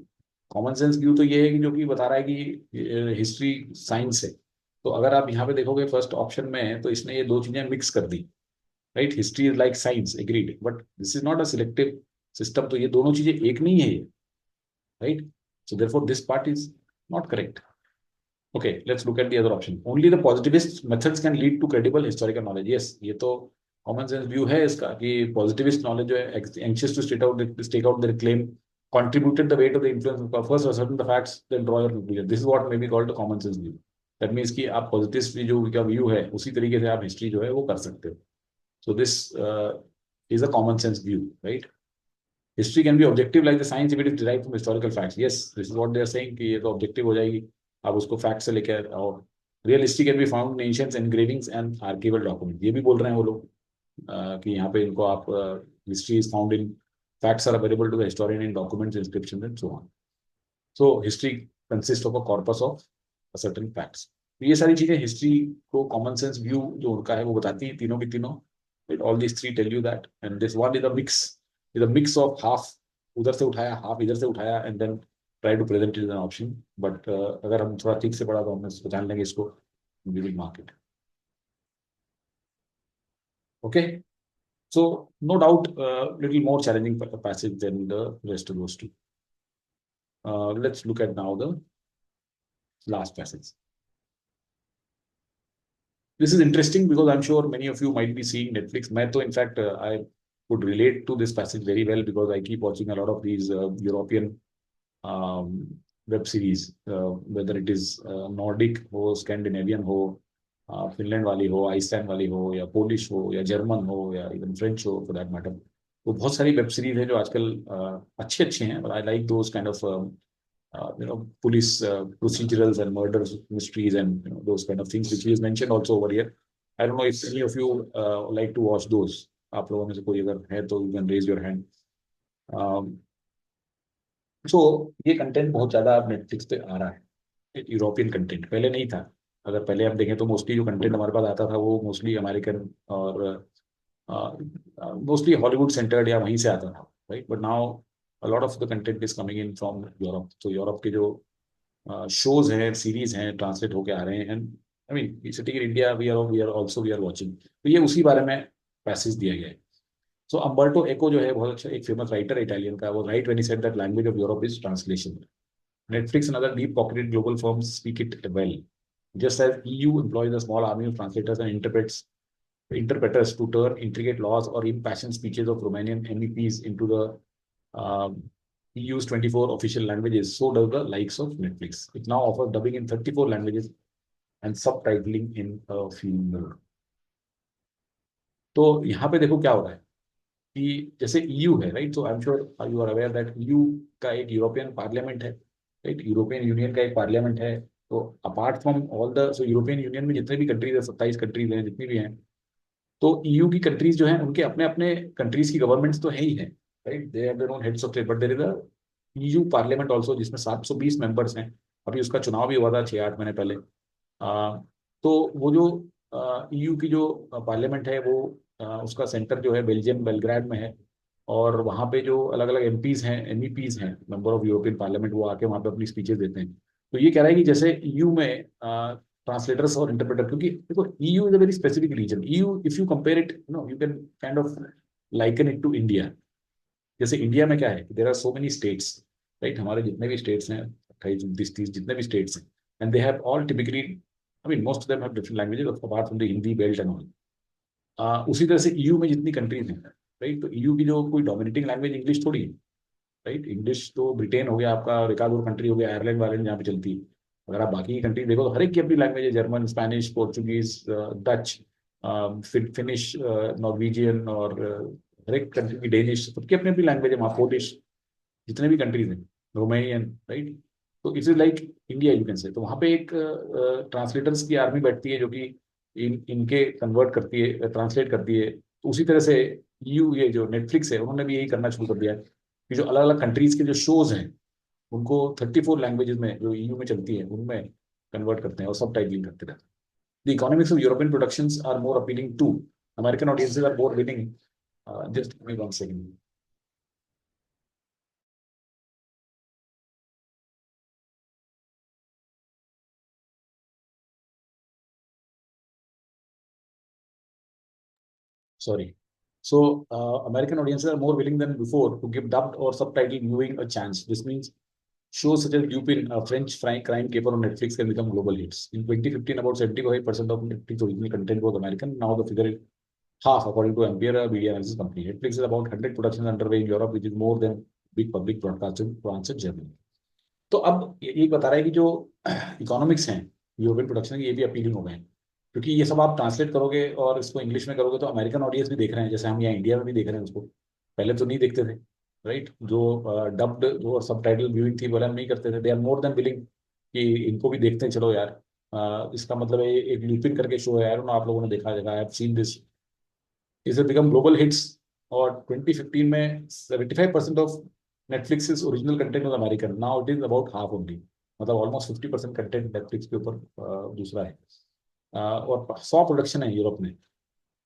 Common sense view तो ये है कि जो कि बता रहा है कि हिस्ट्री साइंस है। तो अगर आप यहाँ पे देखोगे फर्स्ट ऑप्शन में, तो इसने ये दो चीजें मिक्स कर दी, right. History is like science, agreed, but this is not a selective system. तो ये दोनों चीजें एक नहीं है ये, right. So therefore this part is not correct. Okay, let's look at the other option. Only the positivist methods can lead to credible historical knowledge. Yes, ये तो कॉमन सेंस व्यू है इसका कि पॉजिटिविस्ट नॉलेज जो है anxious to stake out their claim contributed the weight of the influence of first ascertain the facts then draw your conclusion. This is what may be called the common sense view. That means कि आप positivist जो का view है उसी तरीके से आप history जो है वो कर सकते हो। So this is a common sense view, right? History can be objective like the science if it is derived from historical facts. Yes, this is what they are saying कि ये तो ऑब्जेक्टिव हो जाएगी, आप उसको फैक्ट से लेकर। और real history can be found in ancient engravings and archival document, ये भी बोल रहे हैं वो लोग कि यहाँ पे इनको आप history is found in facts are available to the historian in documents, inscriptions and so on. So history consists of a corpus of certain facts. तो ये सारी चीजें हिस्ट्री को कॉमन सेंस व्यू जो उनका है वो बताती है तीनों की तीनों। All this three tell you that and this one is a mix of half उधर से उठाया हाफ इधर से उठाया and then try to present it as an option. But अगर हम थोड़ा ठीक से पढ़ा तो हम पहचान लेंगे इसको, we will mark it. Okay, so no doubt little more challenging passage than the rest of those two. Let's look at now the last passage. This is interesting because I'm sure many of you might be seeing Netflix. मैं तो in fact I could relate to this passage very well because I keep watching a lot of these European web series, whether it is Nordic हो, Scandinavian हो, Finland वाली हो, Iceland वाली हो, या Polish हो, या जर्मन हो, या इवन फ्रेंच हो फॉर दैट मैटर। तो बहुत सारी वेब सीरीज है जो आजकल अच्छी अच्छी हैं, but I like those kind of police procedurals and murders mysteries and those kind of things which is mentioned also over here. I don't know if any of you like to watch those. आप लोगों में से कोई अगर है तो you can raise your hand. So ये content बहुत ज्यादा अब नेटफ्लिक्स पे आ रहा है, यूरोपियन कंटेंट, पहले नहीं था। अगर पहले हम देखें तो मोस्टली जो कंटेंट हमारे पास आता था वो मोस्टली अमेरिकन और मोस्टली हॉलीवुड सेंटर्ड या वहीं से आता था, right. But now a lot of the content is coming in from Europe. तो यूरोप के जो शोज हैं, सीरीज हैं, ट्रांसलेट होके आ रहे हैं। And I mean sitting in India we are watching. तो ये उसी बारे में पैसेज दिया गया है। सो अम्बर्टो एको जो है बहुत अच्छा एक फेमस राइटर है इटालियन का, वो right when he said that language of Europe is translation. Netflix and other deep-pocketed global firms speak it well. Just as EU employs a small army of translators and interpreters to turn intricate laws or impassioned speeches of Romanian MEPs into the EU's 24 official languages, so does the likes of Netflix. It now offers dubbing in 34 languages and subtitling in a few more. तो यहाँ पे देखो क्या हो रहा है कि जैसे EU है, right. So I am sure you are aware that EU का एक यूरोपियन पार्लियामेंट है, राइट। यूरोपियन यूनियन का एक पार्लियामेंट है। तो apart from all the, so European union में जितने भी कंट्रीज है, 27 कंट्रीज हैं, जितनी भी हैं, तो EU की कंट्रीज जो हैं उनके अपने अपने कंट्रीज की गवर्नमेंट्स तो है ही है, right. They have their own heads of state, but there is a EU parliament also जिसमें 720 मेंबर्स हैं। अभी उसका चुनाव भी हुआ था 6-8 महीने पहले। तो वो जो EU की जो पार्लियामेंट है वो उसका सेंटर जो है बेल्जियम बेलग्राड में है। और वहाँ पे जो अलग अलग एमपीज हैं, MEPs हैं, मेंबर ऑफ यूरोपियन पार्लियामेंट, वो आके वहाँ पे अपनी स्पीचेस देते हैं। तो ये कह रहा है कि जैसे EU में ट्रांसलेटर्स और इंटरप्रेटर, क्योंकि देखो EU is a very specific region. EU if you compare it, you can kind of liken it to India. जैसे इंडिया में क्या है, there are so many states, right. हमारे जितने भी स्टेट्स हैं 28, 29, 30 जितने भी स्टेट्स हैं, and they have all typically, I mean most of them have different languages apart from the Hindi belt and all. उसी तरह से EU में जितनी कंट्रीज हैं, राइट, तो EU की जो कोई डोमिनेटिंग लैंग्वेज इंग्लिश थोड़ी है, राइट। इंग्लिश तो ब्रिटेन हो गया आपका, और एक आध और कंट्री हो गया आयरलैंड वायरलैंड जहाँ पे चलती है। अगर आप बाकी की कंट्री देखो तो हर एक की अपनी लैंग्वेज है, German, Spanish, Portuguese, Dutch, finish, Norwegian, और हर एक कंट्री की डेनिश, सबकी अपनी अपनी लैंग्वेज है वहाँ, पोलिश, जितने भी कंट्रीज हैं, रोमानियन, राइट। तो it is like India you can से। तो वहाँ पे एक ट्रांसलेटर्स की आर्मी बैठती है जो कि इनके कन्वर्ट करती है, ट्रांसलेट करती है। तो उसी तरह से EU, ये जो नेटफ्लिक्स है, उन्होंने भी यही करना शुरू कर दिया है कि जो अलग अलग कंट्रीज के जो शोज हैं उनको 34 लैंग्वेजेस में जो EU में चलती है उनमें कन्वर्ट करते हैं और सब टाइटलिंग करते रहते हैं। The economics of European productions are more appealing to American audiences are more willing, just give me 1 second. Sorry. So American audiences are more willing than before to give dubbed or subtitled viewing a chance. This means shows such as Lupin, a French crime caper on Netflix, can become global hits. In 2015, about 75% of Netflix original content was American. Now the figure is half, according to Ampere, a media analysis company. Netflix is about 100 productions underway in Europe, which is more than big public broadcasting France and Germany. तो अब ये बता रहा है कि जो economics हैं European production की, ये भी अपीलिंग हो गए हैं, क्योंकि ये सब आप ट्रांसलेट करोगे और इसको इंग्लिश में करोगे तो अमेरिकन ऑडियंस भी देख रहे हैं, जैसे हम यहाँ इंडिया में भी देख रहे हैं उसको। पहले तो नहीं देखते थे, राइट, जो डब्ड जो सब टाइटल व्यूइंग थी बोला नहीं करते थे, they are more than willing कि इनको भी देखते हैं, चलो यार। इसका मतलब है एक लूपिन करके शो है यार, आप लोगों ने देखा जगह, आई have seen this, is become global hits. और 2015 में 75% of Netflix original content was American, now it is about half only, मतलब ऑलमोस्ट 50% कंटेंट नेटफ्लिक्स के ऊपर दूसरा है। और 100 प्रोडक्शन है यूरोप में,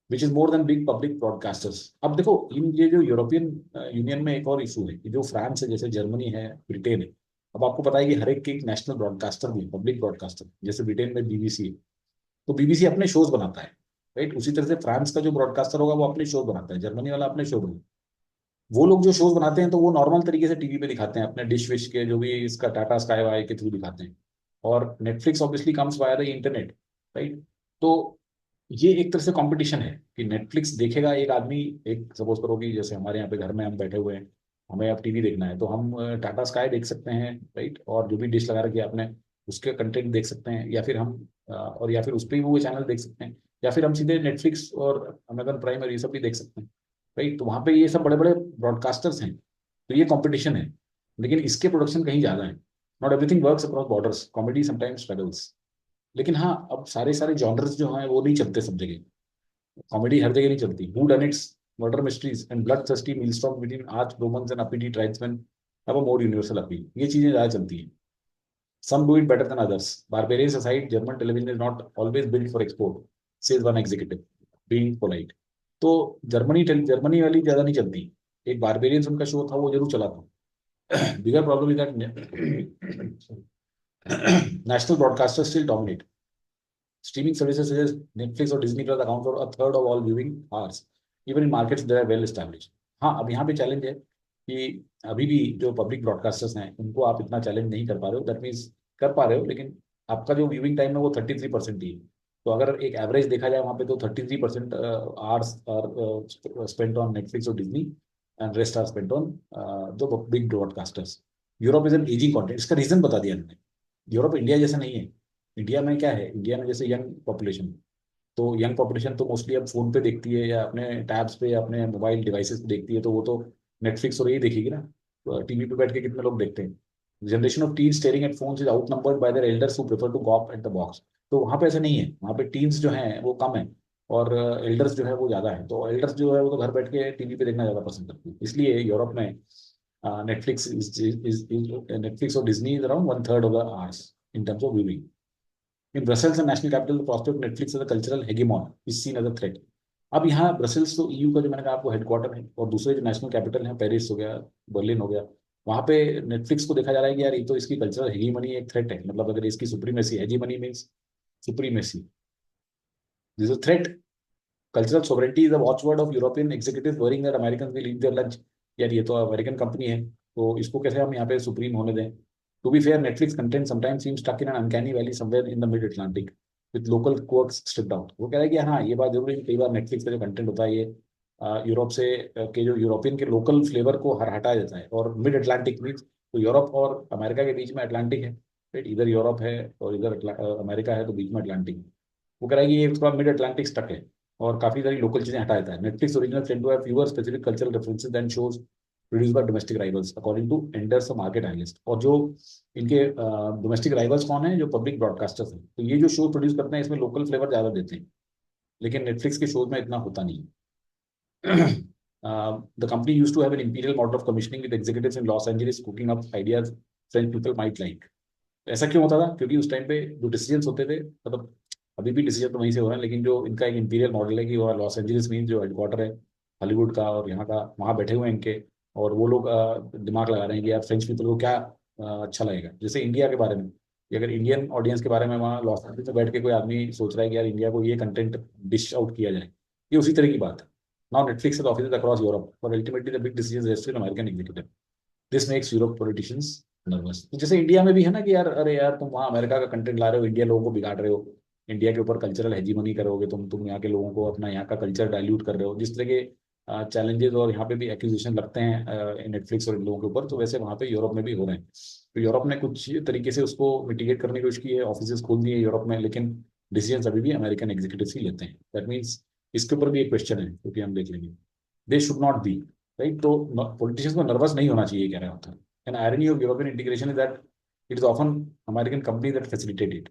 which is more than big public broadcasters. अब देखो इन ये जो यूरोपियन यूनियन में एक और इशू है कि जो फ्रांस है, जैसे जर्मनी है, ब्रिटेन है, अब आपको पता है कि हर एक के एक नेशनल ब्रॉडकास्टर भी है, पब्लिक ब्रॉडकास्टर, जैसे ब्रिटेन में बीबीसी है, तो बीबीसी अपने शोज बनाता है, राइट। उसी तरह से फ्रांस का जो ब्रॉडकास्टर होगा वो अपने शो बनाता है, जर्मनी वाला अपने शो बनाता है। वो लोग जो शोज बनाते हैं तो वो नॉर्मल तरीके से टीवी पे दिखाते हैं, अपने डिश विश के जो भी इसका टाटा स्काई वाई के थ्रू दिखाते हैं। और Netflix obviously comes via the internet, right. तो ये एक तरह से कंपटीशन है कि नेटफ्लिक्स देखेगा एक आदमी, एक सपोज करो कि जैसे हमारे यहाँ पे घर में हम बैठे हुए हैं, हमें अब टीवी देखना है तो हम टाटा स्काई देख सकते हैं, राइट, और जो भी डिश लगा रखी है आपने उसके कंटेंट देख सकते हैं, या फिर हम और या फिर उस पर भी वो चैनल देख सकते हैं, या फिर हम सीधे नेटफ्लिक्स और अमेजन प्राइम और ये सब भी देख सकते हैं, राइट। तो वहाँ पे ये सब बड़े बड़े ब्रॉडकास्टर्स हैं, तो ये कंपटीशन है। लेकिन इसके प्रोडक्शन कहीं ज्यादा है, not everything works across borders, comedy sometimes struggles. लेकिन हाँ, अब सारे सारे जॉनर्स जो हैं वो नहीं चलते सब जगह, कॉमेडी हर जगह नहीं चलती। Whodunits, murder mysteries and blood thirsty maelstrom between arch Romans and uppity tribesmen have a more universal appeal, ये चीजें ज्यादा चलती हैं। Some do it better than others. Barbarians aside, German television is not always built for export, says one executive, being polite. तो Germany वाली ज्यादा नहीं चलती, एक बारबेरियंस उनका शो था वो जरूर चला था। Bigger problem is that national broadcasters still dominate. Streaming services such as Netflix or Disney Plus account for a third of all viewing hours, even in markets that are well established. हाँ, अब यहाँ पे challenge है कि अभी भी जो public broadcasters हैं उनको आप इतना चैलेंज नहीं कर पा रहे हो, दैट मीन्स कर पा रहे हो लेकिन आपका जो व्यूइंग टाइम है वो 33% ही है। तो अगर एक एवरेज देखा जाए वहाँ पे तो 33% hours are spent on Netflix और Disney and rest are spent on जो big broadcasters. Europe is an ageing continent, इसका रीजन बता दिया मैंने। यूरोप इंडिया जैसा नहीं है। इंडिया में क्या है, इंडिया में जैसे यंग पॉपुलेशन, तो यंग पॉपुलेशन तो मोस्टली अब फोन पे देखती है या अपने टैब्स पे या अपने मोबाइल डिवाइसेस पे देखती है, तो वो तो नेटफ्लिक्स और यही देखेगी ना। टीवी पे बैठ के कितने लोग देखते हैं। Generation of teen staring at phones is outnumbered by their elders who prefer to gawp at the box. तो वहाँ पे ऐसा नहीं है, वहाँ पे टीन्स जो हैं वो कम है और एल्डर्स जो है वो ज्यादा है। तो एल्डर्स जो है वो तो घर बैठ के टीवी पे देखना ज्यादा पसंद करते हैं, इसलिए यूरोप में नेटफ्लिक्स और Disney is around one third of the hours in terms of viewing. In Brussels, the national capital, the prospect of Netflix as a cultural hegemon is seen as a threat. अब यहाँ Brussels तो EU का जो मैंने कहा आपको headquarter है, और दूसरे जो नेशनल कैपिटल है, पेरिस हो गया, बर्लिन हो गया, वहाँ पे नेटफ्लिक्स को देखा जा रहा है कि यार ये तो इसकी कल्चरल हेगीमनी एक थ्रेट है, मतलब अगर इसकी supremacy, hegemony means supremacy, this is threat. Cultural sovereignty is a watchword of European executive worrying that American will eat their lunch. यार ये तो अमेरिकन कंपनी है, तो इसको कैसे हम यहाँ पे सुप्रीम होने दें। To be fair, Netflix content sometimes seem stuck in an uncanny valley somewhere in the mid Atlantic with local quirks stripped out. वो कह रहा है कि हाँ ये बात जरूरी है, कई बार नेटफ्लिक्स का जो कंटेंट होता है ये यूरोप से के जो यूरोपियन के लोकल फ्लेवर को हर हटाया जाता है। और मिड अटलांटिक मीन्स तो यूरोप और अमेरिका के बीच में अटलांटिक है, राइट, इधर यूरोप है और इधर अमेरिका है, तो बीच में अटलांटिक है। वो कह रहा है कि ये थोड़ा मिड अटलांटिक स्टक है और काफी सारी लोकल चीजें हटा देता है। Netflix original tend to have fewer specific cultural references than shows produced by domestic rivals according to Enders market analyst. और जो इनके डोमेस्टिक राइवल्स कौन है, जो पब्लिक ब्रॉडकास्टर्स हैं, तो ये जो शो प्रोड्यूस करते हैं इसमें लोकल फ्लेवर ज्यादा देते हैं, लेकिन नेटफ्लिक्स के शोज में इतना होता नहीं है। The company used to have an imperial model of commissioning with executives in Los Angeles cooking up ideas French people might like. ऐसा क्यों होता था, क्योंकि उस टाइम पे जो डिसीजंस होते थे, मतलब अभी भी डिसीजन तो वहीं से हो रहे हैं, लेकिन जो इनका एक इंपीरियल मॉडल है कि वो लॉस एंजलिस मीन जो हेडक्वार्टर है हॉलीवुड का और यहाँ का, वहाँ बैठे हुए हैं इनके, और वो लोग दिमाग लगा रहे हैं कि यार फ्रेंच पीपल को क्या अच्छा लगेगा। जैसे इंडिया के बारे में, कि अगर इंडियन ऑडियंस के बारे में वहाँ लॉस एंजलिस में बैठ के कोई आदमी सोच रहा है कि यार इंडिया को ये कंटेंट डिश आउट किया जाए, ये उसी तरह की बात है। Now Netflix has offices across Europe but ultimately the big decisions rest with American executive. This makes Europe politicians nervous. तो जैसे इंडिया में भी है ना कि यार अरे यार तुम वहाँ अमेरिका का कंटेंट ला रहे हो, इंडिया लोगों को बिगाड़ रहे हो, इंडिया के ऊपर कल्चरल हेजीमनी करोगे तुम यहाँ के लोगों को अपना यहाँ का कल्चर डाइल्यूट कर रहे हो। जिस तरह के चैलेंजेस और यहाँ पे भी एक्यूजिशन लगते हैं नेटफ्लिक्स और इन लोगों के ऊपर, तो वैसे वहाँ पे यूरोप में भी हो रहे हैं। तो यूरोप ने कुछ तरीके से उसको मिटिगेट करने की कोशिश की है, ऑफिस खोल दिए यूरोप में, लेकिन डिसीजन अभी भी अमेरिकन एग्जीक्यूटिव ही लेते हैं। दैट मीन्स इसके ऊपर भी एक क्वेश्चन है क्योंकि हम देख लेंगे, they should not be, right? तो पॉलिटिशियंस को नर्वस नहीं होना चाहिए, कह रहे होता है। And irony of European integration is that it is often American company that facilitate it.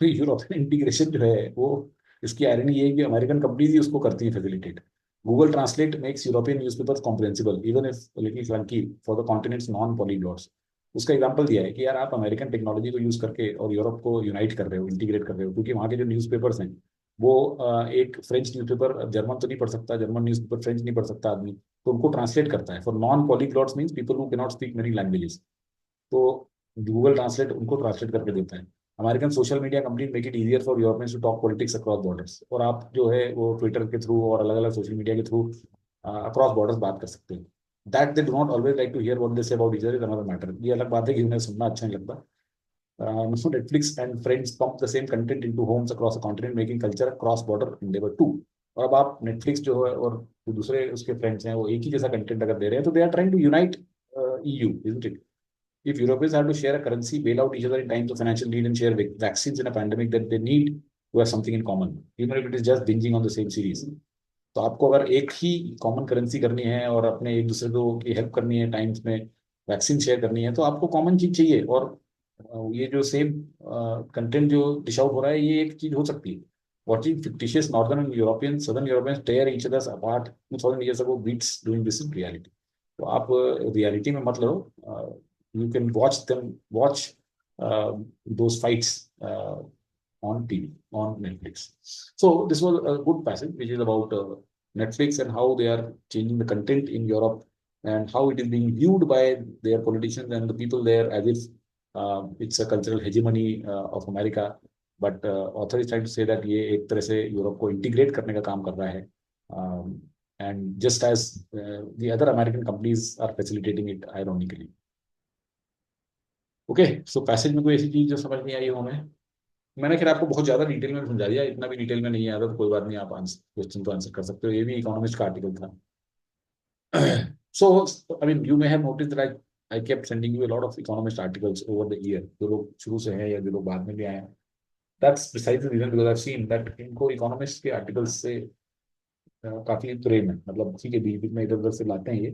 European integration जो है वो, इसकी आयरनी ये है कि अमेरिकन कंपनीज ही उसको करती है facilitate. Google translate makes European newspapers comprehensible even if little clunky for the continent's non polyglots. उसका एग्जांपल दिया है कि यार आप अमेरिकन टेक्नोलॉजी को यूज करके और यूरोप को यूनाइट कर रहे हो, इंटीग्रेट कर रहे हो, क्योंकि वहाँ के जो न्यूज़पेपर्स हैं वो एक फ्रेंच न्यूज़पेपर जर्मन तो नहीं पढ़ सकता, जर्मन न्यूज़पेपर फ्रेंच नहीं पढ़ सकता आदमी, तो उनको ट्रांसलेट करता है। For non polyglots means people who can not speak many languages, तो गूगल ट्रांसलेट उनको ट्रांसलेट करके देता है। American social media company make it easier for Europeans to talk politics across borders, और आप जो है वो ट्विटर के थ्रू और अलग अलग सोशल मीडिया के थ्रू अक्रॉस बॉर्डर्स बात कर सकते हैं। That they do not always like to hear what they say about each other is another matter. ये अलग बात है कि उन्हें सुनना अच्छा नहीं लगता। Netflix and friends pump the same content into homes across a continent, making culture a cross-border endeavor too. और अब आप Netflix जो है और जो दूसरे उसके फ्रेंड्स हैं वो एक ही जैसा कंटेंट अगर दे रहे हैं तो they are trying to unite EU, isn't it? If Europeans have to share a currency, bail out each other in times of financial need, and share vaccines in a pandemic, that they need to have something in common, even if it is just binging on the same series. तो आपको अगर एक ही common currency करनी है और अपने एक दूसरे को की हेल्प करनी है टाइम्स में, वैक्सीन शेयर करनी है, तो आपको कॉमन चीज चाहिए। और ये जो सेम कंटेंट जो डिश आउट हो रहा है ये एक चीज हो सकती है। Watching fictitious northern and European, southern Europeans tear each other apart 2000 years ago beats doing this in reality. तो आप रियलिटी में मत लड़ो, you can watch them watch those fights on TV on Netflix. So this was a good passage which is about Netflix and how they are changing the content in Europe and how it is being viewed by their politicians and the people there as if it's a cultural hegemony of America. But author is trying to say that ये एक तरह से Europe को integrate करने का काम कर रहा है, and just as the other American companies are facilitating it ironically. Okay, so passage में कोई ऐसी चीज जो समझ नहीं आई हो हमें? मैंने खैर आपको बहुत ज्यादा डिटेल में समझा दिया, इतना भी डिटेल में नहीं आया तो कोई बात नहीं, आप आंसर क्वेश्चन तो आंसर कर सकते हो, ये भी इकोनॉमिस्ट का आर्टिकल था। So, I mean, you may have noticed that I kept sending you a lot of economist articles over the year, जो लोग शुरू से हैं या जो लोग बाद में भी आए हैं। That's precisely the reason, because I've seen that इनको इकोनॉमिस्ट के आर्टिकल्स से काफी प्रेम है, मतलब उसी के बीच में इधर उधर से लाते हैं ये,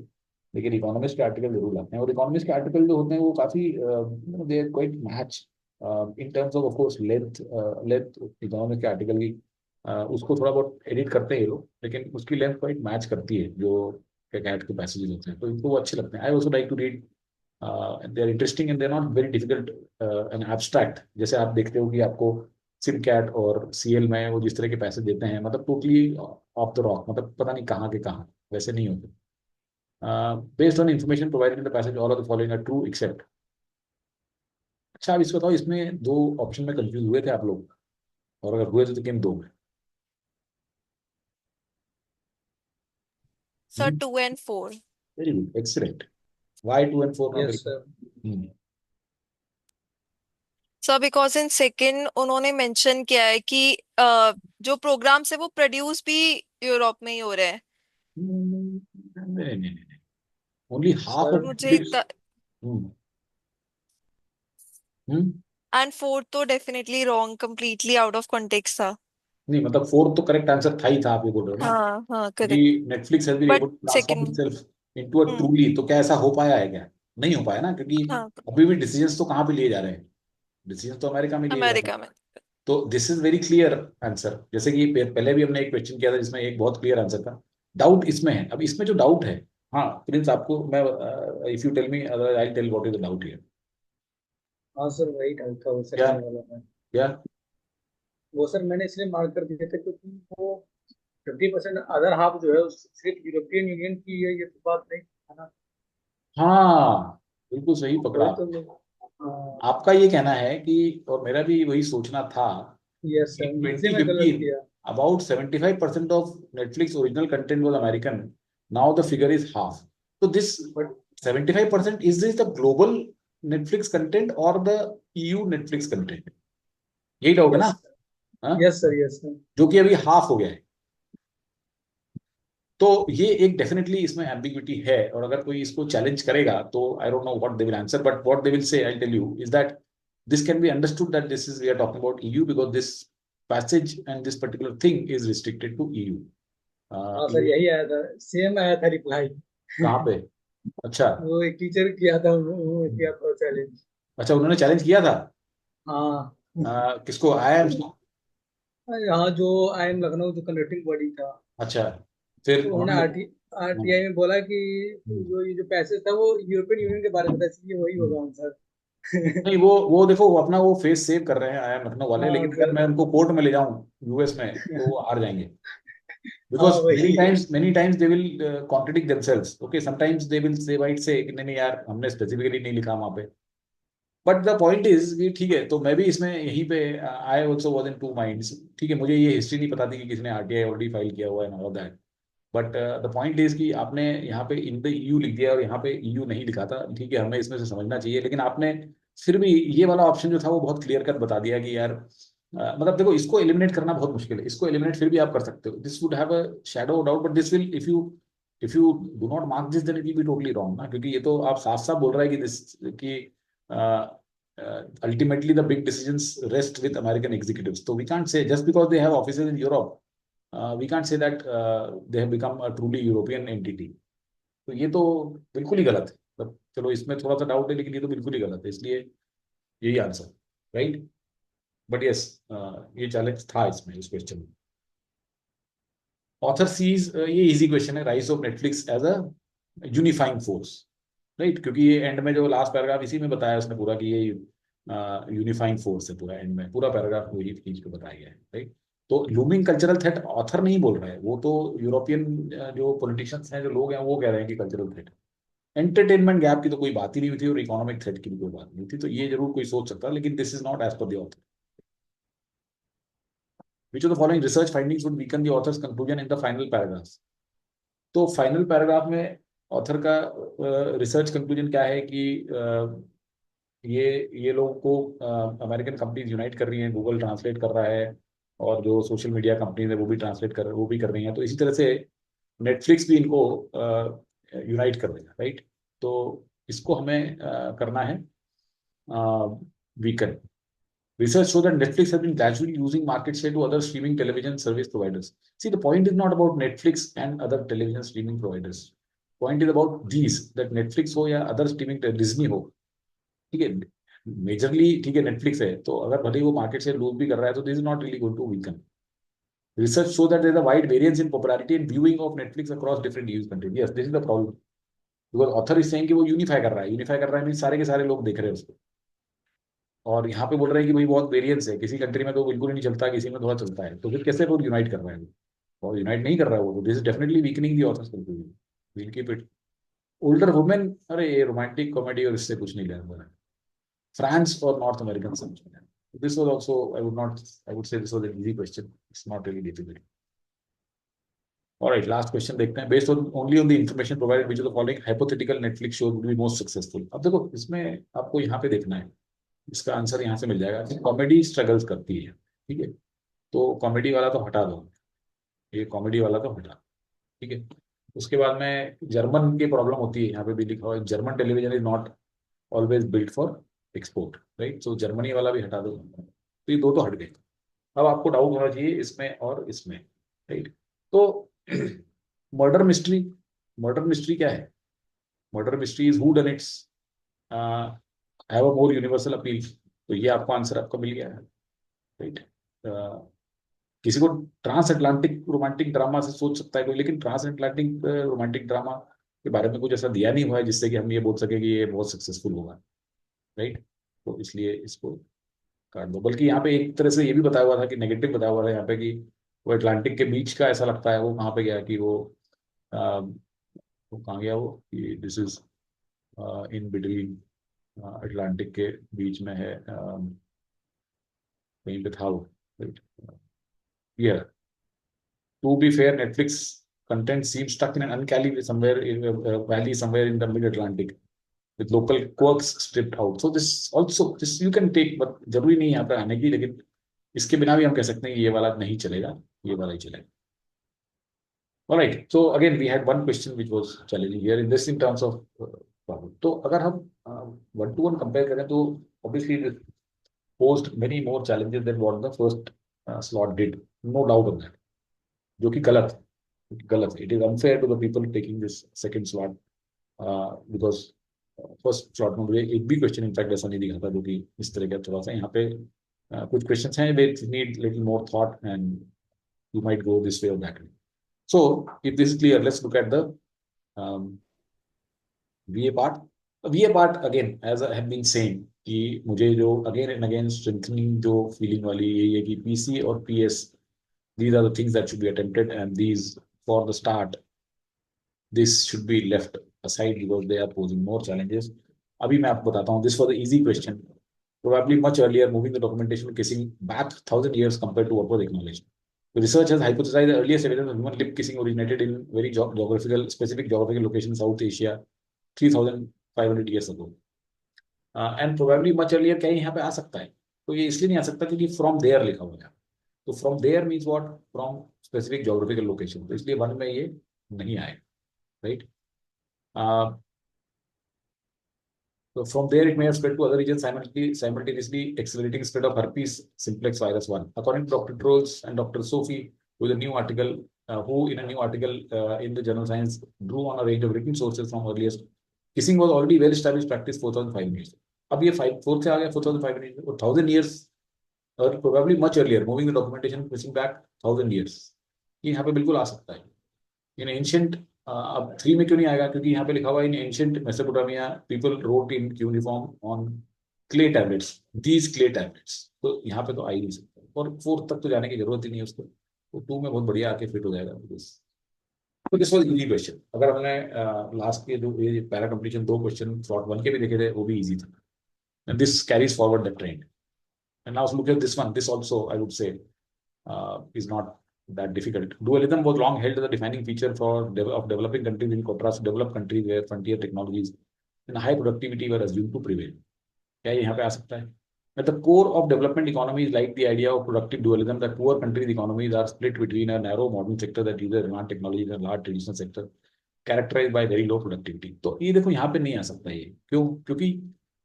लेकिन इकोनॉमिस्ट के आर्टिकल जरूर लाते हैं। और इकोनॉमिस्ट के आर्टिकल जो होते हैं वो काफी they are quite match in terms of course length. Length economist के आर्टिकल की उसको थोड़ा बहुत एडिट करते हैं ये लोग, लेकिन उसकी लेंथ क्वाइट मैच करती है जो कैट के पैसेजेस होते हैं, तो इनको वो अच्छे लगते हैं। I also like to read, they are interesting and they are not very difficult and abstract. जैसे आप देखते हो कि आपको सिम कैट और सीएल में वो जिस तरह के पैसे देते हैं, मतलब टोटली ऑफ द रॉक, मतलब पता नहीं कहाँ के कहाँ, वैसे नहीं होते। Based on information provided in the passage all of the following are true except. अच्छा, अब इसको बताओ, इसमें दो ऑप्शन में कंफ्यूज हुए थे आप लोग, और अगर हुए थे तो किन दो में? Sir, 2 and 4. Very good, excellent. Why 2 and 4 not yes very sir. Sir because in second उन्होंने मेंशन किया है कि जो प्रोग्राम्स है वो प्रोड्यूस भी यूरोप में ही हो रहे हैं। नहीं नहीं नहीं, ओनली हाफ सर ऑफ मुझे एंड फोर्थ तो definitely wrong, completely out of context था। नहीं, मतलब 4 तो करेक्ट आंसर था ही था, आप ये बोल रहे हो ना? हाँ हाँ कि correct, Netflix has been but able to transform second itself into a truly, तो क्या ऐसा हो पाया है क्या? नहीं हो पाया ना, क्योंकि हाँ अभी भी डिसीजंस तो कहाँ पे लिए जा रहे हैं? डिसीजंस तो अमेरिका में लिए जा रहे हैं। अमेरिका में। तो this is very clear answer. जैसे कि पहले भी हमने एक क्वेश्चन किया था जिसमें एक बहुत क्लियर आंसर था, डाउट इसमें है। अब इसमें जो डाउट है, हाँ प्रिंस, आपको मैं if you tell me other I tell what is the doubt here. हाँ सर, वही डाउट था, उससे क्या करने वाला था। क्या? वो सर मैंने इसलिए मार्क कर दिया था क्योंकि वो 50% अदर हाफ जो है सिर्फ यूरोपियन यूनियन की है, ये तो बात नहीं है ना। हाँ, बिल्कुल सही पकड़ा वही तो आपने। हाँ, आपका ये कहना है कि, और मेरा भी वही सोचना था, यस कि सर, इसलिए मैं गलत 2015 किया। about 75% of Netflix original content was American. Now the figure is half. So this but 75%, is this the global Netflix content or the EU Netflix content? यही डाउट है ना? यस हाँ? Yes sir, yes sir. जो कि अभी half हो गया है। तो ये एक डेफिनेटली इसमें एम्बिग्विटी है, और अगर कोई इसको चैलेंज करेगा तो I don't know what they will answer, but what they will say I tell you is that this can be understood that this is, we are talking about EU because this passage and this particular thing is restricted to EU. हाँ sir, यही आया था, same आया था reply. कहाँ पे? अच्छा। वो एक टीचर किया था, वो किया था चैलेंज। अच्छा, उन्होंने चैलेंज किया था। हाँ। किसको? आईआईएम्स को? यहाँ जो IIM लखनऊ जो कंडक्टिंग बॉडी था, अच्छा, फिर तो उन्होंने उन्होंने RTI में बोला कि हम्म। जो ये जो पैसेज था वो यूरोपियन यूनियन के बारे में था, इसलिए वही होगा आंसर। नहीं, वो देखो, वो अपना वो फेस सेव कर रहे हैं आईआईएम लखनऊ वाले, हाँ लेकिन अगर सर। मैं उनको कोर्ट में ले जाऊं यूएस में तो वो हार जाएंगे। हाँ Because वही। many times they will contradict themselves. Okay, sometimes they will say, might say कि नहीं नहीं यार, हमने स्पेसिफिकली नहीं लिखा वहां पे। बट द पॉइंट इज कि ठीक है, तो मैं भी इसमें यहीं पे I also was in two minds. ठीक है, मुझे ये हिस्ट्री नहीं पता थी कि किसने आरटीआई ऑलरेडी फाइल किया हुआ है and all that. But the point is कि आपने यहाँ पे इन द ईयू लिख दिया और यहाँ पे ईयू नहीं लिखा था। ठीक है, हमें इसमें से समझना चाहिए, लेकिन आपने फिर भी ये वाला ऑप्शन जो था वो बहुत क्लियर कट बता दिया कि यार मतलब देखो, इसको एलिमिनेट करना बहुत मुश्किल है। इसको एलिमिनेट फिर भी आप कर सकते हो, this would have a shadow doubt, but this will, if you do not mark this, then it will be totally wrong ना, क्योंकि ये तो आप साफ साफ बोल रहा है कि दिस कि ultimately the big decisions rest with American executives. So we can't say just because they have offices in Europe, we can't say that they have become a truly European entity. तो ये तो बिल्कुल ही गलत है। मतलब चलो, इसमें थोड़ा सा डाउट है, लेकिन ये तो बिल्कुल ही गलत है, इसलिए यही आंसर, राइट। बट यस, ये चैलेंज था इसमें, इस क्वेश्चन में। ऑथर सीज, ये इजी क्वेश्चन है, rise of Netflix as a unifying force, right, क्योंकि ये एंड में जो लास्ट पैराग्राफ इसी में बताया उसने पूरा कि ये यूनिफाइंग फोर्स है। पूरा एंड में पूरा पैराग्राफ वही चीज को बताया गया है, राइट। तो लूमिंग कल्चरल थ्रेट ऑथर नहीं बोल रहा है, वो तो यूरोपियन जो पॉलिटिशियंस हैं, जो लोग हैं, वो कह रहे हैं कि कल्चरल थ्रेट। एंटरटेनमेंट गैप की तो कोई बात ही नहीं हुई थी और इकोनॉमिक थ्रेट की भी कोई बात नहीं थी, तो ये जरूर कोई सोच सकता है, लेकिन this is not as per the author. Which of the following research findings would weaken the author's conclusion in the final paragraph? तो फाइनल पैराग्राफ में ऑथर का रिसर्च कंक्लूजन क्या है कि ये लोगों को अमेरिकन कंपनीज यूनाइट कर रही हैं, गूगल ट्रांसलेट कर रहा है, और जो सोशल मीडिया कंपनीज है वो भी कर रही हैं, तो इसी तरह से नेटफ्लिक्स भी इनको यूनाइट कर देगा, राइट। तो इसको हमें करना है weaken. Research show that Netflix has been gradually losing market share to other streaming television service providers. See, the point is not about Netflix and other television streaming providers. Point is about these, that Netflix हो या other streaming, Disney हो, ठीक है, majorly ठीक है Netflix है, तो अगर भले ही वो मार्केट शेयर लूज भी कर रहा है, तो this is not really going to weaken. Research show that there is a wide variance in popularity and viewing of Netflix across different use countries. Yes, this is the problem, because author is saying कि वो unify कर रहा है mean सारे के सारे लोग देख रहे हैं उसको, और यहाँ पे बोल रहे हैं कि भाई बहुत वेरिएंस है, किसी कंट्री में तो बिल्कुल ही नहीं चलता, किसी में थोड़ा चलता है, तो फिर कैसे वो यूनाइट कर रहा है? और यूनाइट नहीं कर रहा है वो, this is definitely weakening the author's conclusion. We'll keep it. Older women, अरे ये रोमांटिक कॉमेडी और इससे कुछ नहीं लेना देना। फ्रांस और नॉर्थ अमेरिकन समझ में। This was also, I would say this was an easy question, it's not really difficult. Alright, last question देखते हैं। Based on only on the information provided which of the following hypothetical Netflix show would be most successful? अब देखो, इसमें आपको यहाँ पे देखना है, इसका आंसर यहाँ से मिल जाएगा कि कॉमेडी स्ट्रगल्स करती है, ठीक है, तो कॉमेडी वाला तो हटा दो, ये कॉमेडी वाला तो हटा, ठीक है। उसके बाद में जर्मन की प्रॉब्लम होती है, यहाँ पे भी लिखा हुआ है, German television is not always built for export, right, so Germany वाला भी हटा दो, तो ये दो तो हट गए। अब आपको डाउट होना चाहिए इसमें और इसमें, राइट। तो मर्डर मिस्ट्री क्या है? Murder mystery is who done it's have a more universal appeal, तो ये आपको आंसर आपका मिल गया है, राइट। किसी को ट्रांस अटलांटिक रोमांटिक ड्रामा से सोच सकता है कोई, लेकिन ट्रांस अटलांटिक रोमांटिक ड्रामा के बारे में कुछ ऐसा दिया नहीं हुआ है जिससे कि हम ये बोल सके कि ये बहुत सक्सेसफुल होगा, राइट। तो इसलिए इसको काट दो। बल्कि यहाँ पे एक तरह से ये भी बताया हुआ था कि नेगेटिव बताया हुआ था यहाँ पे कि वो अटलांटिक के बीच का ऐसा लगता है, वो कहाँ पे गया कि वो कहाँ गया वो, कि this is in between, Atlantic के बीच में है, कहीं पे था वो, right. Yeah. To be fair, Netflix content seems stuck in an uncanny somewhere in a valley somewhere in the mid-Atlantic with local quirks stripped out. So this you can take, but जरूरी नहीं है यहाँ पे आने की, लेकिन इसके बिना भी हम कह सकते हैं कि ये वाला नहीं चलेगा, ये वाला ही चलेगा। All right. So again, we had one question which was challenging here in this in terms of problem. तो अगर हम one to one compare करें तो obviously this posed many more challenges than what the first slot did. No doubt on that. जो कि गलत है, गलत है. It is unfair to the people taking this second slot because first slot में मुझे एक भी क्वेश्चन इनफैक्ट ऐसा नहीं दिखा था जो कि इस तरह का. थोड़ा सा यहाँ पे कुछ क्वेश्चंस हैं which need little more thought and you might go this way or that way. So if this is clear, let's look at the VA part. VA part again, as I have been saying, कि मुझे जो again and again strengthening जो feeling वाली यही है कि PC और PS, these are the things that should be attempted and these for the start this should be left aside because they are posing more challenges. अभी मैं आपको बताता हूँ. This was the easy question, probably much earlier, moving the documentation kissing back 1,000 years compared to what was acknowledged. The research has hypothesized the earliest evidence of human lip kissing originated in very specific geographical location in South Asia 3,500 years ago. And probably much earlier क्या यहाँ पे आ सकता है? तो ये इसलिए नहीं आ सकता क्योंकि from there लिखा हुआ है. तो from there means what? From specific geographical location. तो इसलिए वन में ये नहीं आएगा, right? So from there, it may have spread to other regions simultaneously accelerating spread of herpes simplex virus 1. According to Dr. Trolls and Dr. Sophie, with a new article, who in a new article in the journal Science drew on a range of written sources from earliest, kissing was already well-established practice 4,500 years. अब ये 4 से आ गया 4,500 years, 1,000 years, or probably much earlier, moving the documentation pushing back 1,000 years. ये यहाँ पे बिल्कुल आ सकता है. In ancient अब 3 में क्यों नहीं आएगा? क्योंकि यहाँ पे लिखा हुआ है इन ancient Mesopotamia people wrote in cuneiform on clay tablets, these clay tablets. तो यहाँ पे तो आ ही नहीं सकता और 4 तक तो जाने की जरूरत ही नहीं है उसको. तो 2 में बहुत बढ़िया आके फिट हो जाएगा. तो दिस वाज इजी क्वेश्चन. अगर हमने लास्ट के जो ये पैरा कंप्लीशन 2 क्वेश्चन स्लॉट 1 के भी देखे थे वो भी इजी था. And this carries forward the trend. And now look at this one. This also I would से is not that difficult. Dualism was long held as a defining feature of developing countries in contrast to developed countries where frontier technologies and high productivity were assumed to prevail. क्या ये यहाँ पे आ सकता है? At the core of development economies, like the idea of productive dualism, that poor countries' economies are split between a narrow modern sector that uses advanced technologies and a large traditional sector characterized by very low productivity. तो ये देखो यहाँ पे नहीं आ सकता ये. क्यों? क्योंकि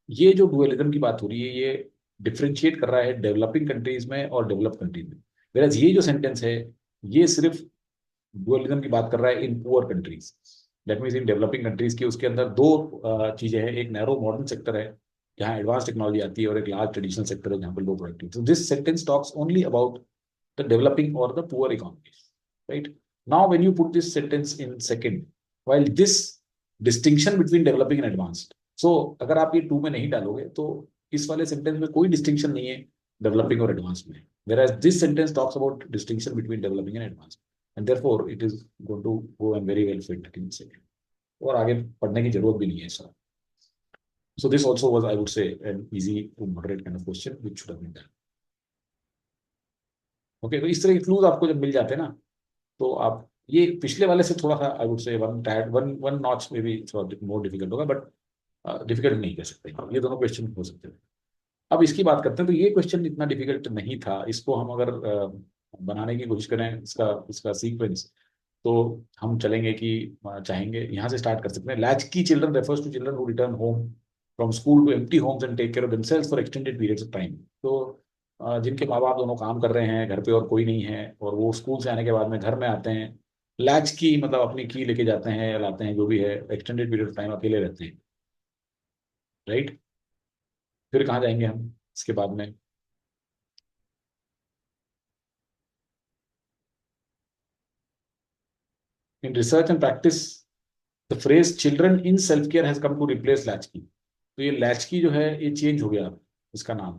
ये जो डुअलिज्म की बात हो रही है ये डिफरेंशिएट कर रहा है डेवलपिंग कंट्रीज में और डेवलप कंट्रीज में. Whereas ये जो सेंटेंस है ये सिर्फ डुअलिज्म की बात कर रहा है in poor countries. That means in developing countries की उसके अंदर 2 चीजें हैं. एक नैरो मॉडर्न सेक्टर है जहाँ एडवांस टेक्नोलॉजी आती है और एक लार्ज ट्रेडिशनल सेक्टर है जहाँ पर low productive. So this sentence talks only about the developing और the poor economies, right? Now when you put this sentence in second, while this distinction between developing and advanced, so अगर आप ये 2 में नहीं डालोगे तो इस वाले सेंटेंस में कोई डिस्टिंक्शन नहीं है डेवलपिंग और एडवांस में. Whereas this sentence talks about distinction between developing and advanced, and therefore it is going to go and very well fit in second. और आगे पढ़ने की जरूरत भी नहीं है sir. So this also was, I would say, an easy to moderate kind of question which should have been done. Okay, तो इस तरह के clues आपको जब मिल जाते हैं ना तो आप ये पिछले वाले से थोड़ा सा I would say one notch maybe थोड़ा more difficult होगा, but difficult नहीं कह सकते. ये दोनों question हो सकते हैं. अब इसकी बात करते हैं तो ये क्वेश्चन इतना डिफिकल्ट नहीं था. इसको हम अगर बनाने की कोशिश करें इसका सीक्वेंस तो हम चलेंगे कि चाहेंगे यहाँ से स्टार्ट कर सकते हैं. Latchkey children refers to children who return home from school to empty homes and take care of themselves for extended periods of time. तो जिनके माँ बाप दोनों काम कर रहे हैं घर पे और कोई नहीं है और वो स्कूल से आने के बाद में घर में आते हैं, लैच की मतलब अपनी की लेके जाते हैं या लाते हैं जो भी है, एक्सटेंडेड पीरियड ऑफ टाइम अकेले रहते हैं, राइट? फिर कहाँ जाएंगे हम इसके बाद में? In research and practice the phrase children in self care has come to replace latchkey. तो ये लैचकी जो है ये चेंज हो गया इसका नाम.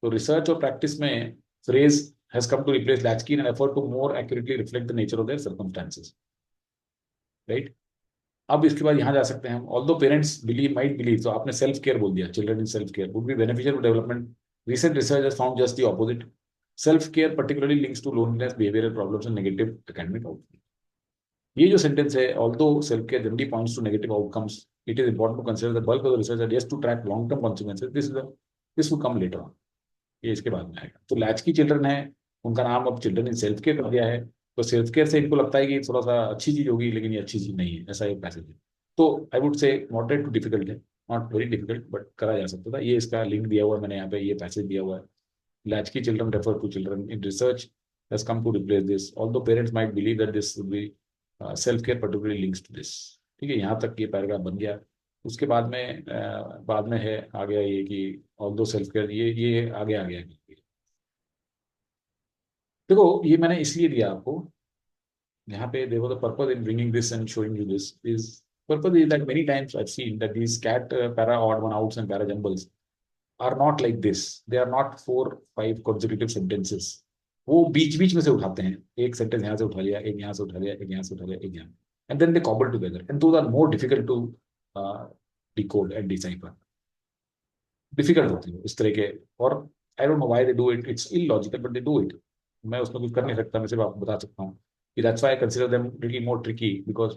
तो रिसर्च और प्रैक्टिस में phrase has come to replace latchkey in an effort to more accurately reflect the nature of their circumstances, right? अब इसके बाद यहाँ जा सकते हैं हम. ऑल्दो पेरेंट्स माइट बिलीव, तो आपने सेल्फ केयर बोल दिया, children in self care would be beneficial to development. Recent research has found just the opposite. Self-care particularly links to loneliness, behavioral problems, and negative academic outcomes. ये जो sentence है, although self-care generally points to negative outcomes, it is important to consider the bulk of the research that yes to track long-term consequences. This will come later on. ये इसके बाद में आएगा. तो latch की चिल्ड्रन है, उनका नाम अब चिल्ड्रन इन सेल्फ केयर कर दिया है. तो सेल्फ केयर से इनको लगता है कि थोड़ा सा अच्छी चीज होगी, लेकिन ये अच्छी चीज नहीं है, ऐसा एक पैसेज है. तो I would say moderate to difficult है, नॉट वेरी डिफिकल्ट, बट करा जा सकता था. ये इसका लिंक दिया हुआ है मैंने यहाँ पे, ये पैसेज दिया हुआ है. Latchkey children refer to children in research has come to replace this. Although parents might believe that this would be self care particularly links to this. ठीक है, यहाँ तक ये पैराग्राफ बन गया। उसके बाद में है आ गया ये कि ऑल्दो सेल्फ केयर, ये आगे आ गया। देखो ये मैंने इसलिए दिया आपको, यहाँ पे देखो the purpose in bringing this and showing you this is, purpose is that many times I have seen that these CAT para odd one outs and para jumbles are not like this, they are not 4-5 consecutive sentences। वो बीच बीच में से उठाते हैं, एक sentence यहाँ से उठा लिया, एक यहाँ से उठा लिया, एक यहाँ से उठा लिया, एक यहाँ, and then they cobble together and those are more difficult to decode and decipher। Difficult होती है इस तरह के, और आई don't know why they do it, it's illogical but they do it. मैं उसमें कुछ कर नहीं सकता, मैं सिर्फ आपको बता सकता हूँ कि that's why I consider them little more tricky, because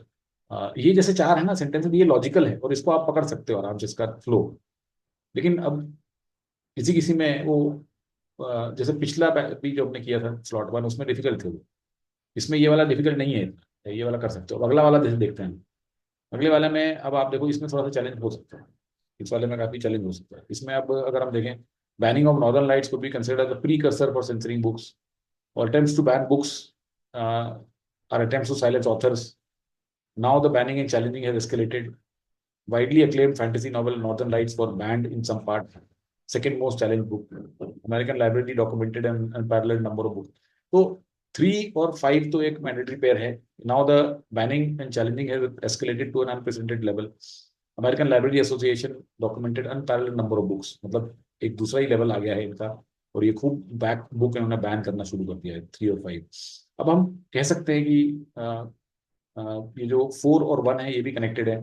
ये जैसे चार है ना सेंटेंस, ये लॉजिकल है और इसको आप पकड़ सकते हो आराम से, इसका फ्लो। लेकिन अब किसी किसी में वो जैसे पिछला भी जो हमने किया था स्लॉट वन, उसमें डिफिकल्ट थे वो, इसमें ये वाला डिफिकल्ट नहीं है, ये वाला कर सकते हो। अगला वाला जैसे देखते हैं, अगले वाले में अब आप देखो, इसमें थोड़ा सा चैलेंज हो सकता है, इस वाले में काफी चैलेंज हो सकता है। इसमें अब अगर हम देखें, banning of Northern Lights could be considered the precursor for censoring books, और attempts to ban books are attempts to silence authors. Now the banning and challenging has escalated, widely acclaimed fantasy novel Northern Lights were banned in some part, second most challenged book, American Library documented an unparalleled number of books। तो 3 और 5 तो एक mandatory pair है। Now the banning and challenging has escalated to an unprecedented level, American Library Association documented unparalleled number of books, मतलब एक दूसरा ही level आ गया है इनका, और ये खूब बैक बुक इन्होंने बैन करना शुरू कर दिया है 3 और 5। अब हम कह सकते हैं कि ये जो 4 और 1 है ये भी कनेक्टेड है,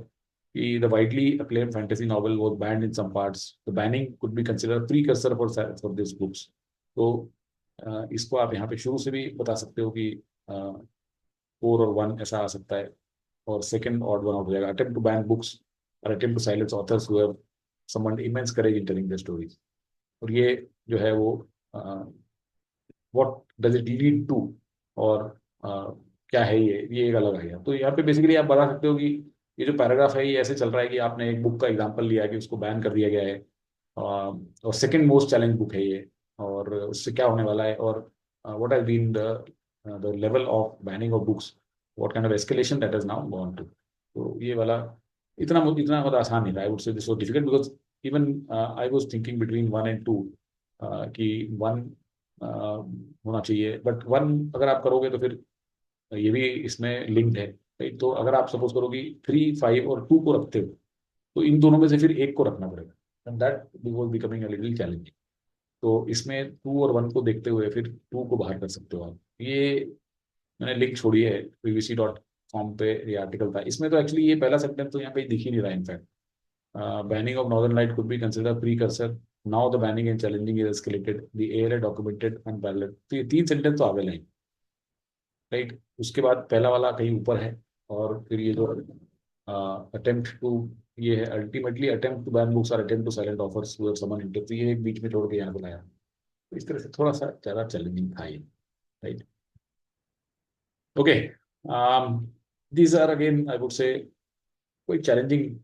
कि the widely acclaimed fantasy novel was banned in some parts, the banning could be considered precursor for these books। तो इसको आप यहाँ पे शुरू से भी बता सकते हो कि 4 और 1 ऐसा आ सकता है, और सेकंड ऑड वन आउट हो जाएगा, attempt to ban books or attempt to silence authors who have summoned immense courage in telling their stories। और ये जो है वो what does it lead to, और क्या है ये एक अलग आ गया। तो यहाँ पे बेसिकली आप बता सकते हो कि ये जो पैराग्राफ है ये ऐसे चल रहा है कि आपने एक बुक का एग्जांपल लिया कि उसको बैन कर दिया गया है, और सेकंड मोस्ट चैलेंज बुक है ये, और उससे क्या होने वाला है, और what has been the level of banning of books, what kind of escalation that has now gone to. तो ये वाला इतना मतलब आसान नहीं था, I would say this was difficult, because even I was thinking between 1 and 2 कि 1 होना चाहिए, बट 1 अगर आप करोगे तो फिर ये भी इसमें लिंक्ड है, राइट। तो अगर आप सपोज करो कि 3, 5 और 2 को रखते हो, तो इन दोनों में से फिर एक को रखना पड़ेगा, and that was becoming a little challenging. तो इसमें 2 और 1 को देखते हुए फिर 2 को बाहर कर सकते हो आप। ये मैंने लिंक छोड़ी है, pvc.com पे ये आर्टिकल था, इसमें तो एक्चुअली ये पहला सेंटेंस तो यहाँ पे दिख ही नहीं रहा है। In fact banning of northern light could be consider precursor, now the banning and challenging is escalated, the air documented unparalleled. तो ये 3 सेंटेंस तो आगे लाइन, राइट। उसके बाद पहला वाला कहीं ऊपर है, और फिर ये जो अटेम्प्ट टू, ये है ultimately attempt to ban books और attempt to silent authors who have summon enter, तो ये एक बीच में छोड़ के यहाँ पे लाया। तो इस तरह से थोड़ा सा ज्यादा चैलेंजिंग था ये, right. Okay, these are again I would say कोई challenging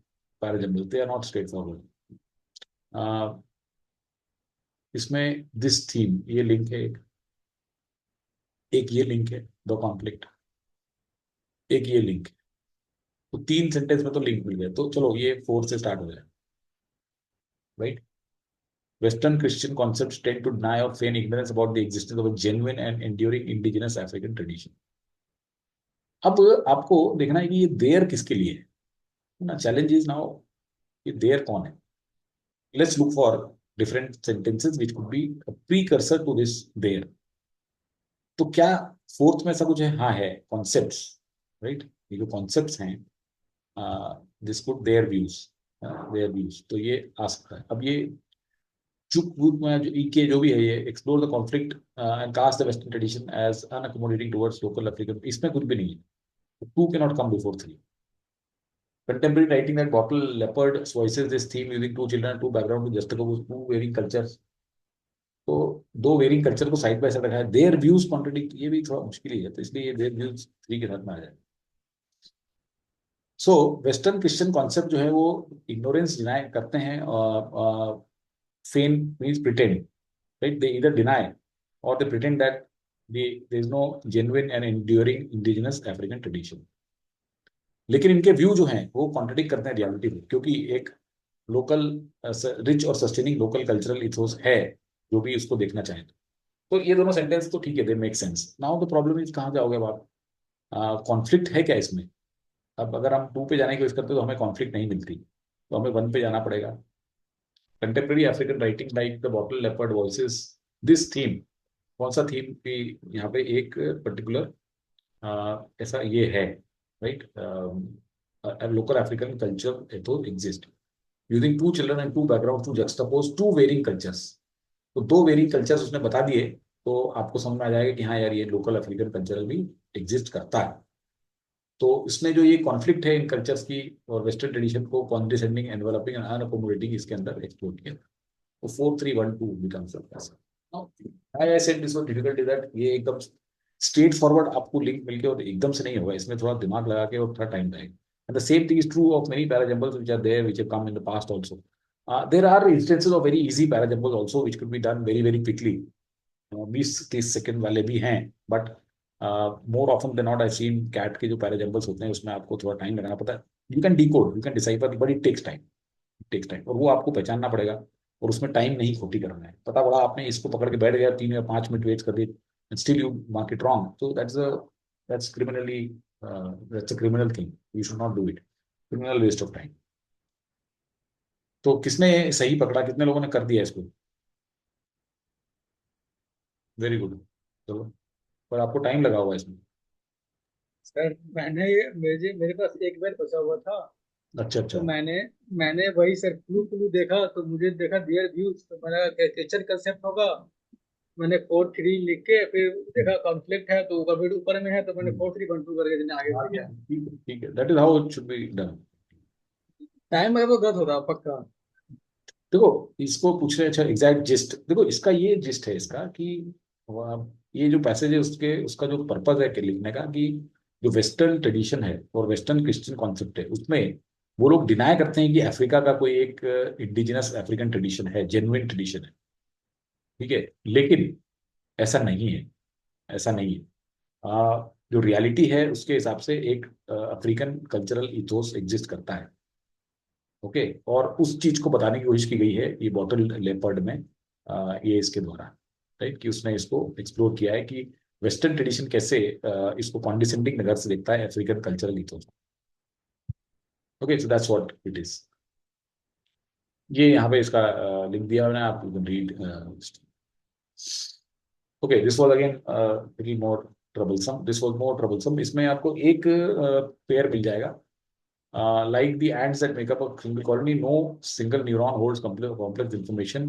parajumble, they are not straightforward. इसमें दिस थीम, ये लिंक है, एक ये लिंक है द कॉन्फ्लिक्ट, एक ये लिंक, तो 3 सेंटेंस में तो लिंक मिल गए। तो चलो ये 4 से स्टार्ट हो जाए, right. Western Christian concepts tend to deny or feign ignorance about the existence of a genuine and enduring indigenous African tradition। अब आपको देखना है कि ये देर किसके लिए है ना, चैलेंज इज नाउ ये देर कौन है। Let's look for different sentences which could be a precursor to this there. तो क्या 4th में ऐसा कुछ है? हाँ है, कॉन्सेप्ट्स, राइट। ये जो कॉन्सेप्ट्स हैं, दिस कुड देयर व्यूज, तो ये आ सकता है। अब ये चुप में जो के जो भी है, ये explore the conflict and cast the western tradition as unaccommodating towards local African, इसमें कुछ भी नहीं है। 2 cannot come before 3। Contemporary writing that Bottle Leopard voices this theme using 2 children and 2 background to juxtapose 2 varying cultures। तो 2 varying culture को side by side रखा है, their views contradict, ये भी थोड़ा मुश्किल ही है, तो इसलिए देयर व्यूज 3 के साथ में आ जाए। सो वेस्टर्न क्रिश्चियन कॉन्सेप्ट जो है वो इग्नोरेंस डिनाई करते हैं, feign means pretend, right. They इधर डिनाई और they pretend that there is no genuine and enduring indigenous African tradition. लेकिन इनके व्यू जो हैं वो कॉन्ट्रडिक्ट करते हैं रियलिटी में, क्योंकि एक लोकल रिच और सस्टेनिंग लोकल कल्चरल इथोस है जो भी उसको देखना चाहें। तो ये दोनों सेंटेंस तो ठीक है, they make sense. Now the problem is कहाँ जाओगे आप? कॉन्फ्लिक्ट है क्या इसमें? अब अगर हम 2 पे जाने की कोशिश करते तो हमें कॉन्फ्लिक्ट नहीं मिलती, तो हमें 1 पे जाना पड़ेगा। Contemporary African writing like the bottle leopard voices this theme. कौन सा थीम भी यहाँ पे एक पर्टिकुलर ऐसा ये है, राइट? लोकल अफ्रीकन कल्चर तो exist using 2 children and 2 background to juxtapose 2 varying cultures. तो 2 वेरिंग कल्चर्स उसने बता दिए, तो आपको समझ में आ जाएगा कि हाँ यार ये लोकल अफ्रीकन कल्चर भी एग्जिस्ट करता है। तो इसने जो ये कॉन्फ्लिक्ट है इन कल्चर्स की और वेस्टर्न ट्रेडिशन को कॉन्डिसेंडिंग एनवेलपिंग एंड अनअकोमोडेटिंग इसके अंदर एक्सप्लोर किया। तो 4-3-1-2 becomes I said this was difficult is that ये एकदम स्ट्रेट फॉरवर्ड आपको लिंक मिलके और एकदम से नहीं होगा, इसमें थोड़ा दिमाग लगा के और थोड़ा टाइम लगेगा। And the same thing is true of many parajumbles which are there which have come in the past also. There are instances of very easy parajumbles also which could be done very very quickly. 20-30 second वाले भी हैं, but more often than not I seen CAT के जो parajumbles होते हैं उसमें आपको थोड़ा टाइम लगाना पड़ता है। You can decode, you can decipher, but it takes time, takes time, और वो आपको पहचानना पड़ेगा और उसमें टाइम नहीं खोटी करना है। पता पड़ा आपने इसको पकड़ के बैठ गया 3 या 5 मिनट वेट कर दिए and still you mark it wrong, so that's criminally that's a criminal thing, you should not do it, criminal waste of time। तो किसने सही पकड़ा, कितने लोगों ने कर दिया इसको? वेरी गुड, चलो, पर आपको टाइम लगा हुआ इसमें। सर मैंने मेरे पास एक बार बचा हुआ था, अच्छा अच्छा। तो मैंने वही सर क्लू क्लू देखा, तो मुझे देखा देयर व्यूज, तो मैंने कैरिकेचर कंसेप्ट होगा। मैंने 4-3 लिख के फिर देखा कॉन्फ्लिक्ट है तो ऊपर ऊपर में है, तो मैंने 4-3-1-2 करके आगे बढ़ गया। ठीक है, that is how it should be done. Time अगर वो गलत होता पक्का। देखो इसको पूछ रहे, अच्छा एग्जैक्ट जिस्ट देखो, इसका ये जिस्ट है इसका कि ये जो पैसेज है उसके उसका जो पर्पज है कि लिखने का कि जो वेस्टर्न ट्रेडिशन है और वेस्टर्न क्रिश्चियन कॉन्सेप्ट है उसमें वो लोग डिनाई करते हैं कि अफ्रीका का कोई एक इंडिजिनस अफ्रीकन ट्रेडिशन है, जेन्युइन ट्रेडिशन है, ठीक है। लेकिन ऐसा नहीं है, ऐसा नहीं है। जो रियलिटी है उसके हिसाब से एक अफ्रीकन कल्चरल इथोस एग्जिस्ट करता है, ओके। और उस चीज को बताने की कोशिश की गई है ये बॉटल लेपर्ड में, ये इसके द्वारा, राइट, कि उसने इसको एक्सप्लोर किया है कि वेस्टर्न ट्रेडिशन कैसे इसको कॉन्डिसेंडिंग नजर से देखता है African cultural ethos. Okay, so that's what it is. ये यहाँ पे इसका लिंक दिया मैंने, आप you can read. Okay, this was again little more troublesome, this was more troublesome. इसमें आपको एक पेयर मिल जाएगा। Like the ants that make up a single colony, no single neuron holds complex information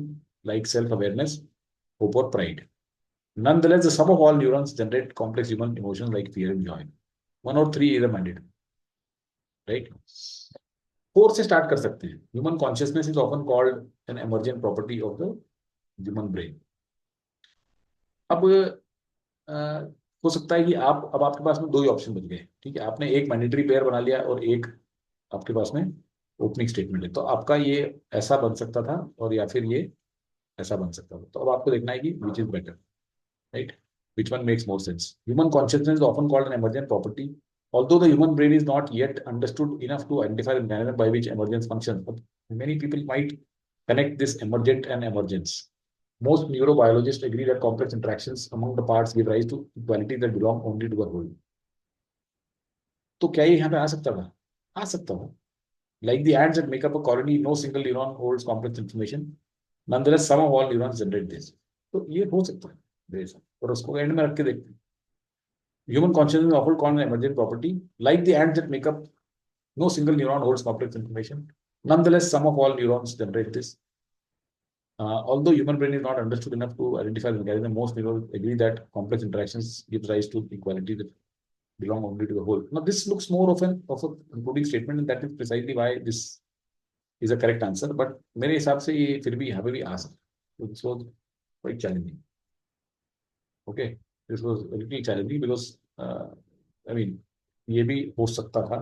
like self-awareness, hope, or pride. Nonetheless, the sum of all neurons generate complex human emotions like fear and joy. 1 और 3 is a mandate, right? 4 से start कर सकते हैं। Human consciousness is often called an emergent property of the human brain. अब हो सकता है कि अब आपके पास में 2 ही ऑप्शन बच गए, ठीक है। आपने एक मैंडेटरी पेयर बना लिया और एक आपके पास में ओपनिंग स्टेटमेंट है, तो आपका ये ऐसा बन सकता था और या फिर ये ऐसा बन सकता था। तो अब आपको देखना है कि which is better, right, which one makes more sense. Human consciousness is often called an emergent property, although the human brain is not yet understood enough to identify the mechanism by which emergence functions. But many people might connect this emergent and emergence. Most neurobiologists agree that complex interactions among the parts give rise to qualities that belong only to the whole. तो क्या ये यहाँ पे आ सकता था? आ सकता था। Like the ants that make up a colony, no single neuron holds complex information. Nonetheless, some of all neurons generate this. तो ये हो सकता है बेस, और उसको एंड में रख के देखते हैं। Human consciousness is often called an emergent property. Like the ants that make up, no single neuron holds complex information. Nonetheless, some of all neurons generate this. Although human brain is not understood enough to identify the mechanism, most neurons agree that complex interactions give rise to equality that belong only to the whole. Now, this looks more of a concluding statement, and that is precisely why this is a correct answer. But मेरे हिसाब से ये फिर भी यहाँ पे भी आ सकता है। This was quite challenging. Okay, this was a little challenging because I mean ये भी हो सकता था।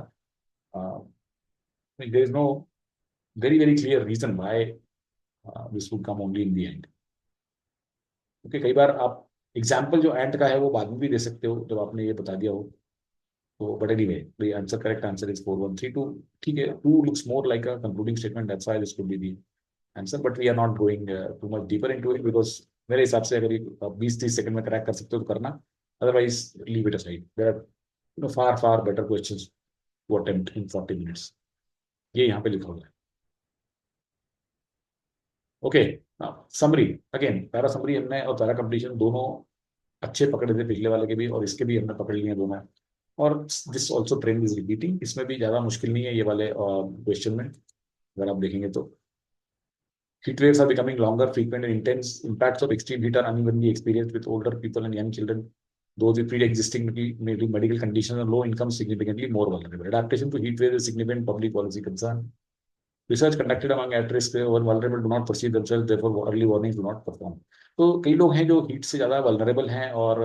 There is no very clear reason why this would come only in the end. Okay, कई बार आप एग्जाम्पल जो एंड का है वो बाद में भी दे सकते हो जब आपने ये बता दिया हो, So, but anyway, the correct answer is 4132. ठीक है, 2 looks more like a concluding statement. That's why this could be the answer. But we are not going too much deeper into it because मेरे हिसाब से अगर 20-30 second में crack कर सकते हो तो करना. Otherwise, leave it aside. There are far better questions to attempt in 40 minutes. ये यहाँ पे लिखा हुआ है. Okay, summary again. Para summary हमने और पैरा कंप्लीशन दोनों अच्छे पकड़े थे, पिछले वाले के भी और इसके भी हमने पकड़ लिए दोनों. और this also trend is repeating. इसमें भी ज्यादा मुश्किल नहीं है ये वाले क्वेश्चन में, अगर आप देखेंगे तो. Heat waves are becoming longer, frequent, and intense. Impacts of extreme heat are unevenly experienced with older people and young children. Those with pre-existing medical conditions and low income significantly more vulnerable. Adaptation to heat waves is a significant public policy concern. Research conducted among at-risk or vulnerable do not perceive themselves, therefore early warnings do not perform. तो कई लोग हैं जो heat से ज्यादा vulnerable हैं और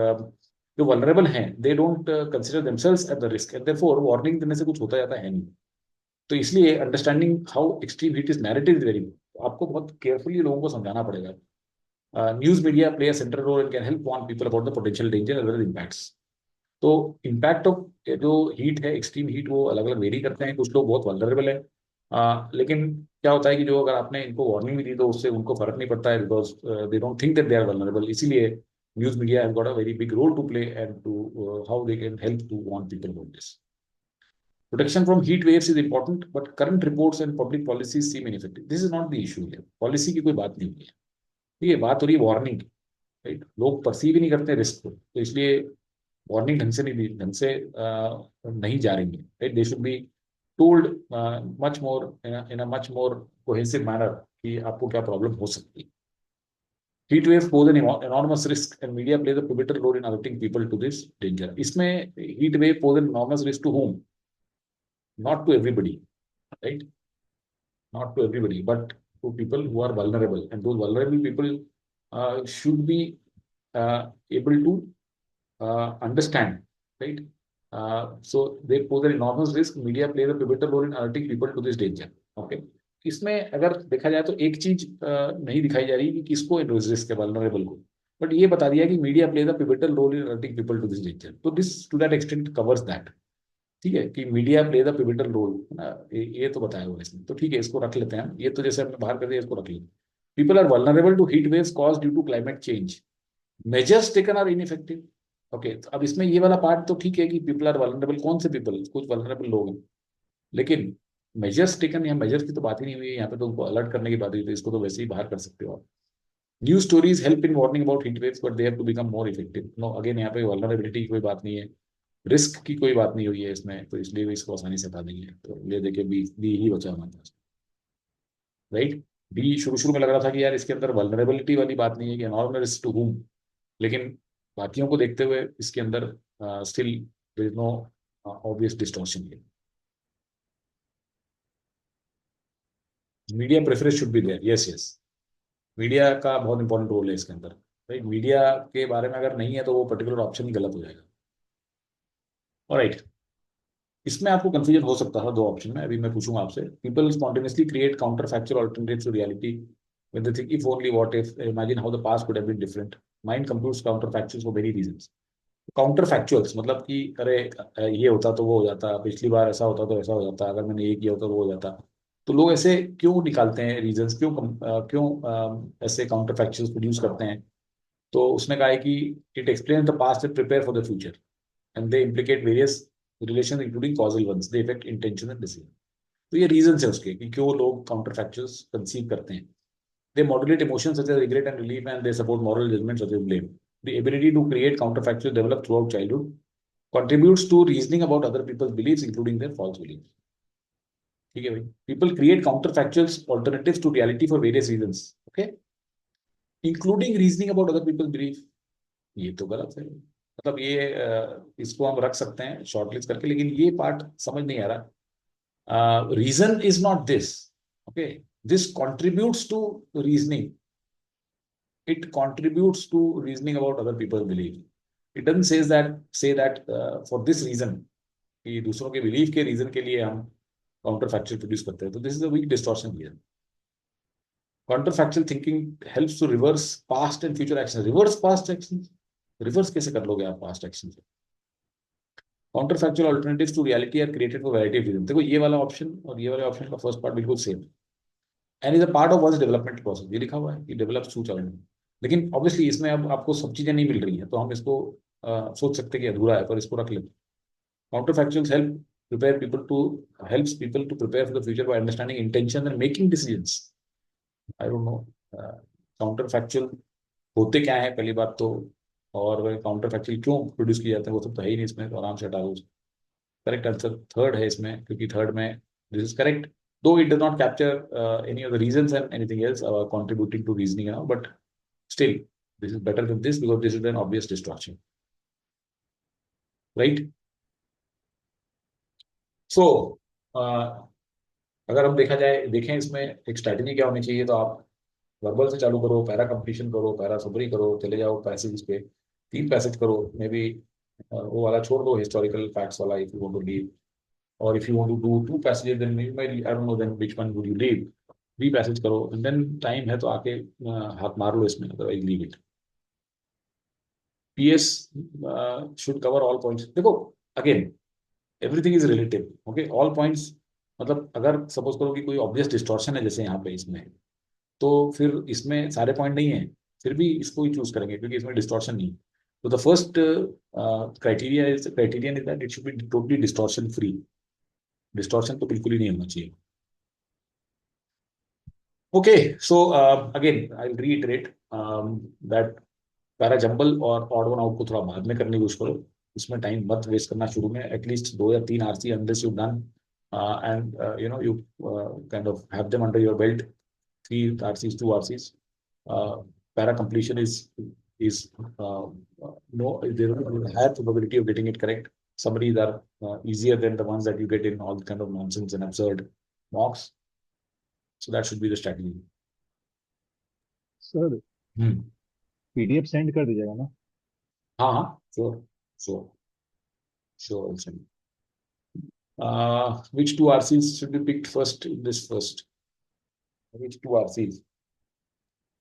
जो vulnerable हैं they don't consider themselves at the risk and therefore warning देने से कुछ होता जाता है नहीं. तो इसलिए understanding how extreme heat is narrative is very. आपको बहुत केयरफुली लोगों को समझाना पड़ेगा. News media play a central role and can help warn people about the potential danger as well as impacts. तो इम्पैक्ट ऑफ जो हीट है, extreme heat, वो अलग अलग वेरी करते हैं. कुछ लोग बहुत वल्नरेबल है, लेकिन क्या होता है कि जो अगर आपने इनको वार्निंग भी दी तो उससे उनको फर्क नहीं पड़ता है because they don't think that they are vulnerable. इसीलिए news media has got a very big role to play and to how they can help to warn people about this. Protection from heat waves is important, but current reports and public policies seem ineffective. This is not the issue here. Policy की कोई बात नहीं हुई है, ये बात हो रही है वार्निंग. राइट, लोग परसीव ही नहीं करते रिस्क को, तो इसलिए वार्निंग ढंग से नहीं जा रही है. Right, they should be told much more in a much more cohesive manner कि आपको क्या प्रॉब्लम हो सकती है. Heat wave pose an enormous risk and media plays a pivotal role in alerting people to this danger. इसमें heat wave pose an enormous risk to whom? Not to everybody, right? Not to everybody, but to people who are vulnerable, and those vulnerable people should be able to understand, right? So they pose an enormous risk. Media plays a pivotal role in alerting people to this danger. Okay. इसमें अगर देखा जाए तो एक चीज नहीं दिखाई जा रही कि किसको रिस्क है, वल्नरेबल को, बट ये बता दिया कि media plays a pivotal role in alerting people to this danger. तो this to that extent covers that. ठीक है, कि media plays a pivotal role, ये तो बताया हुआ इसमें. तो ठीक है, इसको रख लेते हैं. ये तो जैसे हमने बाहर कर दिया, इसको रख लेते. People are vulnerable to heat waves caused due to climate change. Measures taken are ineffective. Okay, तो अब इसमें ये वाला पार्ट तो ठीक है कि पीपल आर वल्नरेबल. कौन से पीपल? कुछ वल्नरेबल लोग हैं, लेकिन मेजर्स टेकन, यहाँ मेजर्स की तो बात ही नहीं हुई है. यहाँ पे तो उनको अलर्ट करने की बात हुई, तो इसको तो वैसे ही बाहर कर सकते हो आप. News stories help in warning about heat waves but they have to become more effective. No, again यहाँ पे वल्नरेबिलिटी की कोई बात नहीं है, रिस्क की कोई बात नहीं हुई है इसमें, तो इसलिए इसको आसानी से हटा देंगे. तो ये देखिए बी ही बचा हमारे पास. राइट, बी शुरू में लग रहा था कि यार इसके अंदर वल्नरेबिलिटी वाली बात नहीं है कि एनॉर्मल रिस्क टू हुम, लेकिन बाकियों को देखते हुए इसके अंदर still there is no obvious distortion. Media preference should be there. Yes, media का बहुत इंपॉर्टेंट रोल है इसके अंदर. राइट, मीडिया के बारे में अगर नहीं है तो वो पर्टिकुलर ऑप्शन ही गलत हो जाएगा. ऑलराइट, इसमें आपको कंफ्यूजन हो सकता है दो ऑप्शन में. अभी मैं पूछूंगा आपसे. People spontaneously create counterfactual alternatives to reality when they think if only, what if, imagine how the past could have been different. Mind computes counterfactuals for many reasons. Counterfactuals मतलब कि अरे ये होता तो वो हो जाता, पिछली बार ऐसा होता तो ऐसा हो जाता, अगर मैंने ये किया होता तो वो हो जाता. तो लोग ऐसे क्यों निकालते हैं रीजंस, क्यों ऐसे काउंटरफैक्चुअल्स प्रोड्यूस करते हैं? तो उसने कहा है कि it explains the past and prepare for the future and they implicate various relations including causal ones, they effect intention and decision. तो ये रीजंस है उसके कि क्यों लोग काउंटरफैक्चुअल्स कंसीव करते हैं. They modulate emotions such as regret and relief, and they support moral judgment such as blame. The ability to create counterfactuals developed throughout childhood contributes to reasoning about other people's beliefs, including their false beliefs. ठीक है भाई, people create counterfactuals, alternatives to reality for various reasons. Okay, including reasoning about other people's beliefs. ये तो गलत है. मतलब ये इसको हम रख सकते हैं शॉर्टलिस्ट करके, लेकिन ये पार्ट समझ नहीं आ रहा. Reason is not this. Okay, this contributes to reasoning. It contributes to reasoning about other people's belief. It doesn't say that for this reason कि दूसरों के बिलीफ के रीजन के लिए हम काउंटरफैक्चुअल प्रोड्यूस करते हैं. तो this is a weak distortion here. Counterfactual thinking helps to reverse past and future action. Reverse past action, reverse कैसे कर लोगे आप पास्ट एक्शन से? Counterfactual alternatives to reality are created for variety of reasons. देखो ये वाला option और ये वाले ऑप्शन का फर्स्ट पार्ट बिल्कुल same and is a part of ones development process, ये लिखा हुआ है कि डेवलप थ्रू चैलेंज। लेकिन ऑब्वियसली इसमें अब आपको सब चीजें नहीं मिल रही हैं, तो हम इसको सोच सकते हैं कि अधूरा है, पर इसको रख लेते। Counterfactuals helps people to prepare for the future by understanding intention and making decisions. I don't know counterfactual होते क्या है पहली बात तो, और काउंटरफैक्चुअल क्यों प्रोड्यूस किए जाते हैं वो सब तो है ही नहीं इसमें, तो आराम से हटा दो। करेक्ट आंसर थर्ड है इसमें, क्योंकि थर्ड में दिस इज करेक्ट, दो it does not capture any of the reasons and anything else contributing to reasoning now, but still this is better than this because this is an obvious distraction, right? So अगर हम देखें इसमें एक strategy क्या होनी चाहिए, तो आप वर्बल से चालू करो, पैरा कंप्लीशन करो, पैरा समरी करो, चले जाओ पैसेज पे, 3 पैसेज करो, मे बी वो वाला छोड़ दो हिस्टोरिकल फैक्ट्स वाला if you want to leave, और if you want to do 2 passages then you may, I don't know then which one would you leave. 3 passage करो एंड देन टाइम है तो आके हाथ मार लो इसमें, otherwise leave it. PS should cover all points. देखो again everything is relative, okay, all points मतलब अगर सपोज करो कि कोई ऑब्वियस डिस्टॉर्शन है जैसे यहाँ पे इसमें, तो फिर इसमें सारे पॉइंट नहीं है, फिर भी इसको ही चूज करेंगे क्योंकि इसमें डिस्टॉर्शन नहीं है। तो the first criterion is that it should be totally distortion free. Distortion तो बिल्कुल ही नहीं होना चाहिए। Okay, so again I will reiterate that parajumble और ऑड वन आउट को थोड़ा बाद में करने की कोशिश करो, इसमें टाइम मत वेस्ट करना शुरू में, एटलीस्ट 2 या 3 RC unless you done and you know you kind of have them under your belt, 3 RCs, 2 RCs. Para completion is no, there is a higher probability of getting it correct. Summaries are easier than the ones that you get in all kind of nonsense and absurd mocks. So that should be the strategy. Sir PDF send कर दीजिएगा ना? हाँ हाँ, sure, I'll send. Which 2 RCs should be picked first in this first? Which 2 RCs?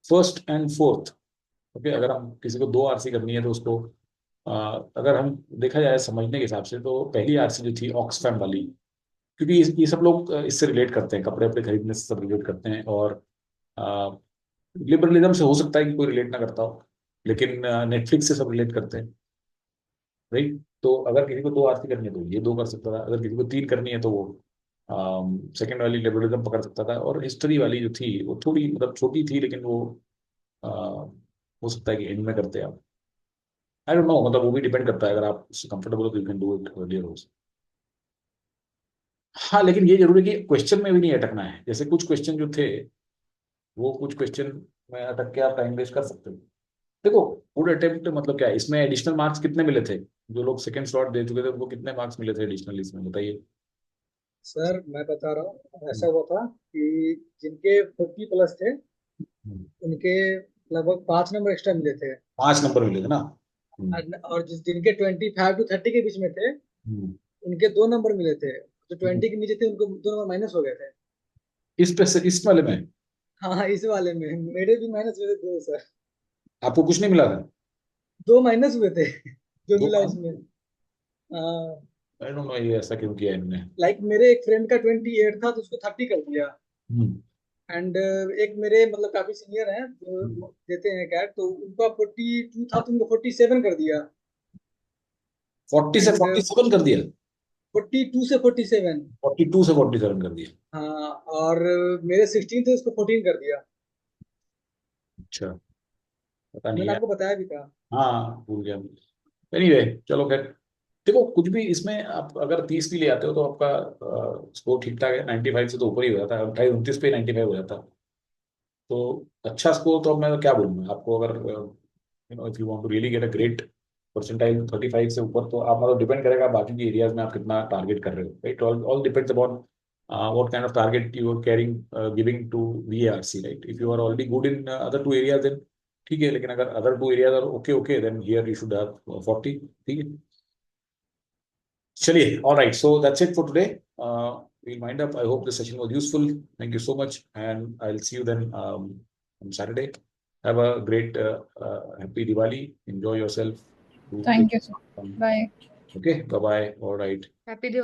First and fourth. Okay, अगर हम किसी को 2 RC करनी है तो उसको अगर हम देखा जाए समझने के हिसाब से, तो पहली आरसी जो थी ऑक्सफैम वाली, क्योंकि ये सब लोग इससे रिलेट करते हैं, कपड़े अपने खरीदने से सब रिलेट करते हैं, और लिबरलिज्म से हो सकता है कि कोई रिलेट ना करता हो, लेकिन नेटफ्लिक्स से सब रिलेट करते हैं, राइट? तो अगर किसी को 2 आरसी करनी है तो ये 2 कर सकता था, अगर किसी को 3 करनी है तो वो सेकेंड वाली लिबरलिज्म पकड़ सकता था, और हिस्ट्री वाली जो थी वो थोड़ी मतलब छोटी थी, लेकिन वो हो सकता है कि एंड में करते आप, आई डोंट नो, मतलब वो भी डिपेंड करता है, अगर आप कंफर्टेबल हो तो you can do it earlier also. हाँ, लेकिन ये जरूरी है कि क्वेश्चन में भी नहीं अटकना है, जैसे कुछ क्वेश्चन जो थे वो कुछ क्वेश्चन में अटक के आप टाइम वेस्ट कर सकते हो। देखो गुड अटेम्प्ट मतलब क्या है, इसमें एडिशनल मार्क्स कितने मिले थे? जो लोग सेकंड स्लॉट दे चुके थे उनको कितने मार्क्स मिले थे एडिशनल, इसमें बताइए। सर मैं बता रहा हूँ, ऐसा हुआ था कि जिनके 40 प्लस थे उनके लगभग 5 नंबर एक्स्ट्रा मिले थे। 5 नंबर मिले थे ना? और जिनके 25 to 30 के बीच में थे उनके 2 नंबर मिले थे। जो 20 के नीचे थे उनको 2 नंबर माइनस हो गए थे। इस वाले में? हाँ, इस वाले में मेरे भी माइनस हुए थे 2 सर। आपको कुछ नहीं मिला था? 2 माइनस हुए थे जो 2 मिला minus? उसमें। आई डोंट नो ये ऐसा क्यों किया इन्होंने। लाइक मेरे एक फ्रेंड का 28 था तो उसको 30 कर दिया, एंड एक मेरे मतलब काफी सीनियर हैं जो देते हैं कैट, तो उनका 42 था तो उनको 47 कर दिया। 40 से 47 कर दिया? 42 से 47। 42 से 47 कर दिया। हाँ, और मेरे 16 थे उसको 14 कर दिया। अच्छा, पता नहीं मैंने यार। आपको बताया भी था। हाँ भूल गया। एनीवे चलो खैर, देखो कुछ भी इसमें आप अगर 30 भी ले आते हो तो आपका स्कोर ठीक ठाक है, 95 से तो ऊपर ही हो जाता है, 28-29 पे 95 हो जाता है, तो अच्छा स्कोर। तो अब मैं क्या बोलूँगा आपको, अगर you know if you want to really get a great percentile 35 से ऊपर, तो आप मतलब डिपेंड करेगा बाकी के एरियाज में आप कितना टारगेट कर रहे हो, right? All depends upon what kind of target you are carrying giving to VARC, right? If you are already good in other 2 areas then ठीक है, लेकिन अगर other 2 areas are okay then here you should have 40, ठीक है? चलिए, all right, so that's it for today. We'll wind up. I hope the session was useful. Thank you so much, and I'll see you then on Saturday. Have a great happy Diwali. Enjoy yourself. Thank you, sir. Bye. Okay, bye bye. All right. Happy Diwali.